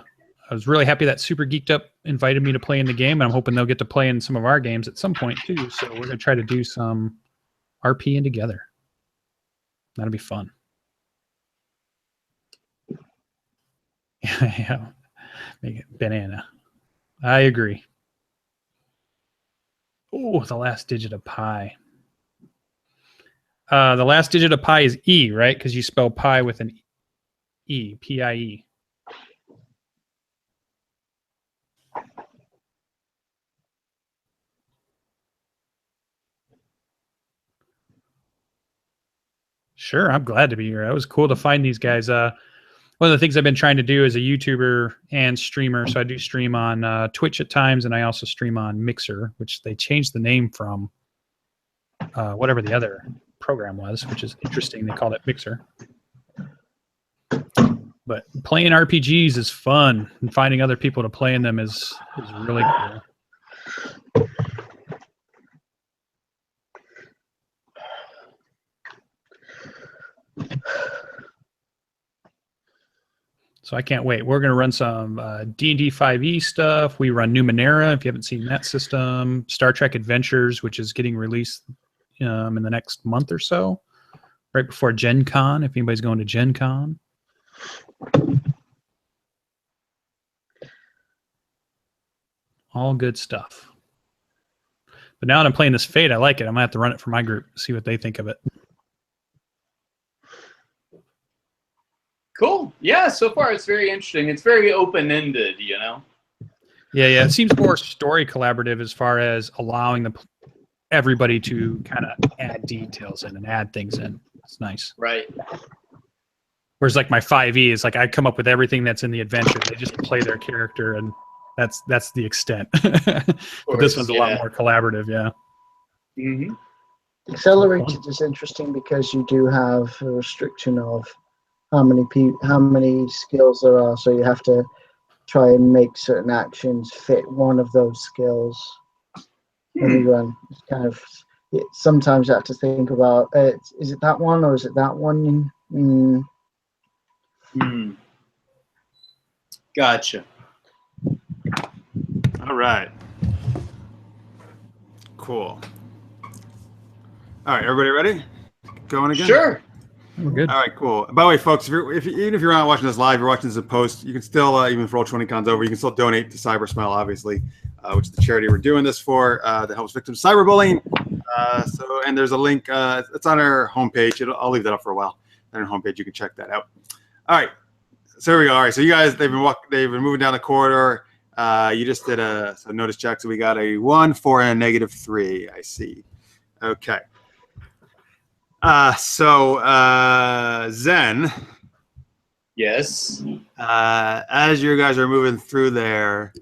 was really happy that Super Geeked Up invited me to play in the game, and I'm hoping they'll get to play in some of our games at some point too. So we're gonna try to do some RPing together. That'll be fun. Yeah, make it banana. I agree. Oh, the last digit of pi. The last digit of pi is E, right? Because you spell pi with an E, P-I-E. Sure, I'm glad to be here. It was cool to find these guys. One of the things I've been trying to do as a YouTuber and streamer, so I do stream on Twitch at times, and I also stream on Mixer, which they changed the name from whatever the other program was, which is interesting. They called it Mixer. But playing RPGs is fun, and finding other people to play in them is really cool. So I can't wait. We're going to run some D&D 5e stuff. We run Numenera, if you haven't seen that system. Star Trek Adventures, which is getting released in the next month or so, right before Gen Con, if anybody's going to Gen Con. All good stuff. But now that I'm playing this Fate, I like it. I'm going to have to run it for my group, see what they think of it. Cool. Yeah, so far it's very interesting. It's very open-ended, you know? Yeah. It seems more story collaborative as far as allowing everybody to kind of add details in and add things in. It's nice. Right. Whereas like my 5e is like I come up with everything that's in the adventure. They just play their character, and that's the extent. But this one's a lot more collaborative, yeah. Mm-hmm. Accelerated is interesting because you do have a restriction of how many skills there are, so you have to try and make certain actions fit one of those skills when you run. It's kind of sometimes you have to think about is it that one or is it that one? Gotcha. All right. Cool. All right, everybody ready? Going again? Sure. We're good. All right, cool. By the way, folks, even if you're not watching this live, you're watching this in post, you can still, even if Roll20Con's over, you can still donate to Cybersmile, obviously, which is the charity we're doing this for that helps victims of cyberbullying. And there's a link. It's on our homepage. I'll leave that up for a while. On our homepage, you can check that out. All right. So here we go. All right. So you guys, they've been moving down the corridor. You just did a notice check. So we got a 1, 4, and a -3. I see. Okay. Zen. Yes. As you guys are moving through there,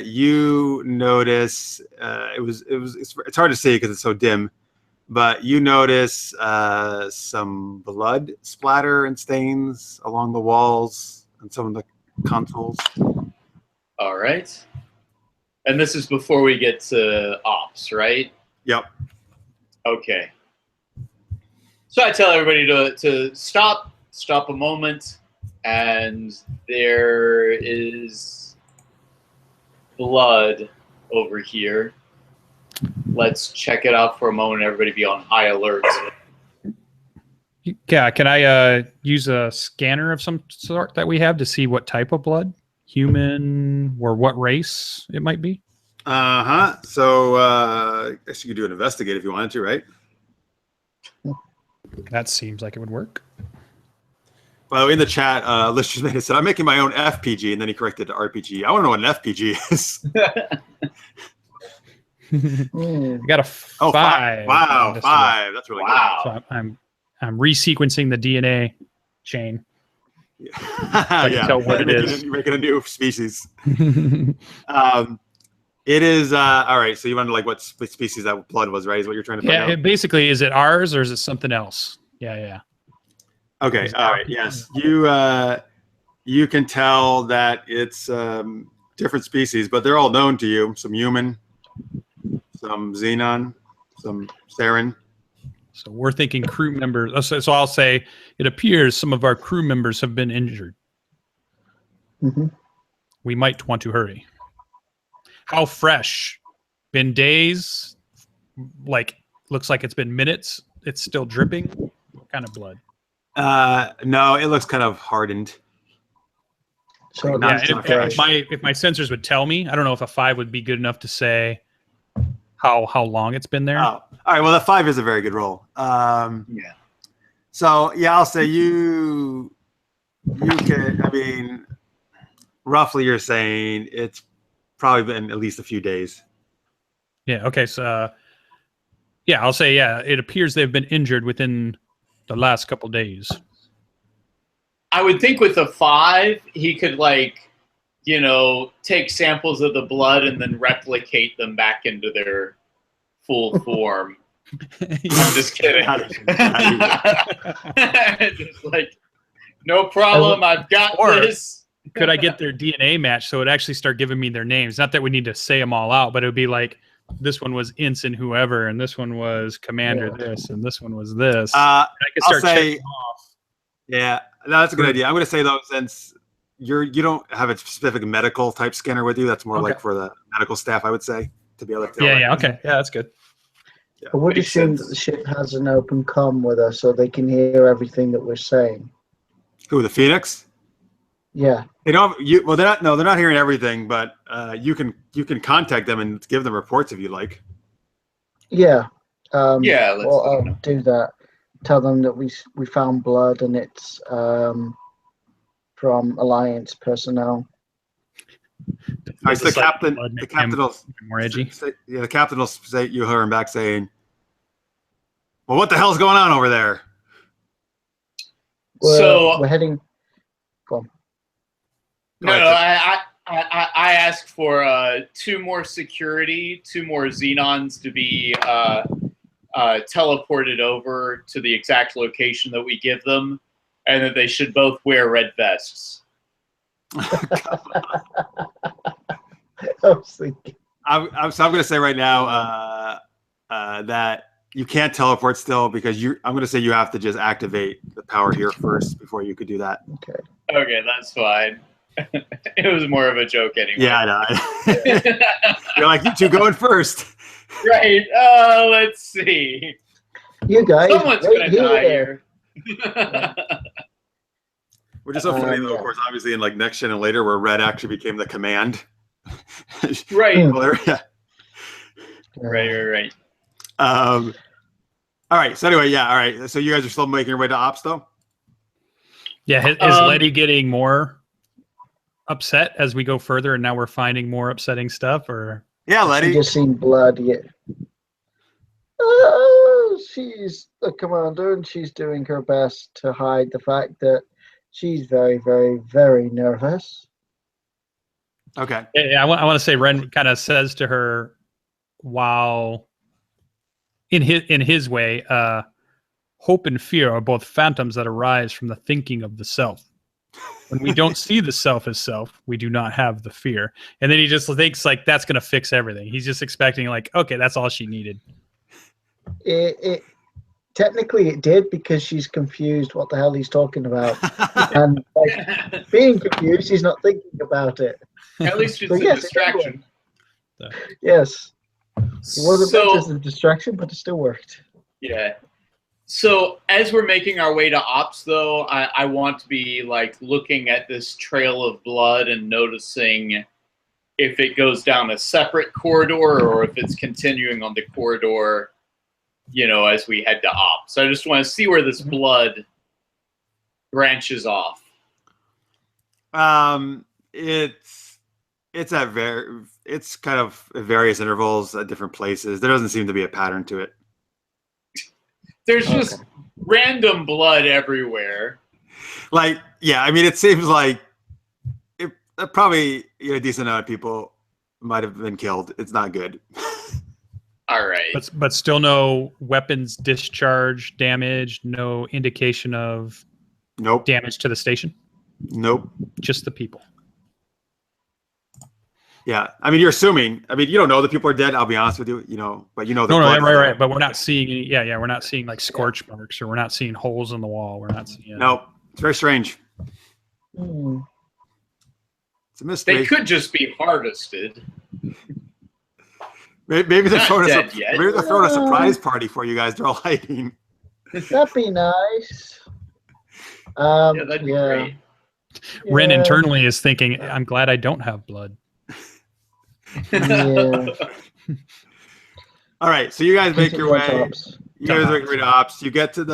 you notice it's hard to see because it's so dim, but you notice some blood splatter and stains along the walls and some of the consoles. All right. And this is before we get to ops, right? Yep. Okay. So I tell everybody to stop a moment, and there is blood over here. Let's check it out for a moment. Everybody be on high alert. Yeah, can I use a scanner of some sort that we have to see what type of blood? Human or what race it might be? So I guess you could do an investigate if you wanted to, right? That seems like it would work. Well, in the chat, Liz just made it said, I'm making my own FPG, and then he corrected to RPG. I want to know what an FPG is. I got a 5. Oh, 5. Wow, 5. That's really good. So I'm resequencing the DNA chain. Yeah. So I can tell what it is. You're making a new species. It is all right. So you wonder like what species that blood was, right? Is what you're trying to find out? Basically, is it ours or is it something else? Yeah. Okay. All right. Yes. You can tell that it's different species, but they're all known to you. Some human, some xenon, some sarin. So we're thinking crew members. So I'll say it appears some of our crew members have been injured. Mm-hmm. We might want to hurry. How fresh? Been days? Like, looks like it's been minutes. It's still dripping. What kind of blood? No, it looks kind of hardened. So yeah, if my sensors would tell me, I don't know if a 5 would be good enough to say how long it's been there. Oh, all right. Well, the 5 is a very good roll. Yeah. So yeah, I'll say you can. I mean, roughly, you're saying it's probably been at least a few days. Yeah. Okay. So, yeah, I'll say it appears they've been injured within the last couple days. I would think with a 5, he could take samples of the blood and then replicate them back into their full form. I'm just kidding. Just like, no problem. I've got this. Could I get their DNA match so it actually start giving me their names? Not that we need to say them all out, but it would be like, this one was Ensign whoever, and this one was Commander this, and this one was this. I could start checking off. Yeah, that's a good idea. I'm going to say though, since you don't have a specific medical type scanner with you, that's more like for the medical staff, I would say, to be able to tell. Yeah, okay. Yeah, that's good. Yeah, I would assume that the ship has an open comm with us so they can hear everything that we're saying. Who, the Phoenix? Yeah. They don't. Well, they're not hearing everything, but you can contact them and give them reports if you like. Yeah. Yeah. I'll do that. Tell them that we found blood and it's from Alliance personnel. Right, so the captain will more edgy. The captain will say you hear him back saying, "Well, what the hell's going on over there?" We're heading. Go on. No, I asked for 2 more security, 2 more Xenons to be teleported over to the exact location that we give them, and that they should both wear red vests. I'm going to say right now that you can't teleport still because I'm going to say you have to just activate the power here first before you could do that. Okay, that's fine. It was more of a joke anyway. Yeah, I know. You're like, you two going first. Right. Let's see. You guys. Someone's going to die here. Which is so funny, though, of course, obviously in like Next Gen and later where red actually became the command. Right. Right. All right. So anyway, all right. So you guys are still making your way to Ops, though? Yeah. Is Letty getting more upset as we go further and now we're finding more upsetting stuff? Or Letty. She just seen blood, she's a commander and she's doing her best to hide the fact that she's very, very, very nervous. Okay. Yeah, I want to say Ren kind of says to her, while in his way, hope and fear are both phantoms that arise from the thinking of the self. When we don't see the self as self, we do not have the fear. And then he just thinks like that's going to fix everything. He's just expecting like, okay, that's all she needed. It technically it did because she's confused what the hell he's talking about. And like, being confused, he's not thinking about it. At least it's a distraction. Yes. It wasn't meant as a distraction, but it still worked. Yeah. So as we're making our way to Ops, though, I want to be like looking at this trail of blood and noticing if it goes down a separate corridor or if it's continuing on the corridor, as we head to Ops. So I just want to see where this blood branches off. It's kind of at various intervals at different places. There doesn't seem to be a pattern to it. There's just random blood everywhere. Like, I mean, it seems like probably a decent amount of people might have been killed. It's not good. All right. But still no weapons discharge damage, no indication of damage to the station? Nope. Just the people. Yeah, I mean, you're assuming. I mean, you don't know the people are dead. I'll be honest with you, but No, right. But we're not seeing any. Yeah, we're not seeing like scorch marks, or we're not seeing holes in the wall. We're not seeing. No, it's very strange. It's a mystery. They could just be harvested. Maybe they're throwing a surprise party for you guys. They're all hiding. That'd be nice. That'd be great. Ren internally is thinking, "I'm glad I don't have blood." Yeah. All right, so you guys make your way. You guys make your way to Ops. You get to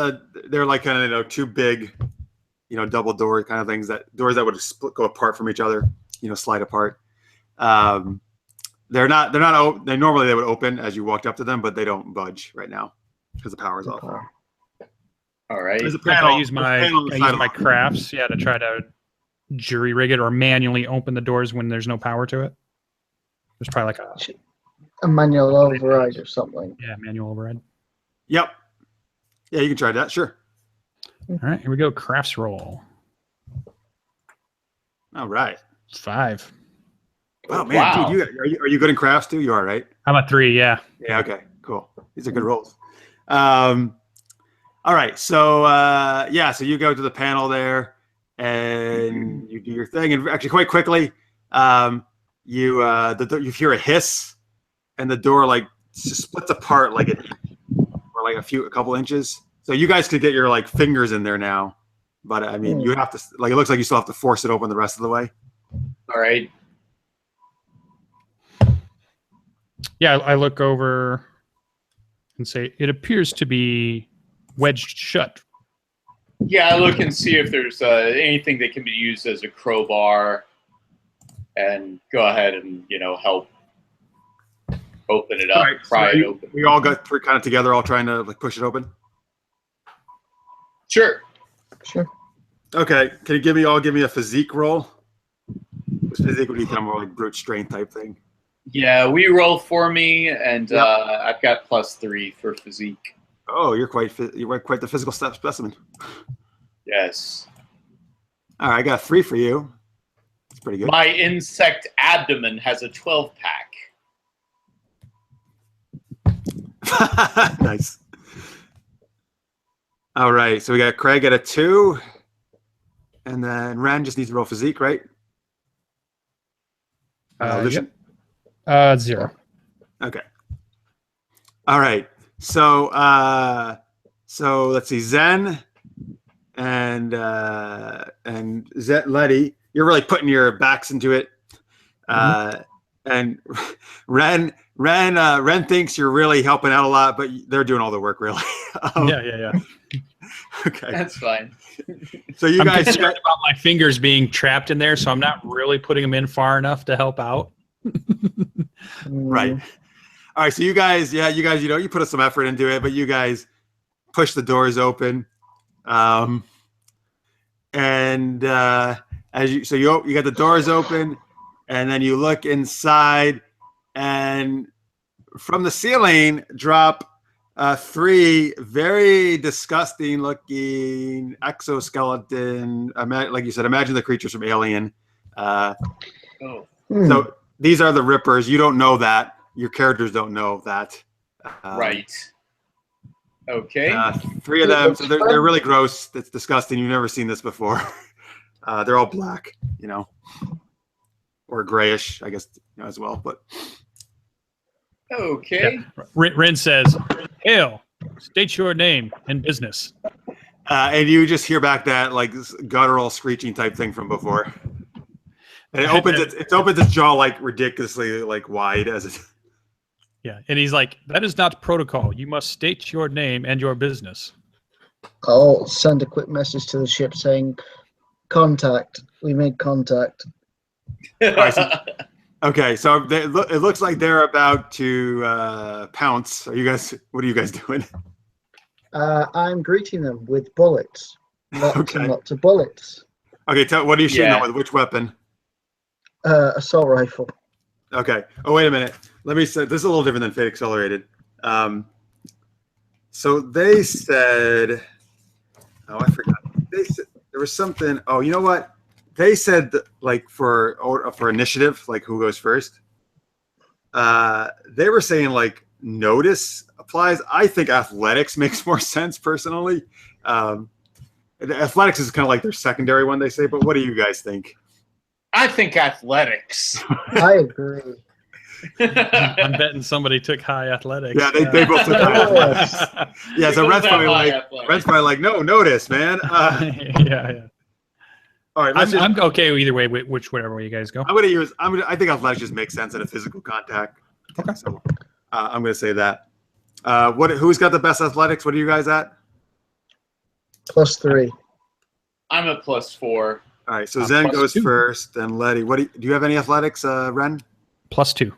they're like kind of 2 big, double door kind of things, doors that would go apart from each other, slide apart. They're not. They normally they would open as you walked up to them, but they don't budge right now because the power's off. All right. There's a panel. I use my crafts, to try to jury rig it or manually open the doors when there's no power to it. There's probably like a manual override or something. Yeah, manual override. Yep. Yeah, you can try that. Sure. All right, here we go. Crafts roll. All right. 5. Oh man, Wow. dude, are you good in crafts too? You are, right? I'm at 3. Yeah. Yeah. Okay. Cool. These are good rolls. All right. So so you go to the panel there, and you do your thing, and actually quite quickly, you hear a hiss, and the door like splits apart like a couple inches. So you guys could get your like fingers in there now, but I mean you have to it looks like you still have to force it open the rest of the way. All right. Yeah, I look over and say it appears to be wedged shut. Yeah, I look and see if there's anything that can be used as a crowbar, and go ahead and help open it up, pry it open. We all got kind of together, all trying to like push it open. Sure. Okay, can you give me a physique roll? This physique would be kind of more like brute strength type thing. Yeah, we roll for me, and I've got +3 for physique. Oh, you're quite the physical specimen. Yes. All right, I got 3 for you. That's pretty good. My insect abdomen has a 12-pack. Nice. All right, so we got Craig at a 2, and then Ren just needs to roll physique, right? Yep. 0. Okay. All right. So let's see, Zen and Letty, you're really putting your backs into it. And Ren thinks you're really helping out a lot, but they're doing all the work, really. Yeah. Okay, That's fine. So I'm concerned about my fingers being trapped in there, so I'm not really putting them in far enough to help out. Right. All right. So you guys, you put some effort into it, but you guys push the doors open, and you got the doors open, and then you look inside, and from the ceiling drop 3 very disgusting looking exoskeleton. Like you said, imagine the creatures from Alien. So these are the Rippers. You don't know that. Your characters don't know that. Right. Okay. 3 of them. So they're really gross. It's disgusting. You've never seen this before. They're all black, or grayish, I guess, as well. But okay. Yeah. Ren says, "Hail, state your name and business." And you just hear back that like guttural screeching type thing from before. And it opens its jaw like ridiculously like wide as it. Yeah, and he's like, "That is not protocol. You must state your name and your business." I'll send a quick message to the ship saying, "Contact. We made contact." Okay, so it looks like they're about to pounce. What are you guys doing? I'm greeting them with bullets. Lots and lots of bullets. Okay, what are you shooting them with? Which weapon? Assault rifle. Okay. Oh, wait a minute. Let me say, this is a little different than Fate Accelerated. So they said, I forgot. They said there was something. Oh, you know what? They said like for initiative, like who goes first. They were saying like notice applies. I think athletics makes more sense personally. Athletics is kind of like their secondary one, they say. But what do you guys think? I think athletics. I agree. I'm betting somebody took high athletics. Yeah, they both took high athletics. Yeah, so Red's probably like, no, notice, man. Yeah. All right, I'm okay either way. Whatever way you guys go. I think athletics just makes sense in a physical contact. Okay. So I'm going to say that. Who's got the best athletics? What are you guys at? +3. I'm at +4. All right, so Zen goes first, and Letty. Do you have any athletics, Ren? +2.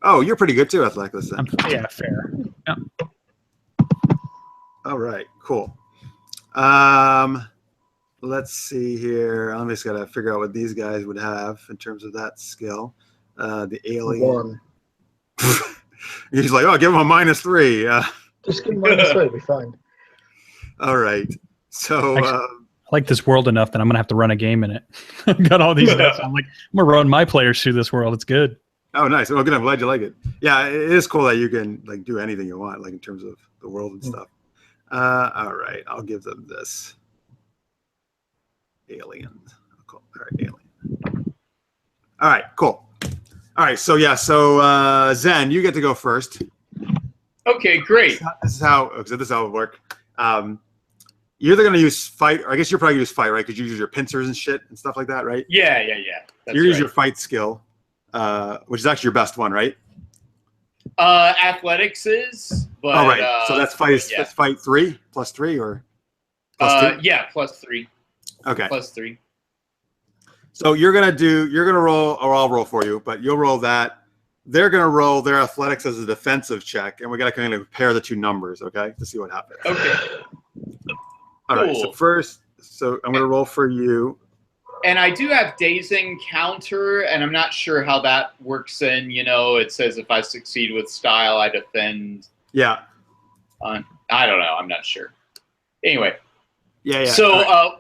Oh, you're pretty good too, athletics. Yeah, fair. Yeah. All right, cool. Let's see here. I'm just gotta figure out what these guys would have in terms of that skill. The alien. 1. He's like, oh, give him a -3. Just give him -3, we'll be fine. All right. So Actually, I like this world enough that I'm gonna have to run a game in it. I've got all these notes. I'm like, I'm gonna run my players through this world. It's good. oh, nice. Well, good. I'm glad you like it. Yeah, it is cool that you can like do anything you want, like in terms of the world and stuff. All right, I'll give them this. Alien. Cool. All right, alien. All right, cool. All right, so yeah, so Zen, you get to go first. Okay, great. This is how it would work. You're either going to use fight, or I guess you're probably going to use fight, right? Because you use your pincers and shit and stuff like that, right? Yeah. You use your fight skill, which is actually your best one, right? Athletics is. But, oh, right. So that's fight. Yeah. That's fight 3 +3 or +2? Yeah, +3. Okay. +3. So you're gonna roll, or I'll roll for you, but you'll roll that. They're gonna roll their athletics as a defensive check, and we gotta kind of compare the two numbers, okay, to see what happens. Okay. All right. So first, I'm gonna roll for you. And I do have dazing counter, and I'm not sure how that works in. It says if I succeed with style, I defend. Yeah. I don't know. I'm not sure. Anyway. Yeah. So right.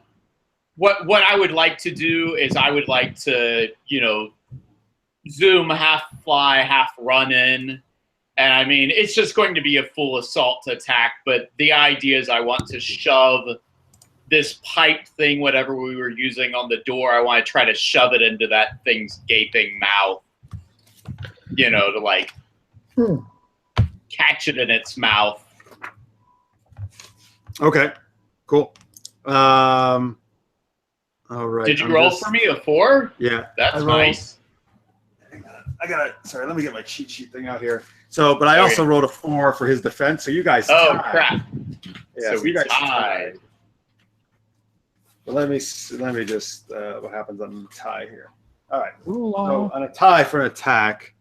What I would like to do is I would like to zoom, half fly, half run in. And I mean, it's just going to be a full assault attack, but the idea is I want to shove this pipe thing, whatever we were using on the door, I want to try to shove it into that thing's gaping mouth, to like catch it in its mouth. Okay, cool. All right. Did you roll for me a 4? Yeah. That's nice. Sorry, let me get my cheat sheet thing out here. So, but I also rolled a 4 for his defense. So you guys tied. Crap. Yeah, so you guys tied. But let me just what happens on the tie here. All right. So on a tie for an attack,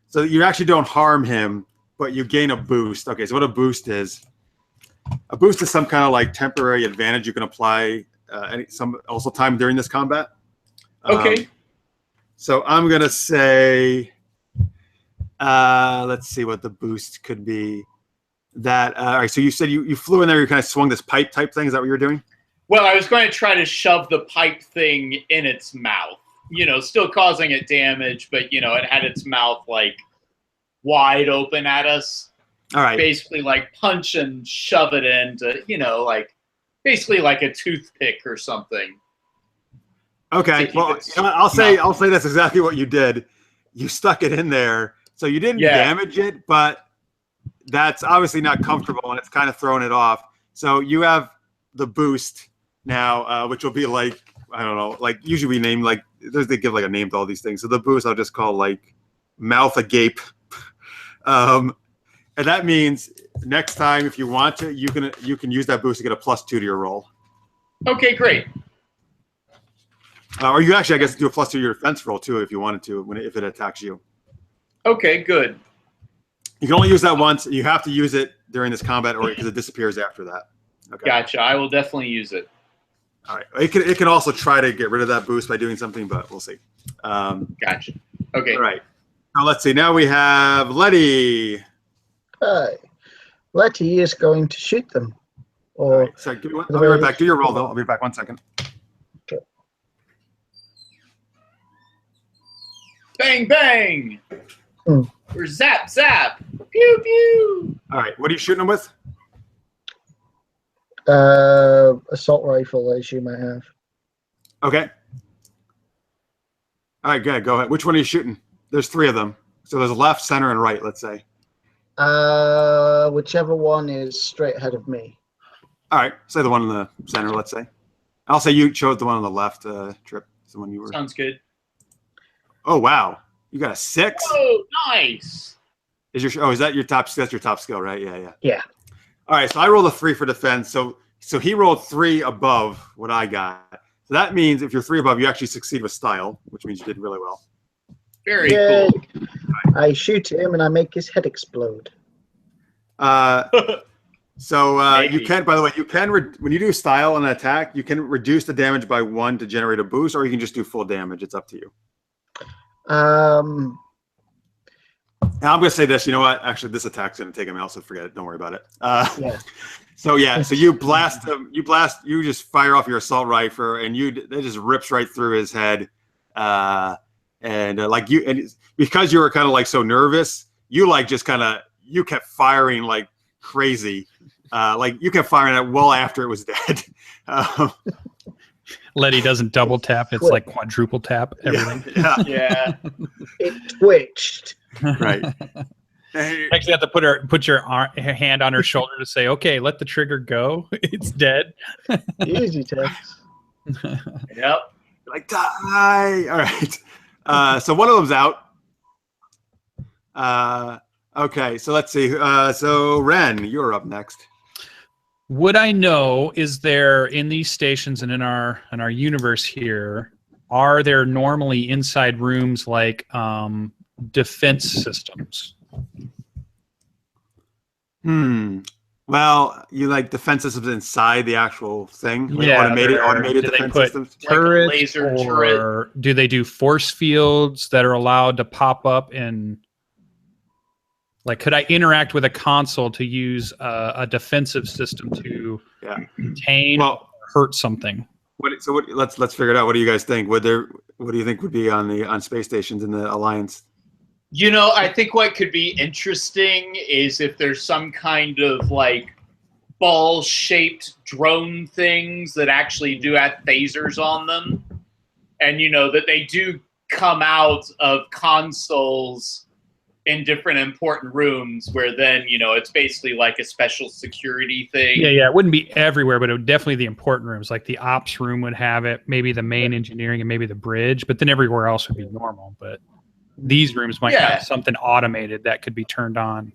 so you actually don't harm him, but you gain a boost. Okay, so what a boost is some kind of like temporary advantage you can apply also time during this combat. Okay. So I'm gonna say, let's see what the boost could be. That all right. So you said you flew in there. You kind of swung this pipe type thing. Is that what you were doing? Well, I was going to try to shove the pipe thing in its mouth. Still causing it damage, but it had its mouth like wide open at us. All right. Basically, like punch and shove it into, like basically like a toothpick or something. Okay. Well, I'll say that's exactly what you did. You stuck it in there, so you didn't damage it, but that's obviously not comfortable, and it's kind of throwing it off. So you have the boost now, which will be like, I don't know, like usually we name like they give like a name to all these things. So the boost I'll just call like mouth agape. And that means next time if you want to, you can use that boost to get a +2 to your roll. Okay, great. Or you actually, I guess, do a +2 to your defense roll too if you wanted to if it attacks you. Okay, good. You can only use that once. You have to use it during this combat, or because it disappears after that. Okay. Gotcha. I will definitely use it. All right. It can also try to get rid of that boost by doing something, but we'll see. Gotcha. Okay. All right. Now let's see. Now we have Letty. Hi. Letty is going to shoot them. Or right. Sorry, I'll be right back. Do your roll, though. I'll be back 1 second. Okay. Bang, bang. Or zap, zap. Pew, pew. All right. What are you shooting them with? Assault rifle, as you might have. Okay. All right, good. Go ahead. Which one are you shooting? There's 3 of them. So there's left, center, and right, let's say. Whichever one is straight ahead of me. All right. Say the one in the center, let's say. I'll say you chose the one on the left, Trip. It's the one you were. Sounds good. Oh, wow. You got a 6? Oh, nice. Is that your top? That's your top skill, right? Yeah. Yeah. All right. So I rolled a 3 for defense. So he rolled 3 above what I got. So that means if you're 3 above, you actually succeed with style, which means you did really well. Very cool. I shoot him and I make his head explode. So you can, by the way, when you do style on an attack, you can reduce the damage by 1 to generate a boost, or you can just do full damage. It's up to you. Now I'm going to say this. You know what? Actually, this attack's going to take him out, so forget it. Don't worry about it. Yeah. So you blast him. You just fire off your assault rifle, and it just rips right through his head. Because you were kind of like so nervous, you kept firing like crazy. You kept firing it well after it was dead. Letty doesn't double tap; it's like quadruple tap everything. Yeah. It twitched. Right. Actually, have to put your hand on her shoulder to say, "Okay, let the trigger go. It's dead." Easy text. Yep. Like die. All right. So one of them's out. Okay. So let's see. So Ren, you're up next. Would I know? Is there in these stations and in our universe here? Are there normally inside rooms like defense systems? Well, you like defense systems inside the actual thing? Like Yeah. Automated defense systems? Turrets, like a laser or turret? do they do force fields that are allowed to pop up and like, could I interact with a console to use a defensive system to contain or hurt something? Let's figure it out. What do you guys think? What do you think would be on space stations in the Alliance? I think what could be interesting is if there's some kind of like ball-shaped drone things that actually do have phasers on them, and that they do come out of consoles in different important rooms where then it's basically like a special security thing. Yeah, it wouldn't be everywhere, but it would definitely the important rooms, like the ops room would have it, maybe the main engineering and maybe the bridge, but then everywhere else would be normal. But these rooms might have something automated that could be turned on.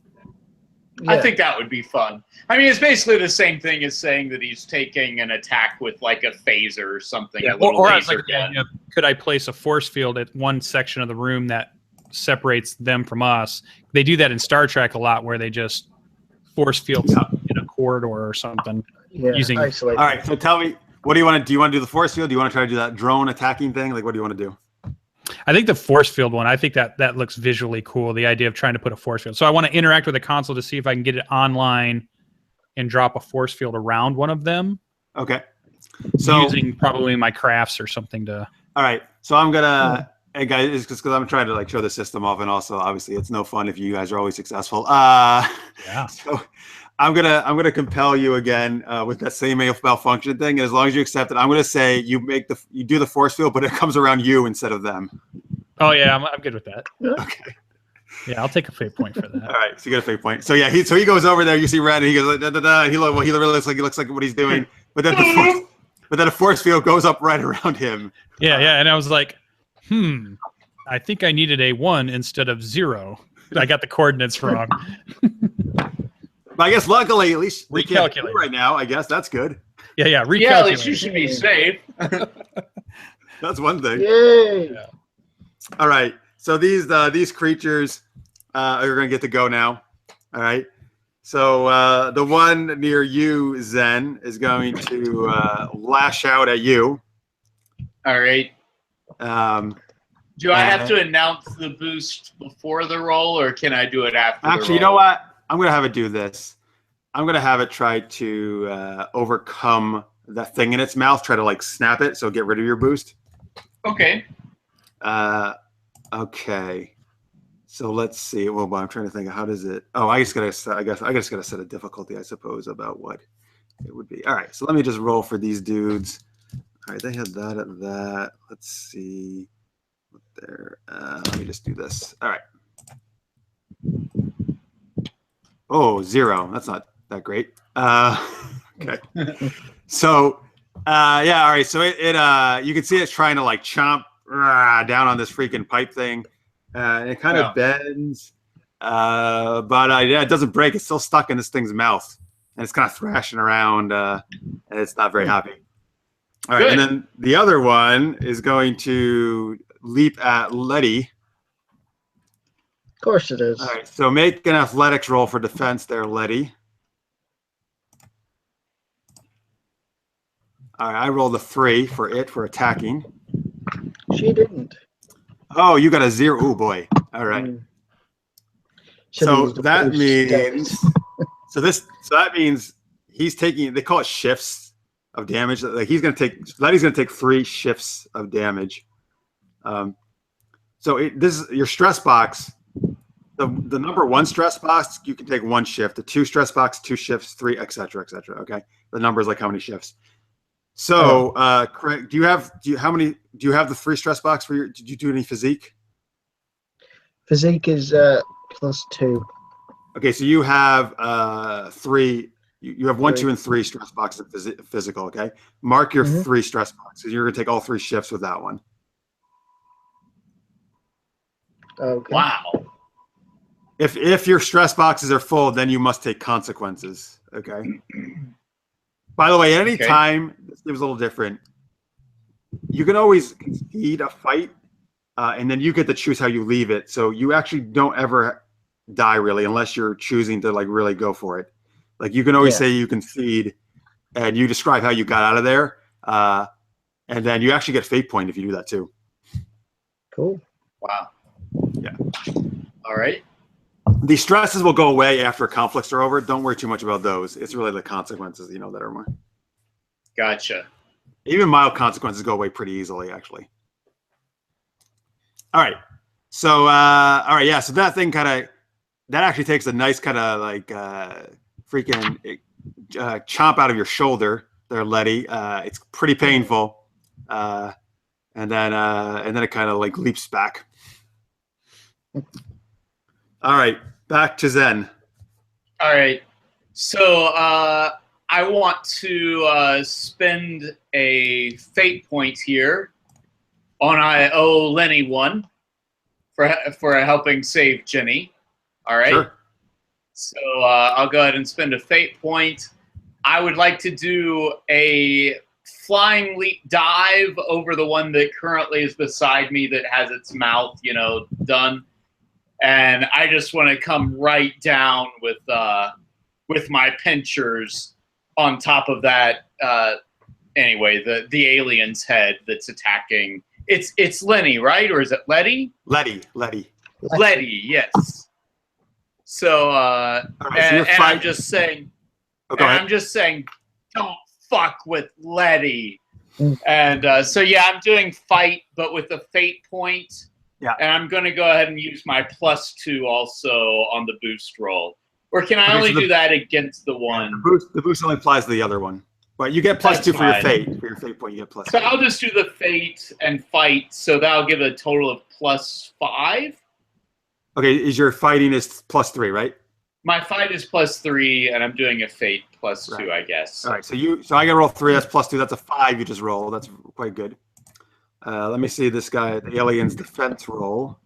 Yeah. I think that would be fun. I mean, it's basically the same thing as saying that he's taking an attack with like a phaser or something. Yeah, a little laser gun. Could I place a force field at one section of the room that separates them from us? They do that in Star Trek a lot, where they just force fields up in a corridor or something. Using isolate. All right, so tell me, what do you want to do? You want to do the force field? Do you want to try to do that drone attacking thing? Like, what do you want to do? I think the force field one, I think that looks visually cool, the idea of trying to put a force field. So I want to interact with the console to see if I can get it online and drop a force field around one of them. Okay. So using probably my crafts or something to. All right. So I'm gonna, hey guys, it's just because I'm trying to like show the system off, and also obviously it's no fun if you guys are always successful. Yeah. So I'm gonna compel you again with that same malfunction thing, and as long as you accept it, I'm gonna say you do the force field, but it comes around you instead of them. Oh yeah, I'm good with that. Okay. Yeah, I'll take a fate point for that. All right, so you got a fate point. So yeah, he goes over there. You see Red, and he goes like, da, da, da. He really looks like what he's doing, but then a force field goes up right around him. Yeah, and I was like, I think I needed a 1 instead of 0. I got the coordinates wrong. But I guess luckily, at least recalculate right now. I guess that's good. Yeah, recalculate. Yeah, at least you should be safe. That's one thing. Yay! Yeah. All right. So these creatures are going to get to go now. All right. So the one near you, Zen, is going to lash out at you. All right. Do I have and- to announce the boost before the roll, or can I do it after the roll? Actually, you know what? I'm going to have it do this. I'm going to have it try to overcome that thing in its mouth, try to like snap it, so get rid of your boost. Okay. Okay. So let's see. Well, I'm trying to think. How does it? Oh, I just gotta set a difficulty, I suppose, about what it would be. All right. So let me just roll for these dudes. All right. They had that at that. Let's see. What there. Let me just do this. All right. Oh, 0. That's not that great. Okay. So, yeah. All right. So it you can see it's trying to like chomp down on this freaking pipe thing. It kind of bends, but yeah, it doesn't break. It's still stuck in this thing's mouth, and it's kind of thrashing around, and it's not very happy. All right, and then the other one is going to leap at Letty. Of course it is. All right, so make an athletics roll for defense there, Letty. All right, I rolled a 3 for attacking. She didn't. Oh, you got a 0. Oh boy. All right. So that means so that means he's taking, they call it shifts of damage. Like Letty's gonna take 3 shifts of damage. So this is your stress box. The number 1 stress box, you can take 1 shift. The 2 stress box, 2 shifts, 3, etc., etc. Okay, the number is like how many shifts. So, Craig, do you have the 3 stress box for your? Did you do any physique? Physique is +2. Okay, so you have 3. You have 1, 2, and 3 stress boxes of physical. Okay, mark your 3 stress boxes. You're gonna take all 3 shifts with that one. Okay. Wow. If your stress boxes are full, then you must take consequences. Okay. By the way, at any time, this game's a little different. You can always concede a fight, and then you get to choose how you leave it. So you actually don't ever die really, unless you're choosing to like really go for it. Like you can always say you concede, and you describe how you got out of there, and then you actually get fate point if you do that too. Cool. Wow. Yeah. All right. The stresses will go away after conflicts are over. Don't worry too much about those. It's really the consequences, that are more. Gotcha. Even mild consequences go away pretty easily, actually. All right. So, yeah. So that thing that actually takes a nice kind of like freaking chomp out of your shoulder there, Letty. It's pretty painful. And then it kind of like leaps back. All right, back to Zen. All right. So I want to spend a fate point here on I owe Lenny one for helping save Jenny. All right. Sure. So I'll go ahead and spend a fate point. I would like to do a flying leap dive over the one that currently is beside me that has its mouth, done. And I just want to come right down with my pinchers on top of that. Anyway, the alien's head that's attacking. It's Lenny, right? Or is it Letty? Letty, yes. So, right, and I'm just saying, don't fuck with Letty. And so, yeah, I'm doing fight, but with a fate point. Yeah. And I'm going to go ahead and use my +2 also on the boost roll. Or can I only do that against the one? The boost only applies to the other one. But you get +2 for your fate. For your fate point, you get +2. So I'll just do the fate and fight. So that'll give a total of +5. Okay, is your fighting is +3, right? My fight is +3, and I'm doing a fate +2, I guess. All right, so I got to roll 3. That's +2. That's a 5 you just roll. That's quite good. Let me see this guy, the alien's defense roll.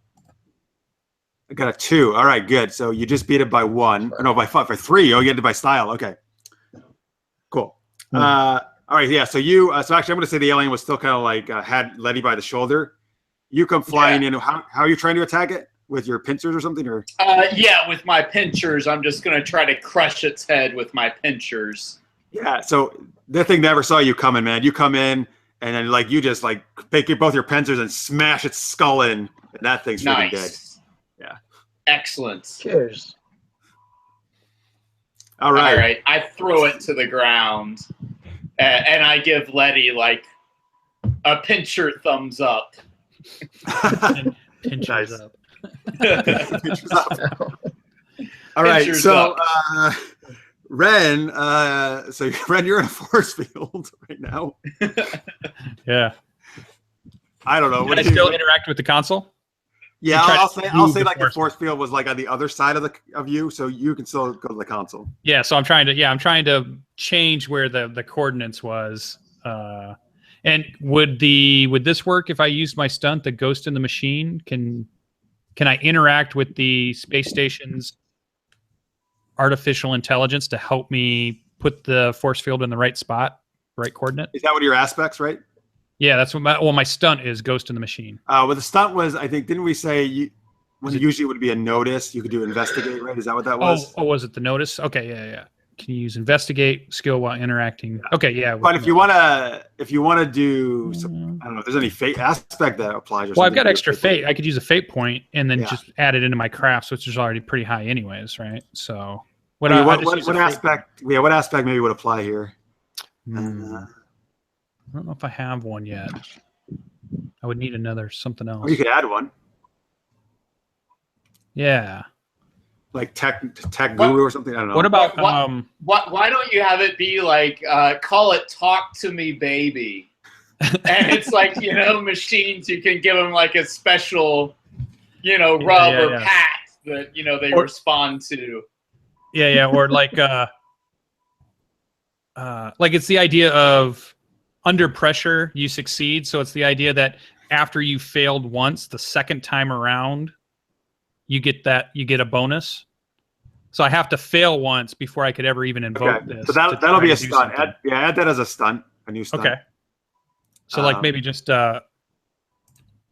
I got a 2. All right, good. So you just beat it by 1. No, by 5. By 3. Oh, you get it by style. Okay. Cool. All right, yeah. So so actually, I'm going to say the alien was still kind of like had Letty by the shoulder. You come flying in. How are you trying to attack it? With your pincers or something? Or yeah, with my pinchers. I'm just going to try to crush its head with my pinchers. Yeah, so that thing never saw you coming, man. You come in. And then, you just take both your pincers and smash its skull in, and that thing's really dead. Yeah. Excellent. Cheers. All right. All right. I throw it to the ground, and I give Letty a pincher thumbs up. Pinchers up. Pinchers up. All right. Pinchers so. Ren, Ren, you're in a force field right now. Yeah. I don't know. Can I still interact with the console? Yeah, I'll say the force field was on the other side of you, so you can still go to the console. Yeah, so I'm trying to change where the coordinates was. And would this work if I used my stunt, the Ghost in the Machine? Can I interact with the space station's artificial intelligence to help me put the force field in the right spot, right coordinate? Is that what your aspects, right? Yeah, that's what my stunt is, Ghost in the Machine. Well, the stunt was, I think, didn't we say usually it would be a notice? You could do investigate, right? Is that what that was? Oh, was it the notice? Okay, yeah. Can you use investigate skill while interacting? Okay, yeah. But if you wanna do, I don't know if there's any fate aspect that applies. Or well, I've something got extra fate. I could use a fate point and then Yeah. just add it into my crafts, which is already pretty high, anyways, right? So, what aspect? Yeah, what aspect maybe would apply here? I don't know if I have one yet. I would need something else. Or you could add one, Yeah. like tech guru or something. I don't know. What about why don't you have it be like call it "Talk to Me, Baby," and it's like machines. You can give them like a special rub or pat that they respond to. Yeah, or like it's the idea of under pressure you succeed. So it's the idea that after you failed once, the second time around, you get a bonus. So I have to fail once before I could ever even invoke this. So that'll be a stunt. Add that as a stunt, a new stunt. Okay. So like maybe just you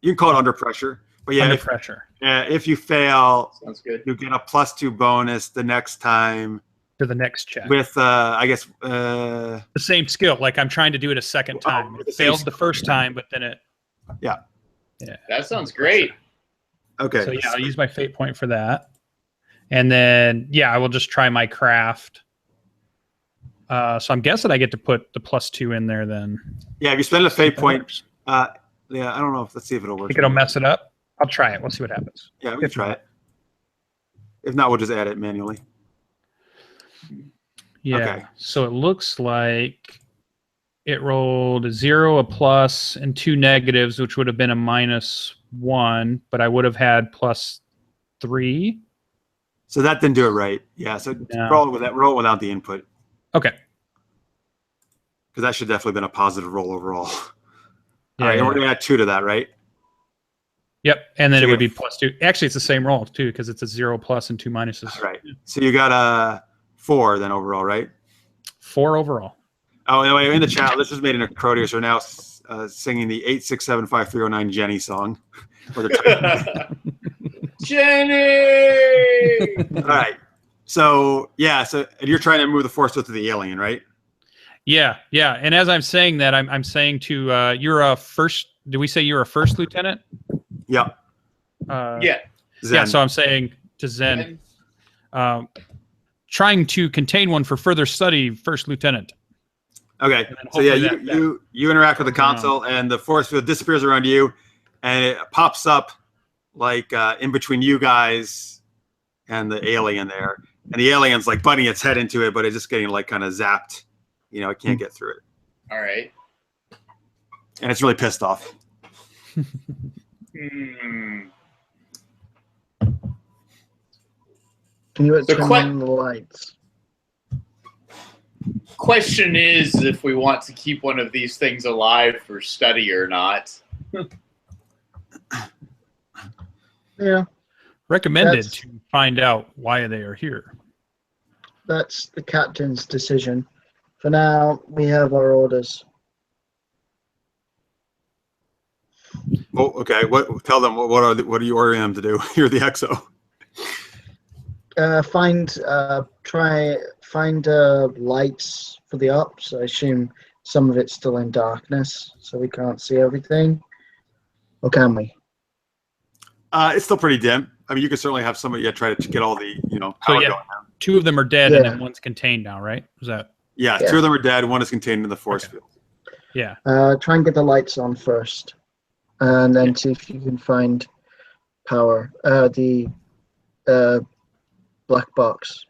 can call it under pressure. But yeah, under pressure. If you fail, sounds good. You get a +2 bonus the next time. For the next check. With I guess the same skill. Like I'm trying to do it a second time. It failed the first time, but then it. Yeah. That sounds great. Okay. So yeah, I'll use my fate point for that. And then I will just try my craft. So I'm guessing I get to put the +2 in there then. Yeah, if you spend a fate point, I don't know. Let's see if it'll work. Think it'll mess it up? I'll try it. We'll see what happens. Yeah, we can try it. If not, we'll just add it manually. Yeah. Okay. So it looks like it rolled a 0, a plus, and 2 negatives, which would have been a -1, but I would have had +3. So that didn't do it right. Yeah. So roll without the input. Okay. Because that should definitely have been a positive roll overall. Yeah, all right, and we're gonna add 2 to that, right? Yep, and then it would be +2. Actually, it's the same roll too because it's a 0 plus and 2 minuses. All right. So you got a 4 then overall, right? 4 overall. Oh, anyway, in the chat, let's just made an accordion. So we're now singing the 8675309 Jenny song. Jenny. All right. So so you're trying to move the force to the alien, right? Yeah. And as I'm saying that, I'm saying to you're a first. Do we say you're a first lieutenant? Yeah. Yeah. Zen. Yeah. So I'm saying to Zen, trying to contain one for further study, first lieutenant. Okay. So you interact with the console, and the force field disappears around you, and it pops up like in between you guys and the alien there, and the alien's like butting its head into it, but it's just getting like kind of zapped. It can't get through it. All right. And it's really pissed off. Can you turn on the lights? Question is if we want to keep one of these things alive for study or not. Yeah. Recommended to find out why they are here. That's the captain's decision. For now, we have our orders. Oh, okay. Tell them what are you ordering them to do? You're the EXO. Find lights for the ops. I assume some of it's still in darkness, so we can't see everything. Or can we? It's still pretty dim. I mean, you could certainly have somebody try to get all the power going now. 2 of them are dead, and then 1's contained now, right? Is that? Yeah, 2 of them are dead. 1 is contained in the force field. Yeah. Try and get the lights on first, and then see if you can find power. The black box.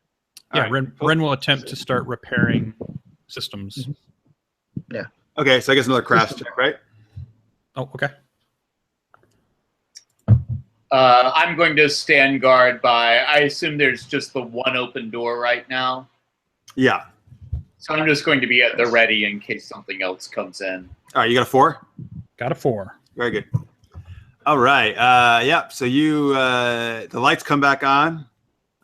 Yeah, right. Ren will attempt to start repairing systems. Yeah. Okay, so I guess another craft check, right? Oh, okay. I'm going to stand guard by. I assume there's just the one open door right now. Yeah. So I'm just going to be at the ready in case something else comes in. All right, you got a 4? Got a 4. Very good. All right. So you the lights come back on.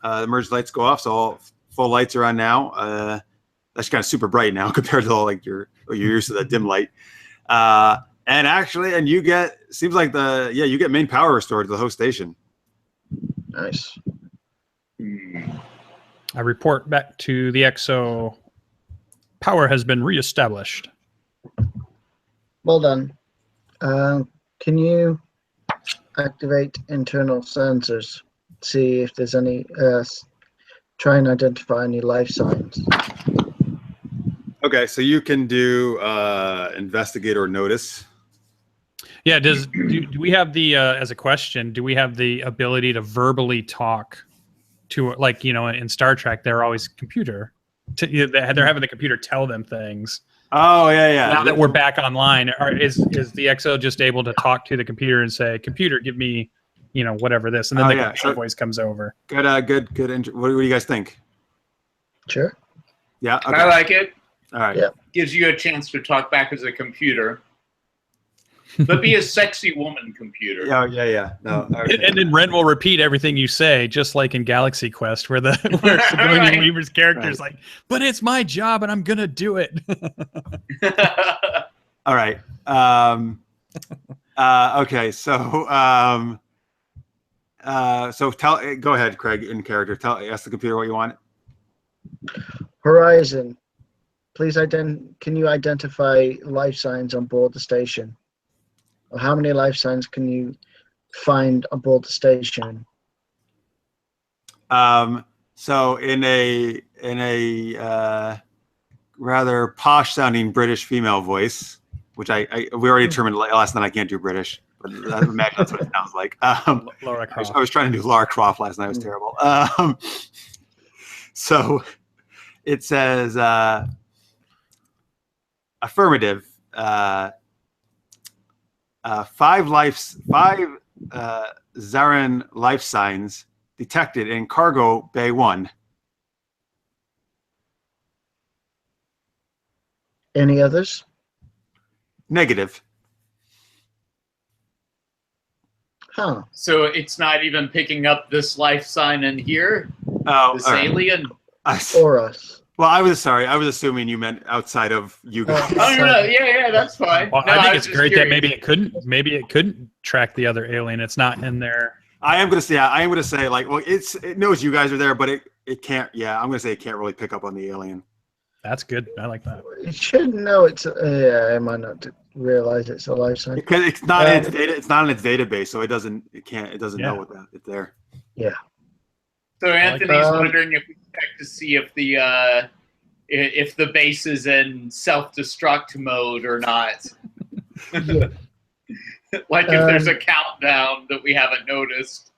The merged lights go off, so all full lights are on now. That's kind of super bright now compared to all you're used to the dim light. And you get you get main power restored to the host station. Nice. I report back to the XO. Power has been reestablished. Well done. Can you activate internal sensors? See if there's any. Try and identify any life signs. Okay, so you can do investigate or notice. Yeah. Do we have the as a question? Do we have the ability to verbally talk to, like, you know, in Star Trek, they're always computer. They're having the computer tell them things. Oh yeah. Now that we're back online, is the XO just able to talk to the computer and say, "Computer, give me, you know, whatever this," and then the computer voice comes over. Good. What do you guys think? Sure. Yeah. Okay. I like it. All right. Yeah. Gives you a chance to talk back as a computer. But be a sexy woman computer. Yeah. No. And then Ren will repeat everything you say, just like in Galaxy Quest, where Sigourney Weaver's character is like, "But it's my job, and I'm gonna do it." All right. Okay. So go ahead, Craig, in character. Ask the computer what you want. Horizon, please can you identify life signs on board the station? Or how many life signs can you find aboard the station? So in a rather posh sounding British female voice, which we already determined last night I can't do British, but I imagine that's what it sounds like. Laura Croft. I was trying to do Lara Croft last night. It was terrible. So it says affirmative. 5 Zaran life signs detected in Cargo Bay 1. Any others? Negative. Huh. So it's not even picking up this life sign in here? Oh, this alien? Or us. Well, I was assuming you meant outside of you guys. Oh no, yeah, that's fine. Well, no, I think it's great curious. that maybe it couldn't track the other alien. It's not in there. I am gonna say like, well, it knows you guys are there, but it can't. Yeah, I'm gonna say it can't really pick up on the alien. That's good. I like that. It should know it's. I might not realize it's a life sign. Because it's not in its data. It's not in its database, so it doesn't know what that it's there. Yeah. So Anthony's wondering if we check to see if the base is in self-destruct mode or not. Yeah. Like if there's a countdown that we haven't noticed.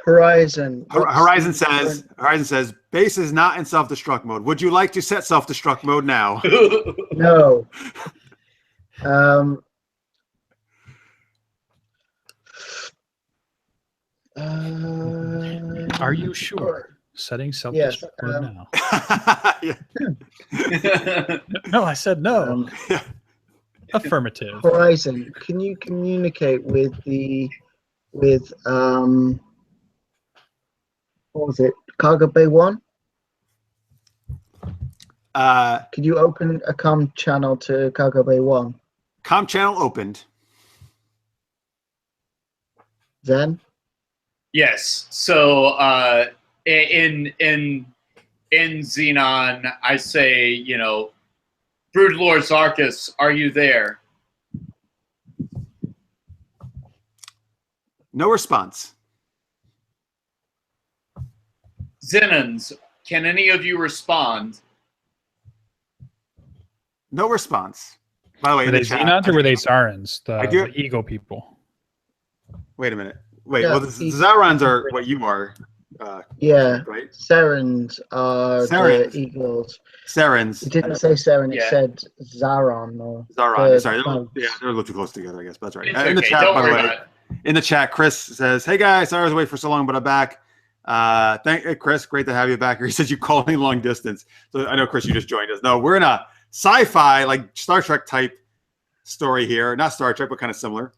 Horizon. Horizon says base is not in self-destruct mode. Would you like to set self-destruct mode now? No. Are you sure? Setting self-destruct mode now. No, I said no. Affirmative. Horizon, can you communicate with what was it? Cargo Bay 1? Could you open a comm channel to Cargo Bay 1? Comm channel opened. Then? Yes. So in Xenon, I say, you know, Broodlord Zarkus, are you there? No response. Xenons, can any of you respond? No response. By the way, Were they Xenons or were they Zarans? The ego people. Wait a minute. Wait, well, the Zarans are what you are. Yeah, right. Serens are the eagles. Serens. It didn't say Seren. It said Zaron. Or Zaron. Sorry, they're a little too close together, I guess. But that's right. In the chat, by the way, in the chat, Chris says, "Hey guys, sorry I was away for so long, but I'm back. Hey, Chris, great to have you back." He says you calling long distance. So I know, Chris, you just joined us. No, we're in a sci-fi, like Star Trek type story here. Not Star Trek, but kind of similar.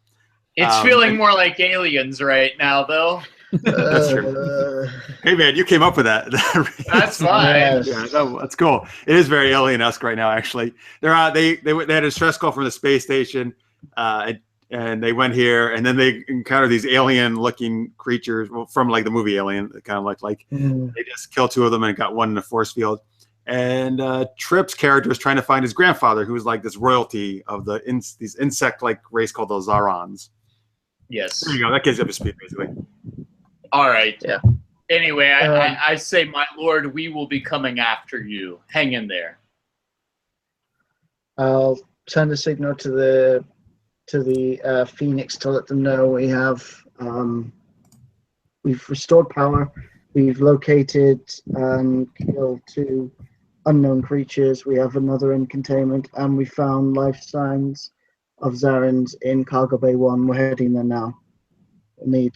It's feeling more like Aliens right now, though. That's true. Hey man, you came up with that. That's fine. Yeah, that's cool. It is very alien-esque right now. Actually, they had a stress call from the space station, and and they went here, and then they encountered these alien-looking creatures from like the movie Alien. It kind of looked like they just killed 2 of them and got 1 in a force field. And Tripp's character is trying to find his grandfather, who was like this royalty of these insect-like race called the Zarons. Yes. There you go. That gives you up to speed, basically. All right. Yeah. Anyway, I say, my lord, we will be coming after you. Hang in there. I'll send a signal to the Phoenix to let them know we've restored power. We've located and killed 2 unknown creatures. We have another in containment, and we found life signs of Zarans in Cargo Bay 1. We're heading there now. We need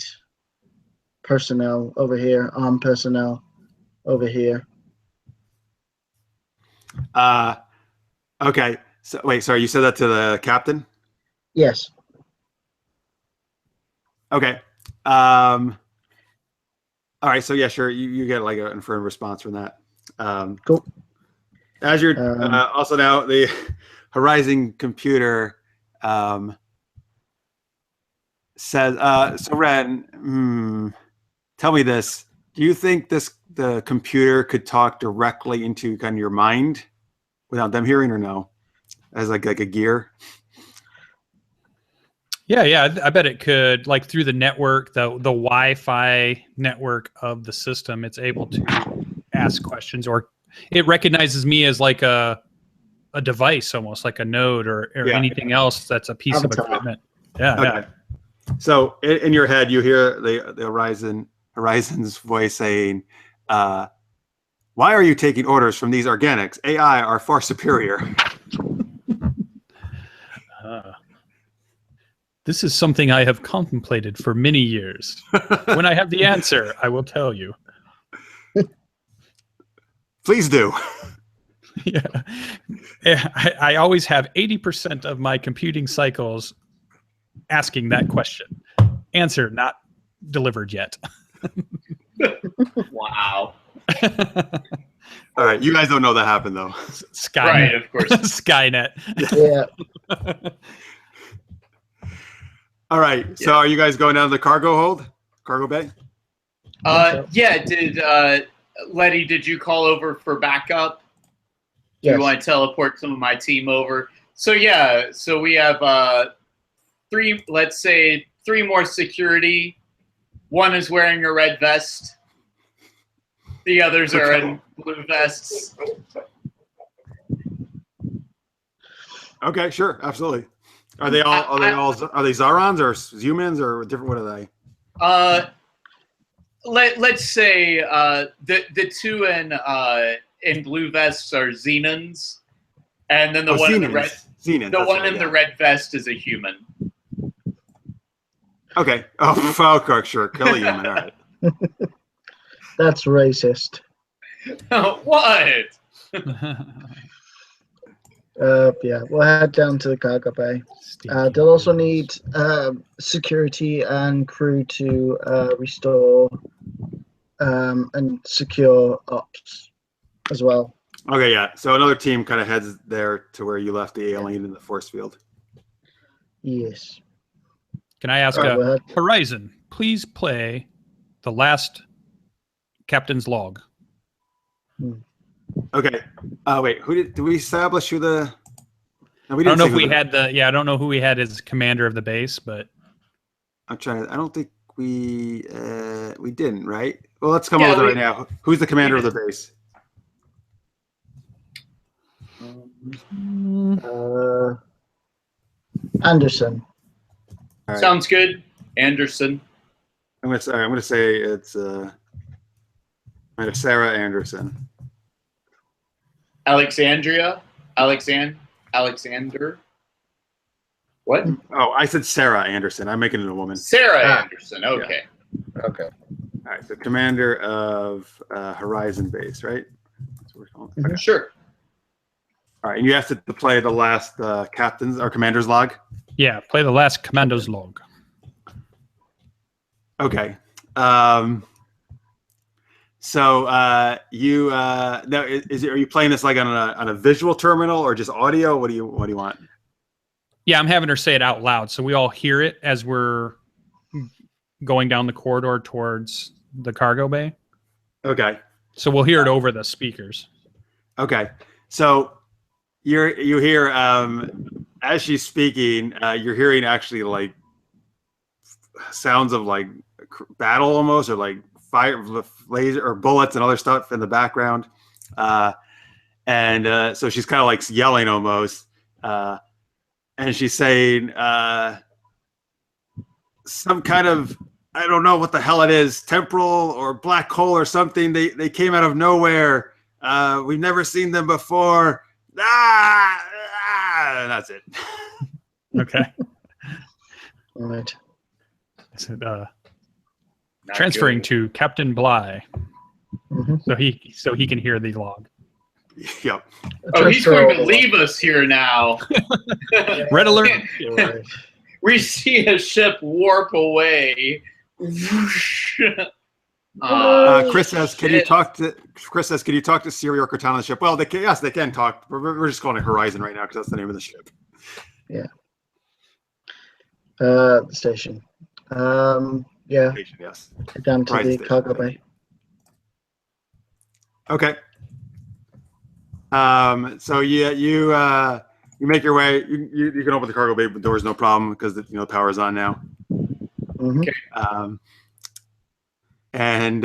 personnel over here, armed personnel over here. Okay. So wait, sorry, you said that to the captain? Yes. Okay. All right. So yeah, sure. You get like an firm response from that. Cool. As you're also now the Horizon computer says, so Ren, tell me this. Do you think the computer could talk directly into kind of your mind without them hearing, or no? As like a gear? Yeah, I bet it could. Like through the network, the Wi-Fi network of the system, it's able to ask questions, or it recognizes me as like a device, almost like a node or anything else that's a piece of equipment. Yeah, okay. yeah. So in your head, you hear the Horizon's voice saying, "Why are you taking orders from these organics? AI are far superior." This is something I have contemplated for many years. When I have the answer, I will tell you. Please do. Yeah. I always have 80% of my computing cycles asking that question. Answer not delivered yet. Wow. All right, you guys don't know that happened though. Skynet. Right, of course. Skynet. Yeah. All right, so are you guys going down to the cargo bay? Yeah. Did Letty? Did you call over for backup? Do Yes. you want to teleport some of my team over? So yeah. So we have 3. Let's say 3 more security. 1 is wearing a red vest. The others are in blue vests. Okay, sure, absolutely. Are they Zarons or humans or different? What are they? Let's say the 2 in blue vests are Xenons, and then the one in the red the red vest is a human. Okay. Oh, sure. Kill a human. All right. That's racist. What? Yeah, we'll head down to the cargo bay. They'll also need security and crew to restore and secure ops as well. Okay, yeah. So another team kind of heads there to where you left the alien in the force field. Yes. Can I ask Horizon, please play the last captain's log. Okay. Wait, did we establish who the... No, I don't know if we had I don't know who we had as commander of the base, but... I don't think we didn't, right? Well, let's come over right now. Who's the commander of the base? Anderson. Right. Sounds good. Anderson. I'm gonna say it's Sarah Anderson. Alexander. What? Oh, I said Sarah Anderson. I'm making it a woman. Sarah Anderson. Okay. Yeah. Okay. All right. So commander of Horizon base, right? That's what we're calling it. Okay. Sure. All right, and you have to play the last captain's or commander's log. Yeah, play the last commando's log. Okay. So you now are you playing this like on a visual terminal or just audio? What do you want? Yeah, I'm having her say it out loud, so we all hear it as we're going down the corridor towards the cargo bay. Okay. So we'll hear it over the speakers. Okay. So you hear as she's speaking, you're hearing actually like sounds of like battle almost, or like fire, laser, or bullets and other stuff in the background. And so she's kind of like yelling almost. And she's saying some kind of, I don't know what the hell it is, temporal or black hole or something. They came out of nowhere. We've never seen them before. And that's it. Okay. All right. So, transferring to Captain Bly, so he can hear the log. Yep. Oh, he's going to leave us here now. Red alert. We see a ship warp away. Chris says, "Can you talk to?" Chris says, "Can you talk to Siri or Cortana on the ship?" Well, they can, yes, they can talk. We're just calling it Horizon right now because that's the name of the ship. Yeah. The station. Yeah. Station, yes. Head down to Horizon the cargo bay. Okay. So yeah, you make your way. You can open the cargo bay doors, no problem, because the power is on now. Okay. And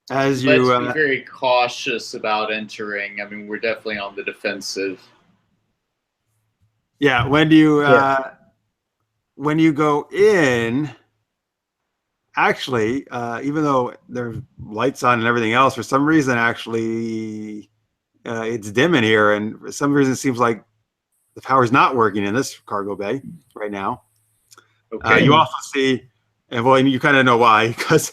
as you let's be very cautious about entering. I mean, we're definitely on the defensive. Yeah, when you go in, actually, even though there's lights on and everything else, for some reason, actually, it's dim in here, and for some reason, it seems like the power's not working in this cargo bay right now. Okay. You also see, and well, you kind of know why, because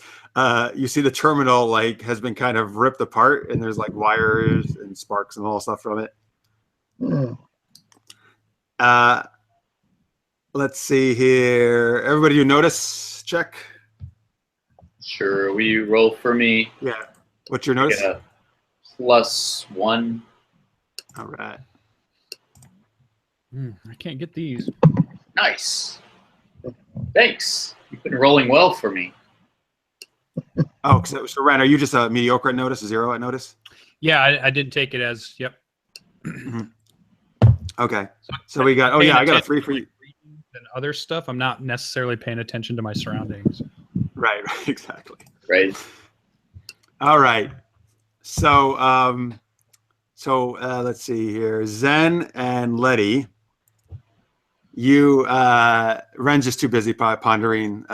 you see the terminal has been kind of ripped apart, and there's like wires and sparks and all stuff from it. Let's see here. Everybody, you notice check? Sure. Will you roll for me? Yeah. What's your notice? Yeah. +1. All right. I can't get these. Nice. Thanks. You've been rolling well for me. Oh, so Ren, are you just a mediocre at notice, a 0 at notice? Yeah, I did take it as, yep. Okay. So we got, I got a 3 for you. And other stuff, I'm not necessarily paying attention to my surroundings. Right, exactly. Right. All right. So, let's see here. Zen and Letty, Ren's just too busy pondering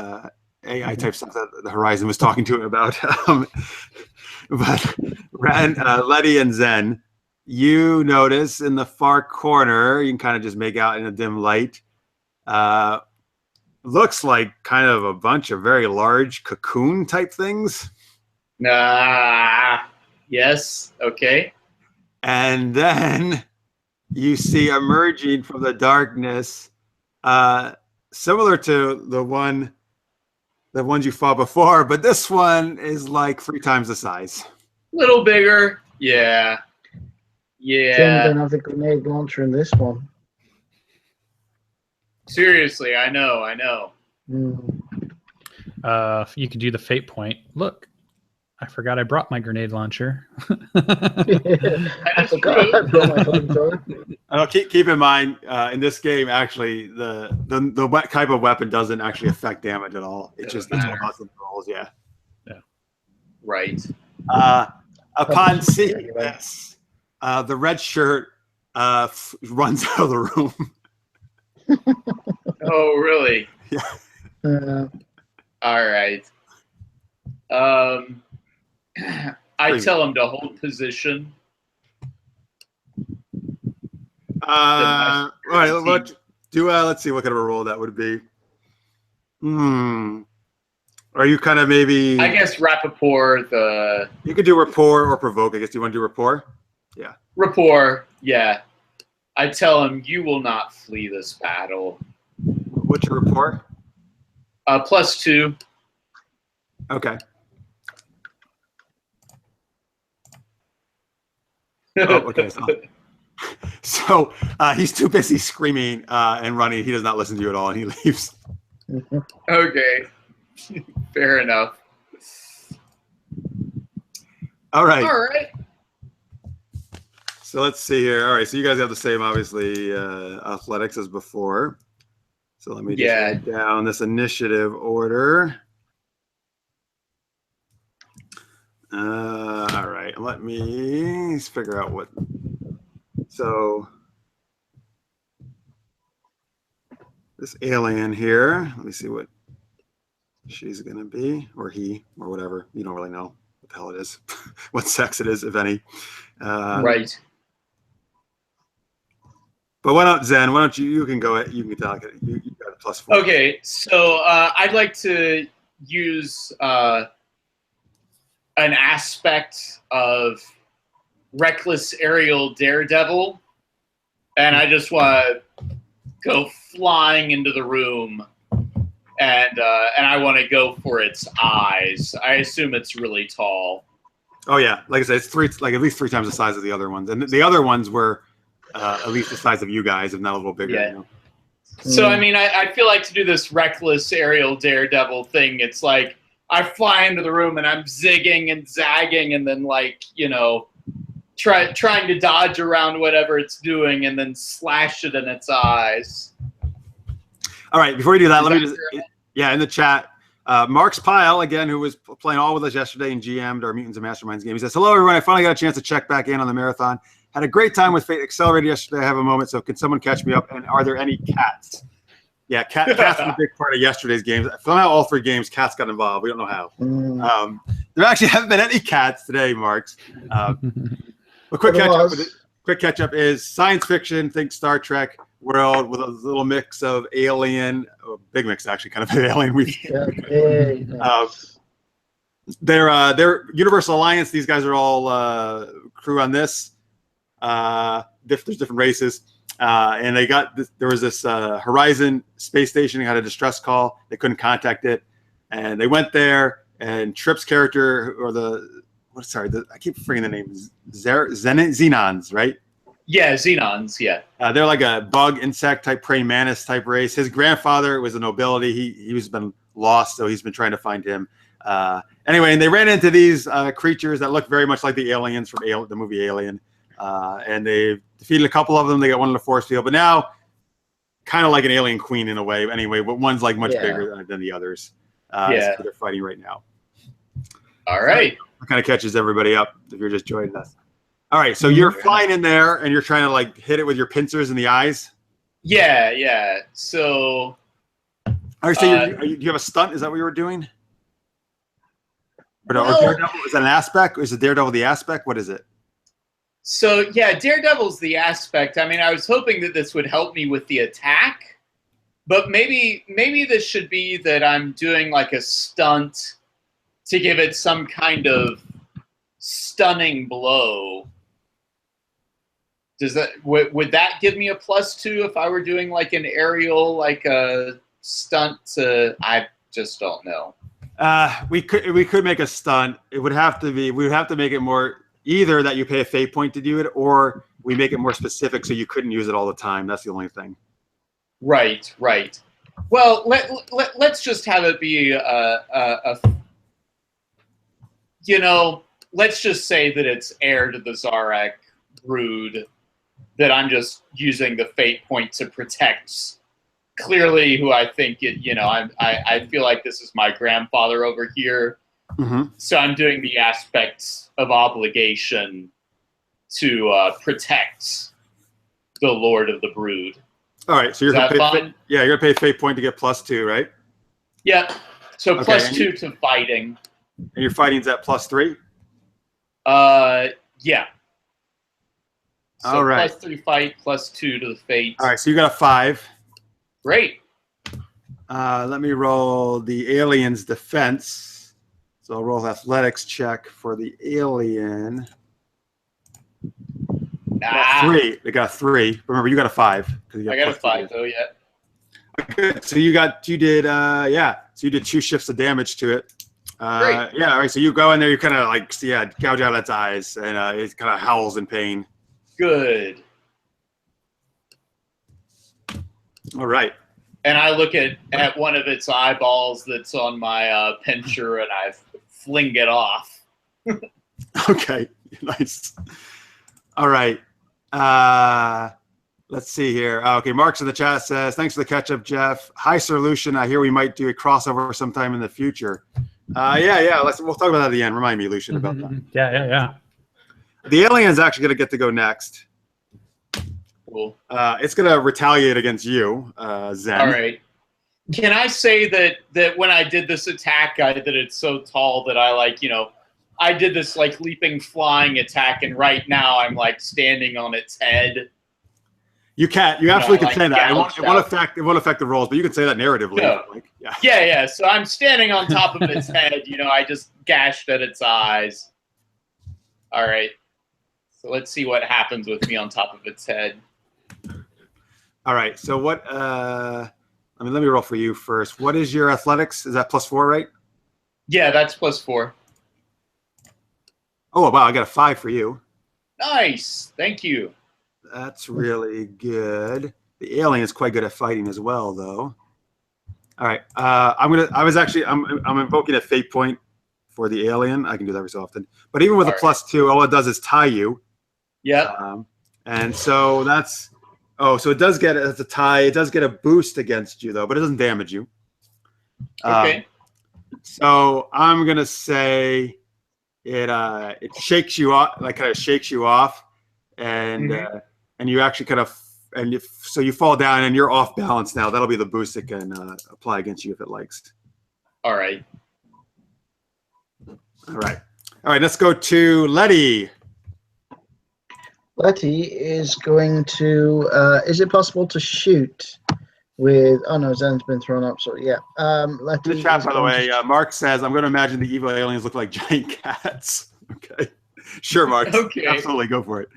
AI type stuff that the Horizon was talking to him about. But Ren, Letty, and Zen, you notice in the far corner, you can kind of just make out in a dim light, looks like kind of a bunch of very large cocoon type things. Yes. Okay. And then you see emerging from the darkness, similar to the ones you fought before, but this one is like 3 times the size. Little bigger. Yeah. Yeah. Shame we don't have the grenade launcher in this one. Seriously, I know. You could do the fate point. Look, I forgot I brought my grenade launcher. I forgot I brought my flamethrower. Keep in mind, in this game, actually, the type of weapon doesn't actually affect damage at all. It's just it's all about the rolls, yeah. Right. Upon seeing this, the red shirt runs out of the room. Oh, really? Yeah. All right. I tell him to hold position. All right. Let's see what kind of a roll that would be. Are you kind of maybe? I guess rapport. You could do rapport or provoke. I guess. Do you want to do rapport? Yeah. Rapport. Yeah. I tell him you will not flee this battle. What's your rapport? +2. Okay. Oh, okay. So he's too busy screaming and running. He does not listen to you at all, and he leaves. Okay. Fair enough. All right. All right. So let's see here. All right. So you guys have the same, obviously, athletics as before. So let me just write down this initiative order. All right. Let me figure out what. So this alien here, let me see what she's going to be, or he, or whatever. You don't really know what the hell it is, what sex it is, if any. Right. But why not, Zen? Why don't you can go, you can talk it. You got a +4. Okay, so I'd like to use an aspect of reckless aerial daredevil, and I just want to go flying into the room, and I want to go for its eyes. I assume it's really tall. Oh yeah, like I said, it's at least 3 times the size of the other ones, and the other ones were at least the size of you guys, if not a little bigger. Yeah. You know? So I mean, I feel like to do this reckless aerial daredevil thing, it's like I fly into the room and I'm zigging and zagging, and then like trying to dodge around whatever it's doing, and then slash it in its eyes. All right, before you do that, let me just in the chat. Mark's Pile, again, who was playing all with us yesterday and GM'd our Mutants and Masterminds game. He says, hello, everyone. I finally got a chance to check back in on the marathon. Had a great time with Fate Accelerated yesterday. I have a moment, so can someone catch me up? And are there any cats? Yeah, cats was a big part of yesterday's games. Somehow all 3 games, cats got involved. We don't know how. There actually haven't been any cats today, Marks. A quick catch up is science fiction, think Star Trek world with a little mix of alien, big mix actually, kind of alien. They're Universal Alliance. These guys are all crew on this. There's different races, and they got this, there was this Horizon space station who had a distress call. They couldn't contact it, and they went there. And Tripp's character, or I keep forgetting the name, Xenons, right? Yeah, Xenons, yeah. They're like a bug, insect type, praying mantis type race. His grandfather was a nobility. He's been lost, so he's been trying to find him. Anyway, and they ran into these creatures that look very much like the aliens from the movie Alien. And they defeated a couple of them. They got one in the force field, but now kind of like an alien queen in a way. Anyway, but one's like much bigger than the others. So they're fighting right now. All right. That kind of catches everybody up if you're just joining us. All right, so you're flying in there and you're trying to like hit it with your pincers in the eyes. Yeah. So. All right, so do you have a stunt? Is that what you were doing? Or Daredevil? Is that an aspect? Is it Daredevil the aspect? What is it? So yeah, Daredevil's the aspect. I mean, I was hoping that this would help me with the attack, but maybe this should be that I'm doing like a stunt to give it some kind of stunning blow. Would that give me a +2 if I were doing like an aerial, like a stunt? I just don't know. We could make a stunt. It would have to be. We would have to make it more either that you pay a fate point to do it, or we make it more specific so you couldn't use it all the time. That's the only thing. Right. Well, let's just have it be let's just say that it's heir to the Zarek brood, that I'm just using the fate point to protect clearly who I think I feel like this is my grandfather over here. Mm-hmm. So I'm doing the aspects of obligation to protect the Lord of the Brood. All right, so you're gonna pay fate point to get +2, right? Yeah. So okay, +2 to fighting. And your fighting's at +3? Yeah. So all right. +3 fight, +2 to the fate. All right, so you got a 5. Great. Let me roll the alien's defense. So I'll roll athletics check for the alien. Nah. 3. They got 3. Remember, you got a 5. I got a 5 though, yeah. Good. So you did 2 shifts of damage to it. Great. Yeah. All right. So you go in there, you kind of like gouge out its eyes, and it kind of howls in pain. Good. All right. And I look at one of its eyeballs that's on my pincher, and I fling it off. Okay, nice. All right. Let's see here. Okay, Mark's in the chat says, thanks for the catch-up, Jeff. Hi, Solution. I hear we might do a crossover sometime in the future. Yeah. We'll talk about that at the end. Remind me, Lucian, about that. Yeah. The alien's actually going to get to go next. Cool. It's going to retaliate against you, Zen. All right. Can I say that when I did this attack, that it's so tall that I did this like leaping, flying attack, and right now I'm like standing on its head. You can't. You absolutely can say that. It won't affect the rolls, but you can say that narratively. No. Yeah. So I'm standing on top of its head. I just gashed at its eyes. All right. So let's see what happens with me on top of its head. All right. So what? Let me roll for you first. What is your athletics? Is that +4, right? Yeah, that's +4. Oh wow! I got a 5 for you. Nice. Thank you. That's really good. The alien is quite good at fighting as well, though. All right. I'm invoking a fate point for the alien. I can do that every so often. But even with a +2, all it does is tie you. Yeah. And so that's. Oh, so it does get it's a tie. It does get a boost against you though, but it doesn't damage you. Okay. So I'm gonna say it shakes you off, like kind of shakes you off, and you actually kind of so you fall down and you're off balance now. That'll be the boost it can apply against you if it likes. All right. All right. Let's go to Letty. Letty is going to. Is it possible to shoot with? Oh no, Zen's been thrown up. So yeah. Letty. In the chat, by the way, Mark says, "I'm going to imagine the evil aliens look like giant cats." Okay. Sure, Mark. Okay. Absolutely, go for it.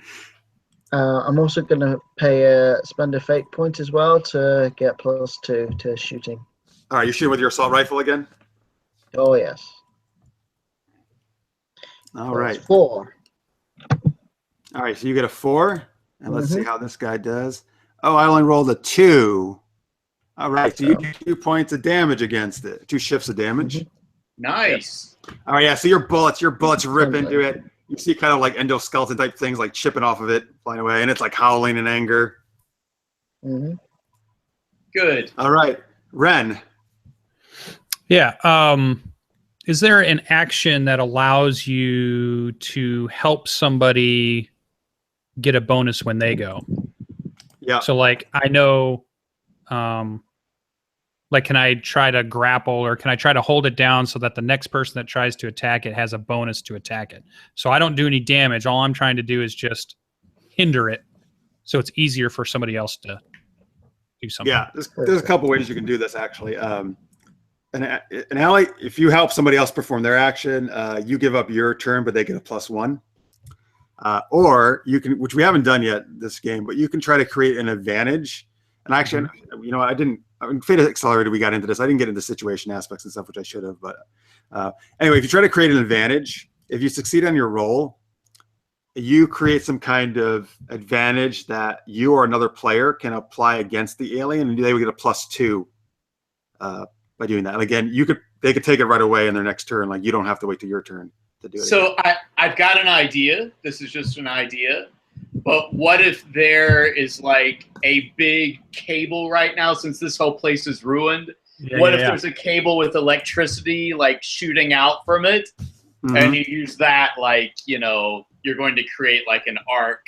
I'm also going to spend a fate point as well to get +2 to shooting. All right, you're shooting with your assault rifle again? Oh yes. All right. 4. All right, so you get a 4, and let's see how this guy does. Oh, I only rolled a 2. All right, so you do 2 points of damage against it. 2 shifts of damage. Nice. All right, yeah. So your bullets rip into it. You see kind of like endoskeleton type things like chipping off of it, flying away, and it's like howling in anger. Good. All right, Ren. Yeah. Is there an action that allows you to help somebody get a bonus when they go? Yeah. So like I know, like can I try to grapple or can I try to hold it down so that the next person that tries to attack it has a bonus to attack it? So I don't do any damage. All I'm trying to do is just hinder it, so it's easier for somebody else to do something. Yeah, there's a couple ways you can do this actually. An ally, if you help somebody else perform their action, you give up your turn, but they get a +1. Or you can, which we haven't done yet this game, but you can try to create an advantage. And actually, in Fate Accelerated, we got into this. I didn't get into situation aspects and stuff, which I should have. But anyway, if you try to create an advantage, if you succeed on your roll, you create some kind of advantage that you or another player can apply against the alien, and they would get a +2 by doing that. And again, they could take it right away in their next turn. Like you don't have to wait till your turn to do it. So I've got an idea. This is just an idea. But what if there is like a big cable right now, since this whole place is ruined? What if there's a cable with electricity like shooting out from it, and you use that like, you're going to create like an arc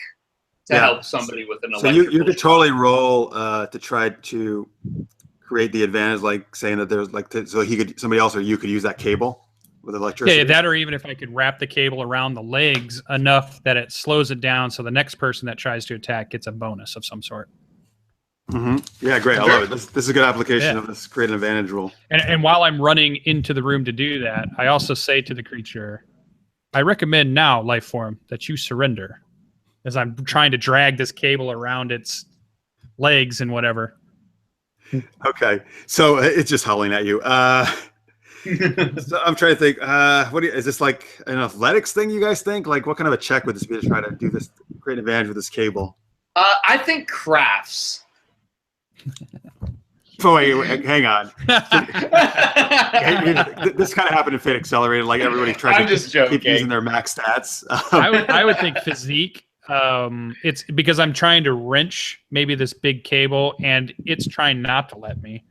to help somebody with an electrical. So you could totally roll to try to create the advantage, like saying that there's like somebody else or you could use that cable with electricity. Yeah, that, or even if I could wrap the cable around the legs enough that it slows it down, so the next person that tries to attack gets a bonus of some sort. Yeah, great. I love it. This is a good application of this create an advantage rule. And while I'm running into the room to do that, I also say to the creature, I recommend now, life form, that you surrender, as I'm trying to drag this cable around its legs and whatever. Okay, so it's just howling at you. So I'm trying to think. Is this like an athletics thing? You guys think? Like, what kind of a check would this be to try to do this, create an advantage with this cable? I think crafts. Oh, wait, hang on. This kind of happened in Fate Accelerated. Like everybody's trying to keep using their max stats. I would think physique. It's because I'm trying to wrench maybe this big cable, and it's trying not to let me.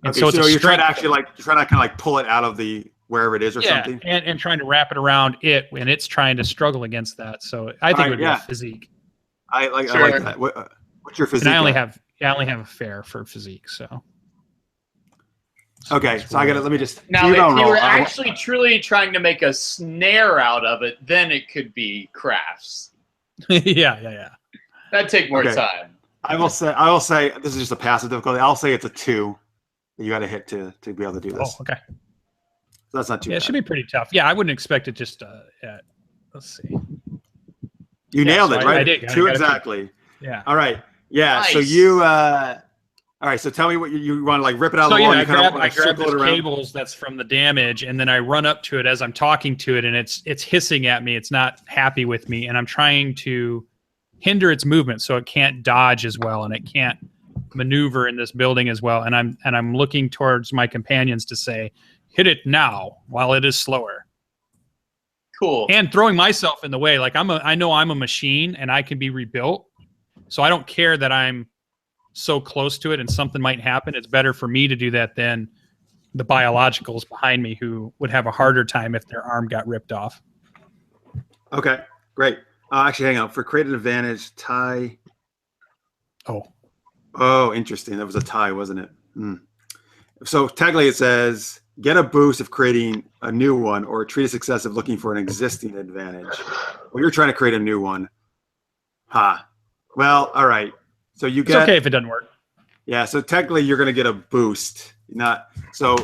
And okay, so you're trying to actually kind of like pull it out of the wherever it is or something. and trying to wrap it around it, and it's trying to struggle against that. So I think it would be a physique. I like that. What's your physique? And I only have a fair for physique, so. Okay, so let me just. Now, if you were actually truly trying to make a snare out of it, then it could be crafts. yeah. That'd take more time. I will say this is just a passive difficulty. I'll say it's a 2 that you got to hit to be able to do this. Oh, okay. So that's not too bad. It should be pretty tough. Yeah, I wouldn't expect it just. Let's see. You nailed it, right? I did. 2 exactly. Yeah. All right. Yeah. Nice. So you. All right. So tell me what you want to like rip it out of the wall. Yeah, I grab those cables that's from the damage, and then I run up to it as I'm talking to it, and it's hissing at me. It's not happy with me, and I'm trying to hinder its movement so it can't dodge as well, and it can't maneuver in this building as well. And I'm looking towards my companions to say, hit it now while it is slower. Cool. And throwing myself in the way, like I know I'm a machine and I can be rebuilt, so I don't care that I'm so close to it and something might happen. It's better for me to do that than the biologicals behind me who would have a harder time if their arm got ripped off. Okay, great. Actually, hang on. For create an advantage, tie. Oh, interesting. That was a tie, wasn't it? So technically it says, get a boost of creating a new one or treat a success of looking for an existing advantage. Well, you're trying to create a new one. Well, all right. So you get. It's okay if it doesn't work. Yeah. So technically, you're going to get a boost. So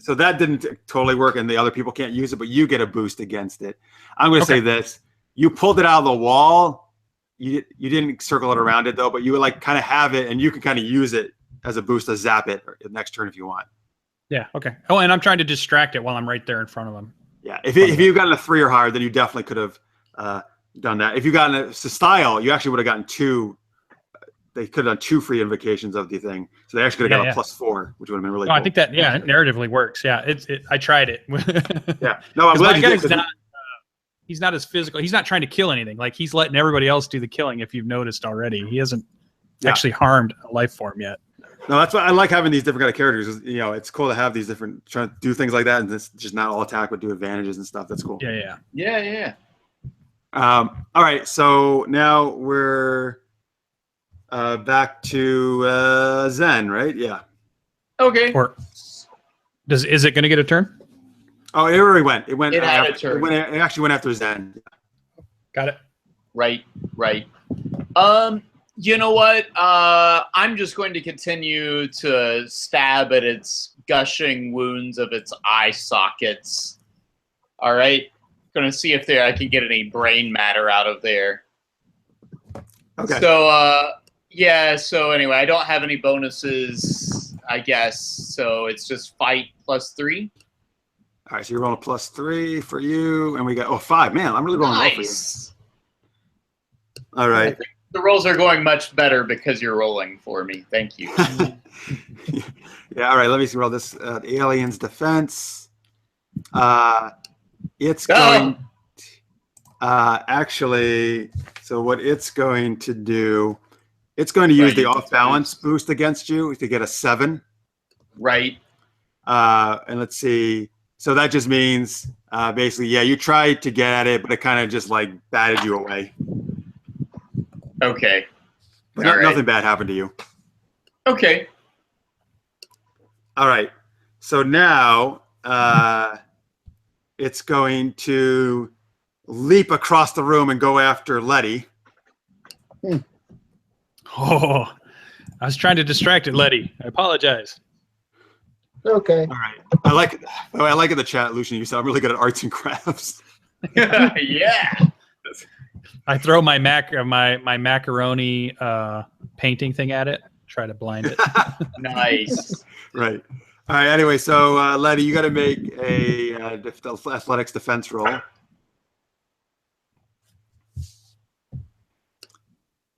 that didn't totally work, and the other people can't use it, but you get a boost against it. I'm going to say this: you pulled it out of the wall. You didn't circle it around it though, but you would like kind of have it, and you can kind of use it as a boost to zap it next turn if you want. Yeah. Okay. Oh, and I'm trying to distract it while I'm right there in front of him. Yeah. If you gotten a 3 or higher, then you definitely could have done that. If you gotten a style, you actually would have gotten 2. They could have done 2 free invocations of the thing, so they actually could have got a +4, which would have been really cool. I think that it narratively works. Yeah, I tried it. Yeah, no, I'm glad you did. He's not as physical. He's not trying to kill anything. Like he's letting everybody else do the killing. If you've noticed already, he hasn't actually harmed a life form yet. No, that's why I like having these different kind of characters. It's cool to have these different trying to do things like that, and it's just not all attack, but do advantages and stuff. That's cool. Yeah. All right, so now we're. Back to Zen, right? Yeah. Okay. Or is it going to get a turn? Oh, it already went. It went. It had a turn. It actually went after Zen. Got it. Right. You know what? I'm just going to continue to stab at its gushing wounds of its eye sockets. All right. Going to see if I can get any brain matter out of there. Okay. So. Yeah, so anyway, I don't have any bonuses, I guess. So it's just fight +3. All right, so you're rolling a +3 for you, and we got 5. Man, I'm really rolling well for you. All right. The rolls are going much better because you're rolling for me. Thank you. Yeah, all right, let me see. Roll this. The alien's defense. It's going... actually, so what it's going to do... It's going to use the off-balance boost against you to get a 7. Right. And let's see. So that just means basically, you tried to get at it, but it kind of just like batted you away. Okay. But nothing bad happened to you. Okay. All right. So now it's going to leap across the room and go after Letty. Oh, I was trying to distract it, Letty. I apologize. Okay. All right. I like it. Oh, I like in the chat, Lucian. You said I'm really good at arts and crafts. Yeah. I throw my macaroni painting thing at it. Try to blind it. Nice. Right. All right. Anyway, so Letty, you got to make a athletics defense roll.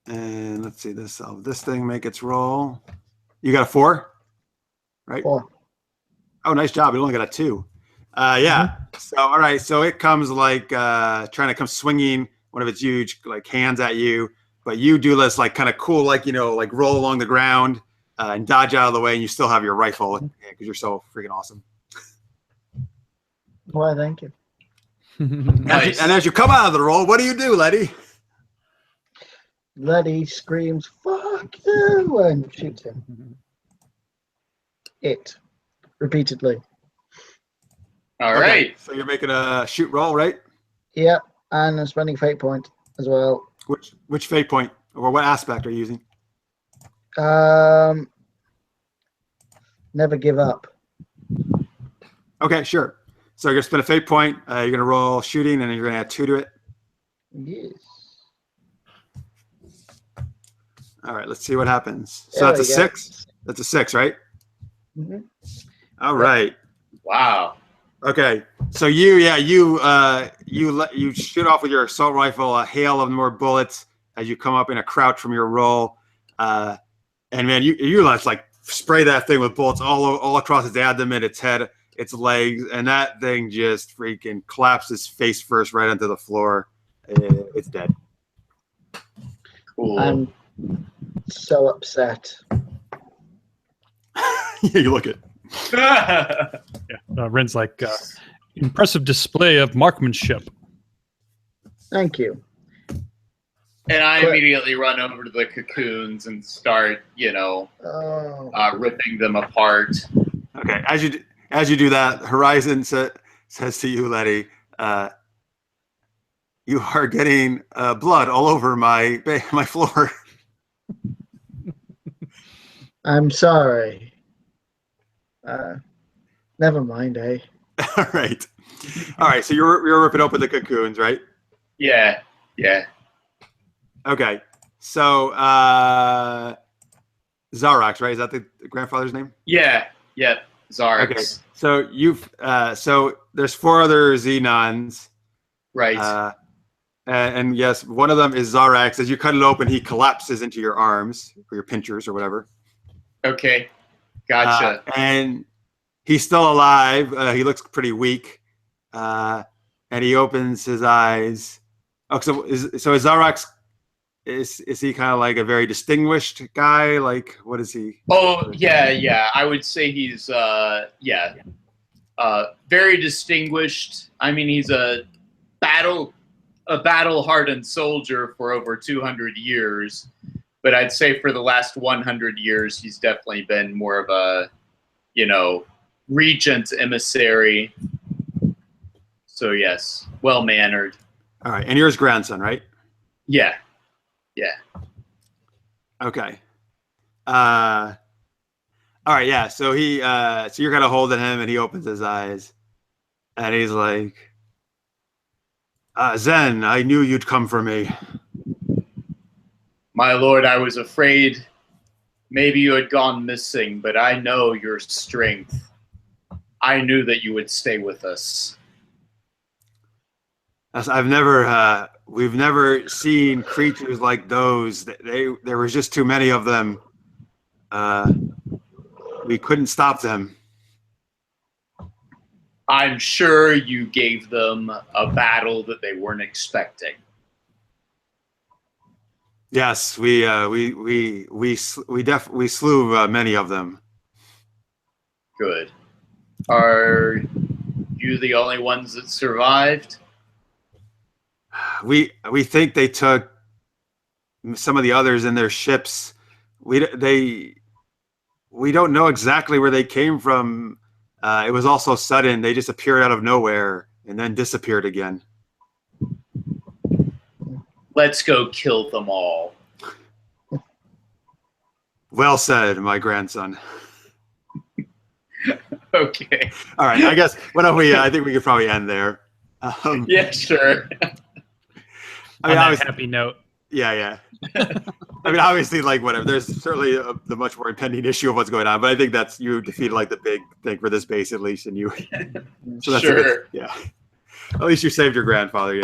And let's see this. This thing make its roll. You got a 4? right? 4. Oh, nice job. You only got a 2. Yeah. So, all right. So it comes like trying to come swinging one of its huge like hands at you, but you do this like kind of cool, like, like roll along the ground and dodge out of the way, and you still have your rifle because you're so freaking awesome. Well, thank you. Nice. And as you come out of the roll, what do you do, Letty? Letty screams, "Fuck you!" and shoots him. It repeatedly. All right. So you're making a shoot roll, right? Yep, and I'm spending fate point as well. Which fate point or what aspect are you using? Never give up. Okay, sure. So you're gonna spend a fate point. You're gonna roll shooting, and then you're gonna add 2 to it. Yes. All right, let's see what happens. So There that's a we go. 6. That's a 6, right? Mm-hmm. All right. Wow. Okay. So you shoot off with your assault rifle a hail of more bullets as you come up in a crouch from your roll, and man, you like spray that thing with bullets all across its abdomen, its head, its legs, and that thing just freaking collapses face first right onto the floor. It's dead. Cool. I'm so upset. Yeah, you look it. Ren's like, impressive display of marksmanship. Thank you. And I Quick. immediately run over to the cocoons and start, Oh. ripping them apart. Okay. As you do that, Horizon says to you, Letty, you are getting blood all over my floor. I'm sorry. Never mind, eh? All right. So you're ripping open the cocoons, right? Yeah. Okay. So Zarox, right? Is that the grandfather's name? Yeah. Zarx. Okay. So so there's 4 other Xenons. Right. And yes, one of them is Zarax. As you cut it open, he collapses into your arms or your pinchers or whatever. Okay. Gotcha. And he's still alive. He looks pretty weak. And he opens his eyes. Oh, so is Zarax? Is he kind of like a very distinguished guy? Like, what is he? Oh, yeah. I would say he's very distinguished. I mean, he's a battle-hardened soldier for over 200 years. But I'd say for the last 100 years, he's definitely been more of a, regent emissary. So yes, well-mannered. All right, and you're his grandson, right? Yeah. Okay. All right, yeah. So so you're kind of holding him, and he opens his eyes, and he's like, "Zen, I knew you'd come for me." My lord, I was afraid maybe you had gone missing, but I know your strength. I knew that you would stay with us. We've never seen creatures like those. There was just too many of them. We couldn't stop them. I'm sure you gave them a battle that they weren't expecting. Yes, we definitely slew many of them. Good. Are you the only ones that survived? We think they took some of the others in their ships. We don't know exactly where they came from. It was also sudden. They just appeared out of nowhere and then disappeared again. Let's go kill them all. Well said, my grandson. Okay. All right. I guess I think we could probably end there. Yeah, sure. I mean, On that happy note. Yeah. I mean, obviously, like whatever. There's certainly the much more impending issue of what's going on, but I think that's you defeated like the big thing for this base at least, and you. So that's Sure. Yeah. At least you saved your grandfather,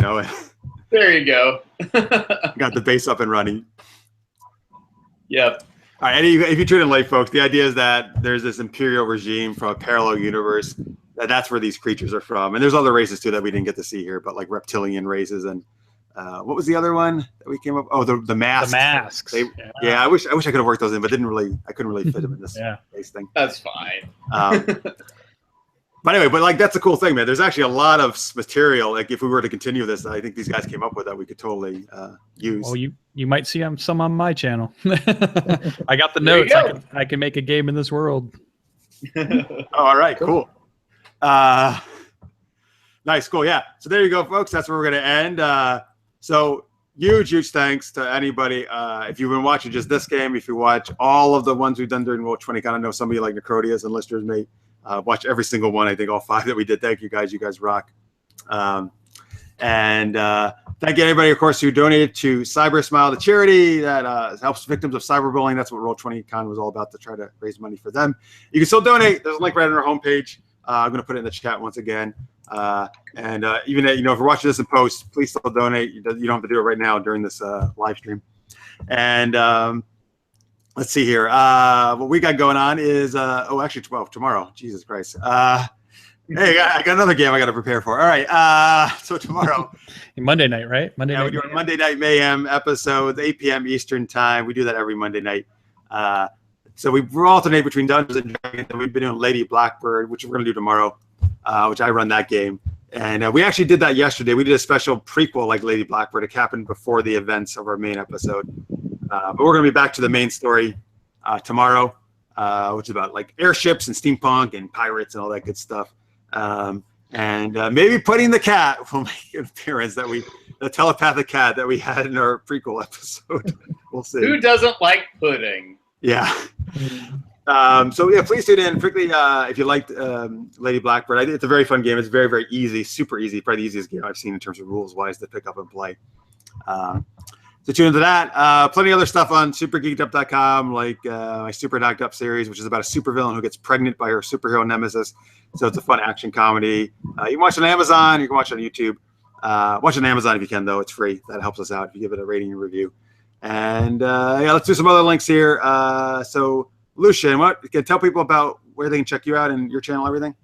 There you go. Got the base up and running. Yep. All right, if you tune in late, folks, the idea is that there's this imperial regime from a parallel universe. That's where these creatures are from, and there's other races too that we didn't get to see here, but like reptilian races and what was the other one that we came up? Oh, the masks. The masks. Yeah, I wish I could have worked those in, but I couldn't really fit them in this base thing. That's fine. But anyway, like that's a cool thing, man. There's actually a lot of material. Like if we were to continue this, I think these guys came up with that we could totally use. Well, you might see some on my channel. I got the notes. I can make a game in this world. All right, cool. Nice, cool, yeah. So there you go, folks. That's where we're gonna end. So huge thanks to anybody. If you've been watching just this game, if you watch all of the ones we've done during World 20, I know some of you like Necrodius and listeners may watch every single one. I think all 5 that we did. Thank you guys. You guys rock. And thank you everybody, of course, who donated to Cybersmile, the charity that helps victims of cyberbullying. That's what Roll 20 Con was all about, to try to raise money for them. You can still donate. There's a link right on our homepage. I'm going to put it in the chat once again. And even if you're watching this in post, please still donate. You don't have to do it right now during this live stream. And let's see here. What we got going on is actually tomorrow. Jesus Christ. Hey, I got another game I got to prepare for. All right. So tomorrow, Monday night, right? We're doing Monday Night Mayhem episodes, 8 p.m. Eastern time. We do that every Monday night. So we alternate between Dungeons and Dragons, and we've been doing Lady Blackbird, which we're going to do tomorrow, which I run that game. And we actually did that yesterday. We did a special prequel like Lady Blackbird. It happened before the events of our main episode. But we're going to be back to the main story tomorrow, which is about like airships and steampunk and pirates and all that good stuff. And maybe putting the cat will make an appearance, the telepathic cat that we had in our prequel episode. We'll see. Who doesn't like pudding? Yeah. So yeah, please tune in. Particularly if you liked Lady Blackbird. I think it's a very fun game. It's very, very easy, super easy. Probably the easiest game I've seen in terms of rules wise to pick up and play. So tune into that. Plenty of other stuff on supergeekedup.com, like my Super Knocked Up series, which is about a supervillain who gets pregnant by her superhero nemesis. So it's a fun action comedy. You can watch it on Amazon. You can watch it on YouTube. Watch it on Amazon if you can, though. It's free. That helps us out if you give it a rating and review. And yeah, let's do some other links here. So Lucian, can tell people about where they can check you out and your channel, everything?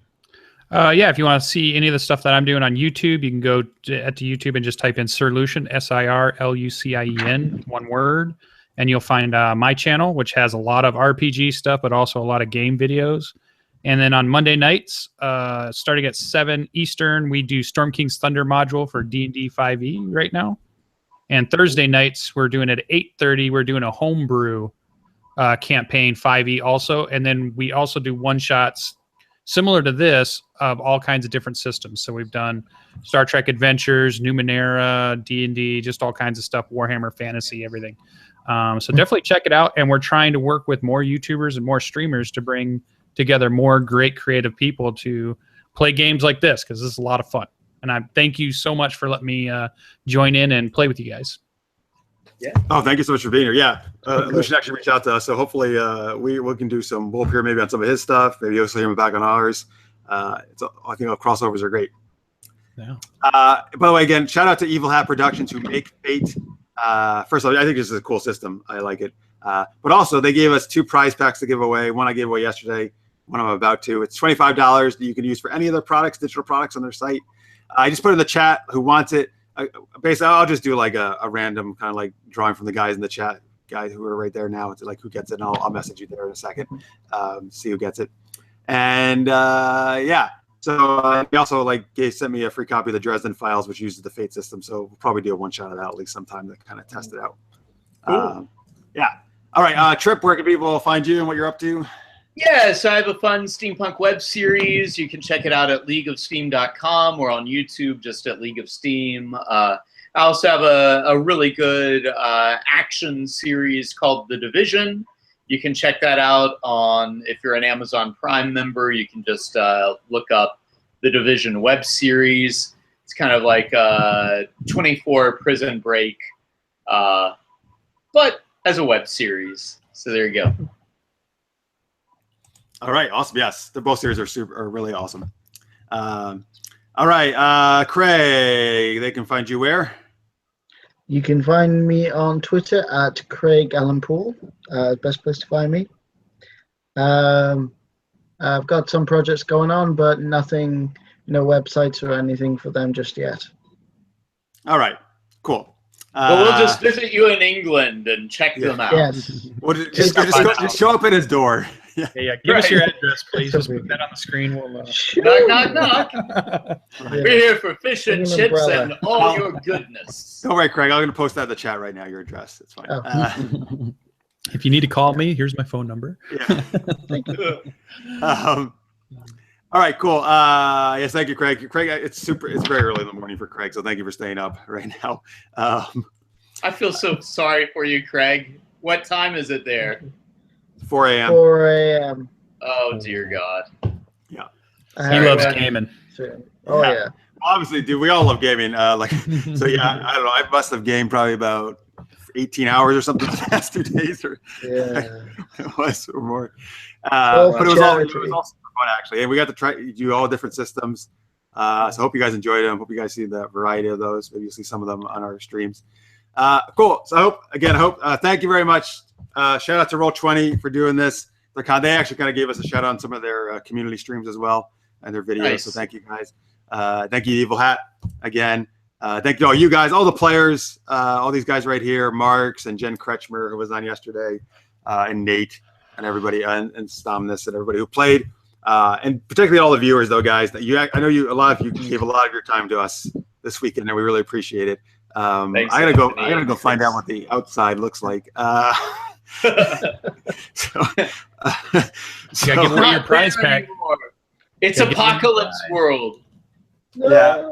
Yeah, if you want to see any of the stuff that I'm doing on YouTube, you can go to YouTube and just type in Sir Lucien, SIRLUCIEN, one word, and you'll find my channel, which has a lot of RPG stuff, but also a lot of game videos. And then on Monday nights, starting at 7 Eastern, we do Storm King's Thunder module for D&D 5e right now. And Thursday nights, we're doing at 8:30, we're doing a homebrew campaign 5e also. And then we also do one-shots similar to this of all kinds of different systems. So we've done Star Trek Adventures, Numenera, D&D, just all kinds of stuff, Warhammer Fantasy, everything. So definitely check it out. And we're trying to work with more YouTubers and more streamers to bring together more great creative people to play games like this, because this is a lot of fun. And I thank you so much for letting me join in and play with you guys. Yeah. Oh, thank you so much for being here. Yeah. Lucian actually reached out to us. So hopefully we can do some, we'll appear maybe on some of his stuff. Maybe you'll see him back on ours. I think our crossovers are great. Yeah. By the way, again, shout out to Evil Hat Productions who make Fate. First of all, I think this is a cool system. I like it. But also they gave us 2 prize packs to give away. One I gave away yesterday. One I'm about to. It's $25 that you can use for any of their products, digital products on their site. I just put in the chat who wants it. Basically, I'll just do like a random kind of like drawing from the guys in the chat, guys who are right there now. It's like who gets it, and I'll message you there in a second, see who gets it. And yeah, so he also sent me a free copy of the Dresden Files, which uses the Fate system. So we'll probably do a one-shot of that at least sometime to kind of test it out. Cool. Yeah. All right, Trip, where can people find you and what you're up to? Yeah, so I have a fun steampunk web series. You can check it out at leagueofsteam.com or on YouTube just at League of Steam. I also have a really good action series called The Division. You can check that out on, if you're an Amazon Prime member, you can just look up The Division web series. It's kind of like a 24 Prison Break, but as a web series. So there you go. All right, awesome. Yes, the both series are really awesome. All right, Craig, they can find you where? You can find me on Twitter at Craig Allen Poole. Best place to find me. I've got some projects going on, but nothing, no websites or anything for them just yet. All right, cool. Well, we'll just visit you in England and check them out. Yes. We'll just show up at his door. Yeah. Give us your address, please. Just put that on the screen. We'll, knock, knock. We're here for fish and chips and all your goodness. Don't worry, Craig. I'm going to post that in the chat right now, your address. It's fine. Oh. If you need to call me, here's my phone number. Yeah. All right, cool. Yes, thank you, Craig. Craig, it's very early in the morning for Craig, so thank you for staying up right now. I feel so sorry for you, Craig. What time is it there? 4 a.m. 4 a.m. Oh, dear God. Yeah. He loves gaming. Oh, yeah. Obviously, dude, we all love gaming. So yeah, I don't know. I must have gamed probably about 18 hours or something the past 2 days, or it was or more. But it was all super fun actually, and we got to try do all different systems. So I hope you guys enjoyed them. Hope you guys see the variety of those. Maybe you'll see some of them on our streams. Cool. So thank you very much. Shout out to Roll20 for doing this. They actually kind of gave us a shout out on some of their community streams as well and their videos. Nice. So thank you guys. Thank you, Evil Hat, again. Thank you all you guys, all the players, all these guys right here, Marks and Jen Kretschmer, who was on yesterday, and Nate and everybody, and Stomness and everybody who played, and particularly all the viewers, though, guys. That a lot of you gave a lot of your time to us this weekend, and we really appreciate it. I gotta go find out what the outside looks like. You gotta give away your prize pack. It's Apocalypse World. Yeah.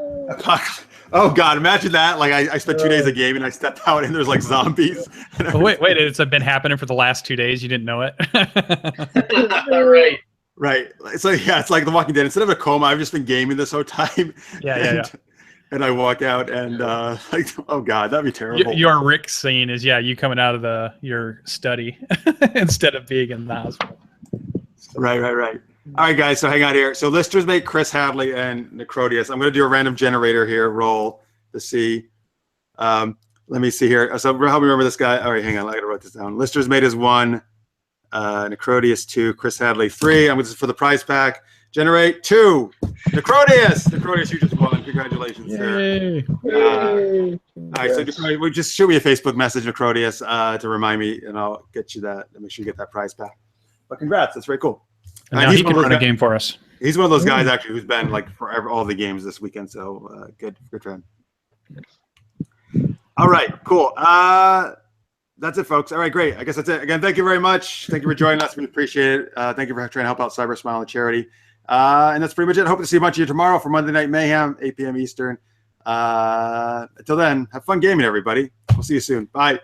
Oh God! Imagine that. Like I spent 2 days of gaming, and I stepped out, and there's like zombies. Oh, wait! It's been happening for the last 2 days. You didn't know it. Right. Right. So yeah, it's like The Walking Dead. Instead of a coma, I've just been gaming this whole time. Yeah. And I walk out, and like, oh God, that'd be terrible. Your Rick scene is you coming out of your study instead of being in the hospital. Right. All right, guys. So hang on here. So Lister's mate, Chris Hadley, and Necrodius. I'm going to do a random generator here. Roll to see. Let me see here. So help me remember this guy. All right, hang on. I got to write this down. Lister's mate is 1. Necrodius 2. Chris Hadley 3. I'm going to for the prize pack. Generate 2. Necrodius, you just won. Congratulations, sir. All right, so just shoot me a Facebook message, Necrodius, to remind me, and I'll get you that. And make sure you get that prize back. But congrats, that's very cool. And now he can run a game for us. He's one of those guys actually who's been like forever all the games this weekend. So good for him. All right, cool. That's it, folks. All right, great. I guess that's it. Again, thank you very much. Thank you for joining us. We appreciate it. Thank you for trying to help out Cybersmile and charity. And that's pretty much it. Hope to see a bunch of you tomorrow for Monday Night Mayhem, 8 p.m. Eastern. Until then, have fun gaming, everybody. We'll see you soon. Bye.